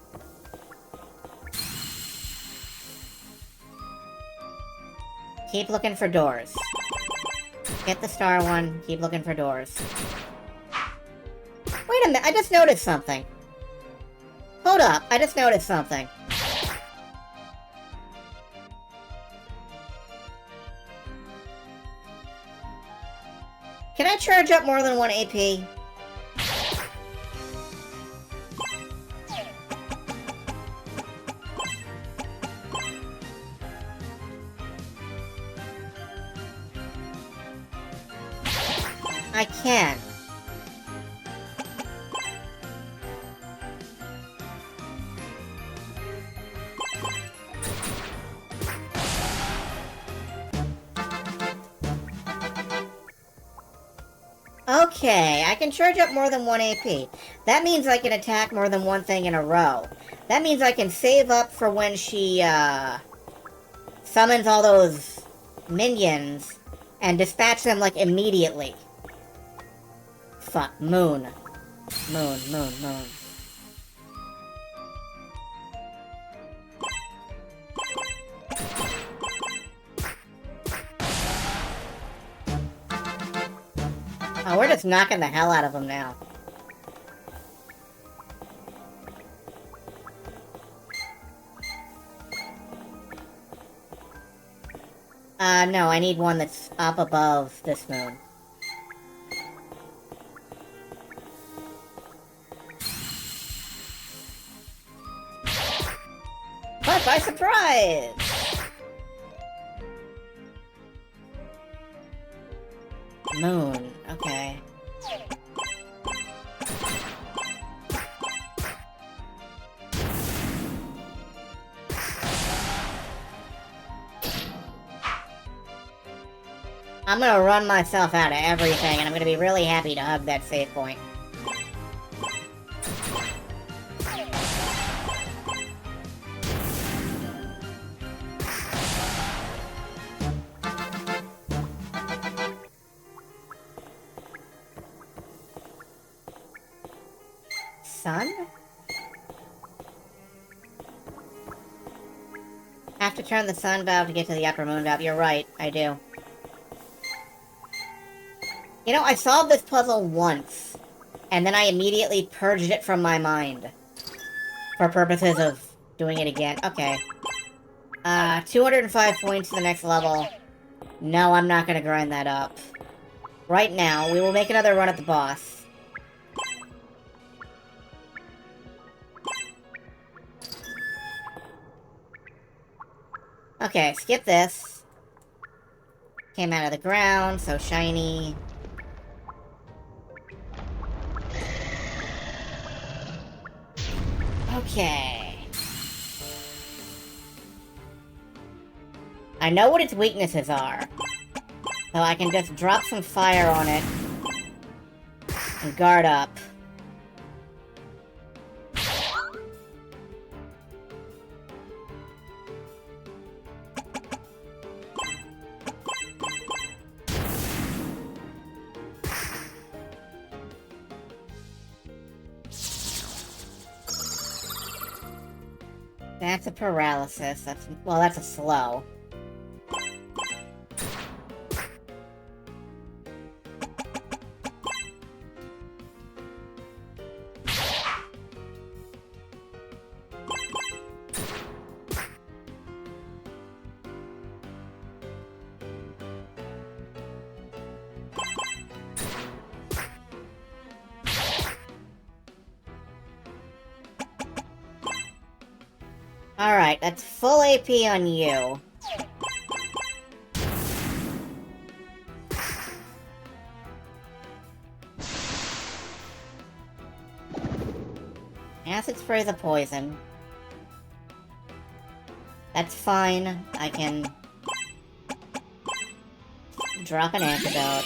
Keep looking for doors. Get the star one, keep looking for doors. Wait a minute, I just noticed something. Hold up, I just noticed something. Can I charge up more than 1 AP? I can. Okay, I can charge up more than 1 AP. That means I can attack more than one thing in a row. That means I can save up for when she, summons all those minions and dispatch them, like, immediately. Fuck, moon. Moon, moon, moon. Oh, we're just knocking the hell out of them now. No, I need one that's up above this moon. Caught by surprise! Moon, okay. I'm gonna run myself out of everything, and I'm gonna be really happy to hug that save point. Sun? Have to turn the sun valve to get to the upper moon valve. You're right, I do. You know, I solved this puzzle once, and then I immediately purged it from my mind. For purposes of doing it again. Okay. 205 points to the next level. No, I'm not gonna grind that up. Right now, we will make another run at the boss. Okay, skip this. Came out of the ground, so shiny. Okay. I know what its weaknesses are. So I can just drop some fire on it. And guard up. That's a paralysis. That's, well, that's a slow. Alright, that's full AP on you. Acid spray's a poison. That's fine. I can drop an antidote.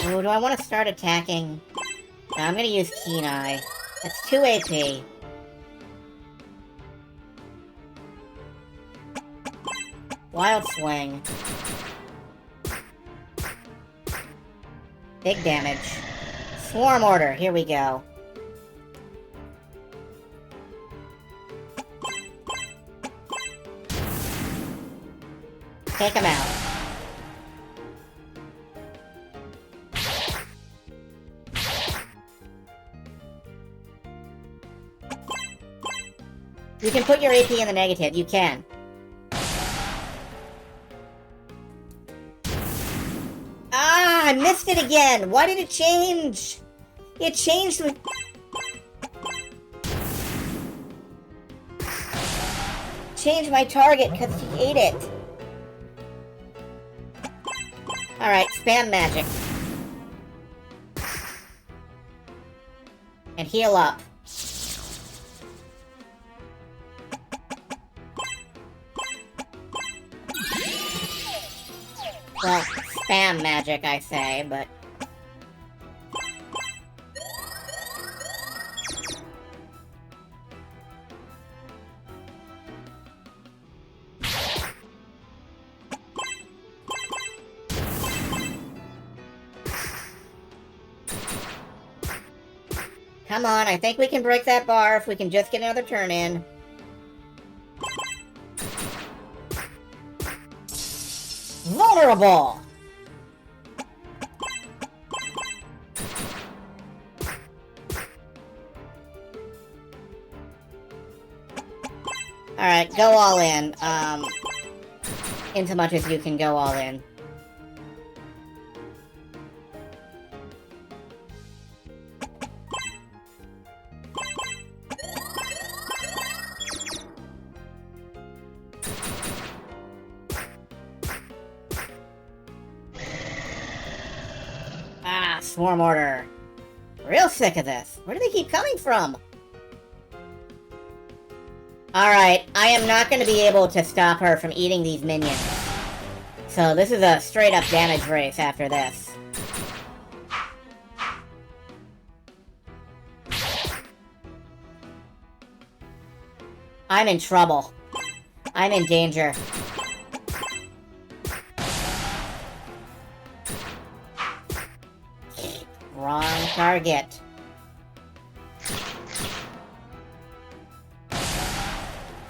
Ooh, do I want to start attacking? No, I'm gonna use Keen Eye. That's 2 AP. Wild Swing. Big damage. Swarm Order, here we go. Take him out. You can put your AP in the negative, you can. Ah, I missed it again! Why did it change? It changed with... Changed my target because he ate it. Alright, spam magic. And heal up. Well, spam magic, I say, but... Come on, I think we can break that bar if we can just get another turn in. Vulnerable! Alright, go all in. Insomuch as you can go all in. Ah, Swarm Order. Real sick of this. Where do they keep coming from? Alright, I am not going to be able to stop her from eating these minions. So this is a straight-up damage race after this. I'm in trouble. I'm in danger. Wrong target.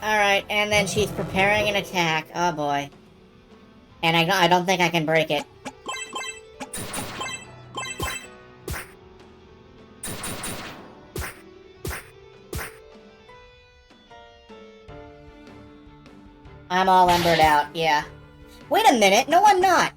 Alright, and then she's preparing an attack. Oh boy. And I don't think I can break it. I'm all embered out, yeah. Wait a minute, no I'm not!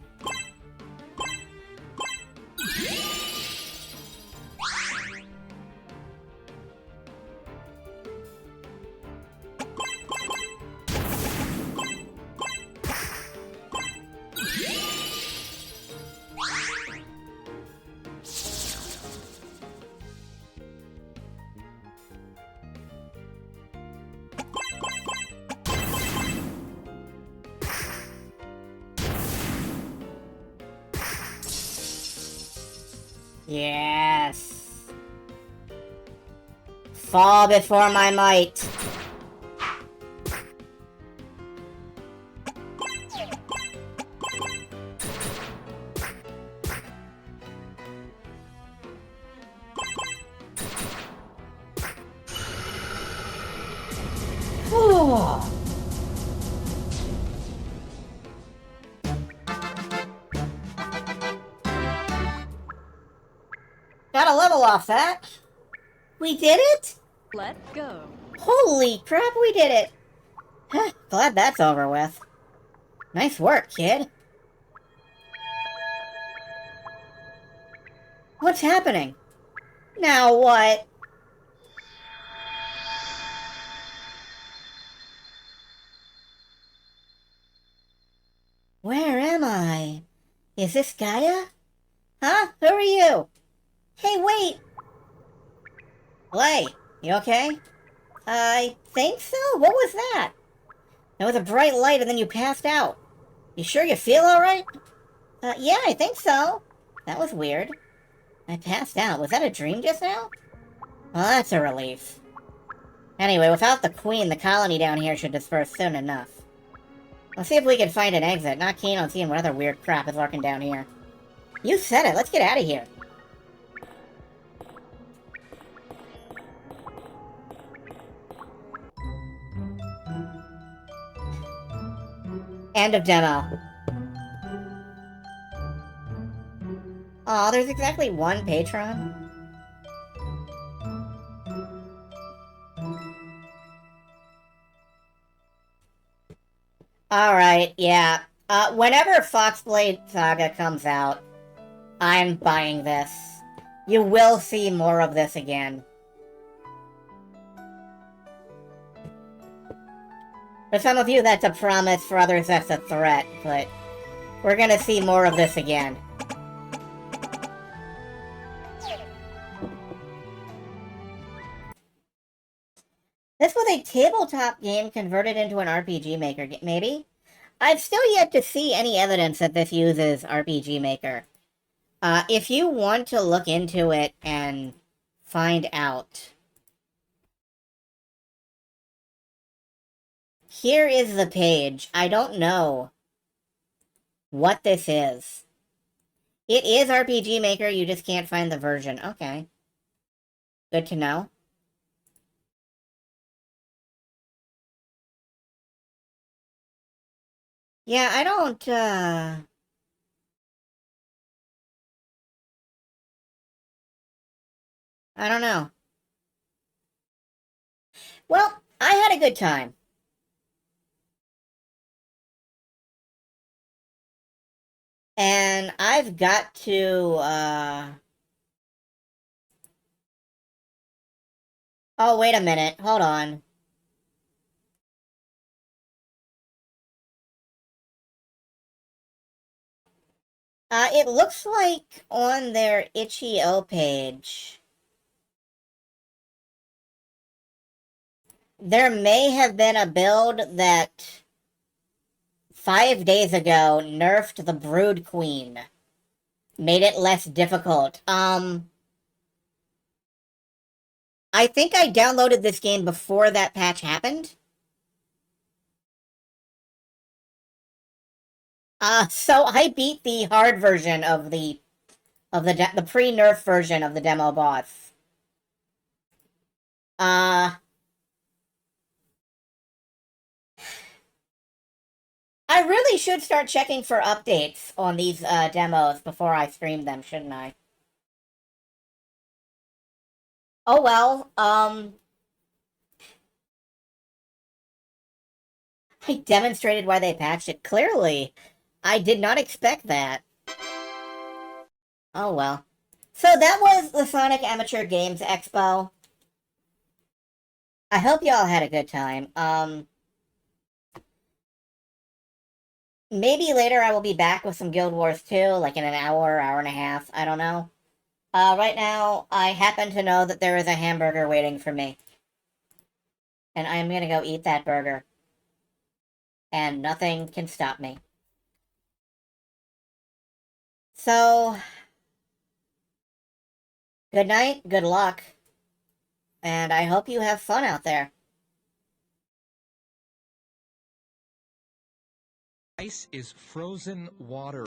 Yes. Fall before my might. Whew. Got a level off that. We did it? Let's go. Holy crap, we did it. Huh, glad that's over with. Nice work, kid. What's happening? Now what? Where am I? Is this Gaia? Huh? Who are you? Hey, wait! Lay, you okay? I think so? What was that? There was a bright light and then you passed out. You sure you feel alright? Yeah, I think so. That was weird. I passed out. Was that a dream just now? Well, that's a relief. Anyway, without the queen, the colony down here should disperse soon enough. Let's see if we can find an exit. Not keen on seeing what other weird crap is lurking down here. You said it. Let's get out of here. End of demo. Aw, there's exactly one patron. Alright, yeah. Whenever Foxblade Saga comes out, I'm buying this. You will see more of this again. For some of you, that's a promise. For others, that's a threat. But we're gonna see more of this again. This was a tabletop game converted into an RPG Maker, maybe? I've still yet to see any evidence that this uses RPG Maker. If you want to look into it and find out, here is the page. I don't know what this is. It is RPG Maker, you just can't find the version. Okay. Good to know. Yeah, I don't, I don't know. Well, I had a good time. And I've got to, oh, wait a minute. Hold on. It looks like on their itch.io page, there may have been a build that 5 days ago nerfed the Brood Queen. Made it less difficult. I think I downloaded this game before that patch happened. So I beat the hard version of the pre-nerf version of the demo boss. I really should start checking for updates on these demos before I stream them, shouldn't I? Oh well, I demonstrated why they patched it. Clearly, I did not expect that. Oh well. So that was the Sonic Amateur Games Expo. I hope y'all had a good time. Maybe later I will be back with some Guild Wars 2, like in an hour, hour and a half, I don't know. Right now, I happen to know that there is a hamburger waiting for me. And I'm gonna go eat that burger. And nothing can stop me. So, good night, good luck, and I hope you have fun out there. Ice is frozen water.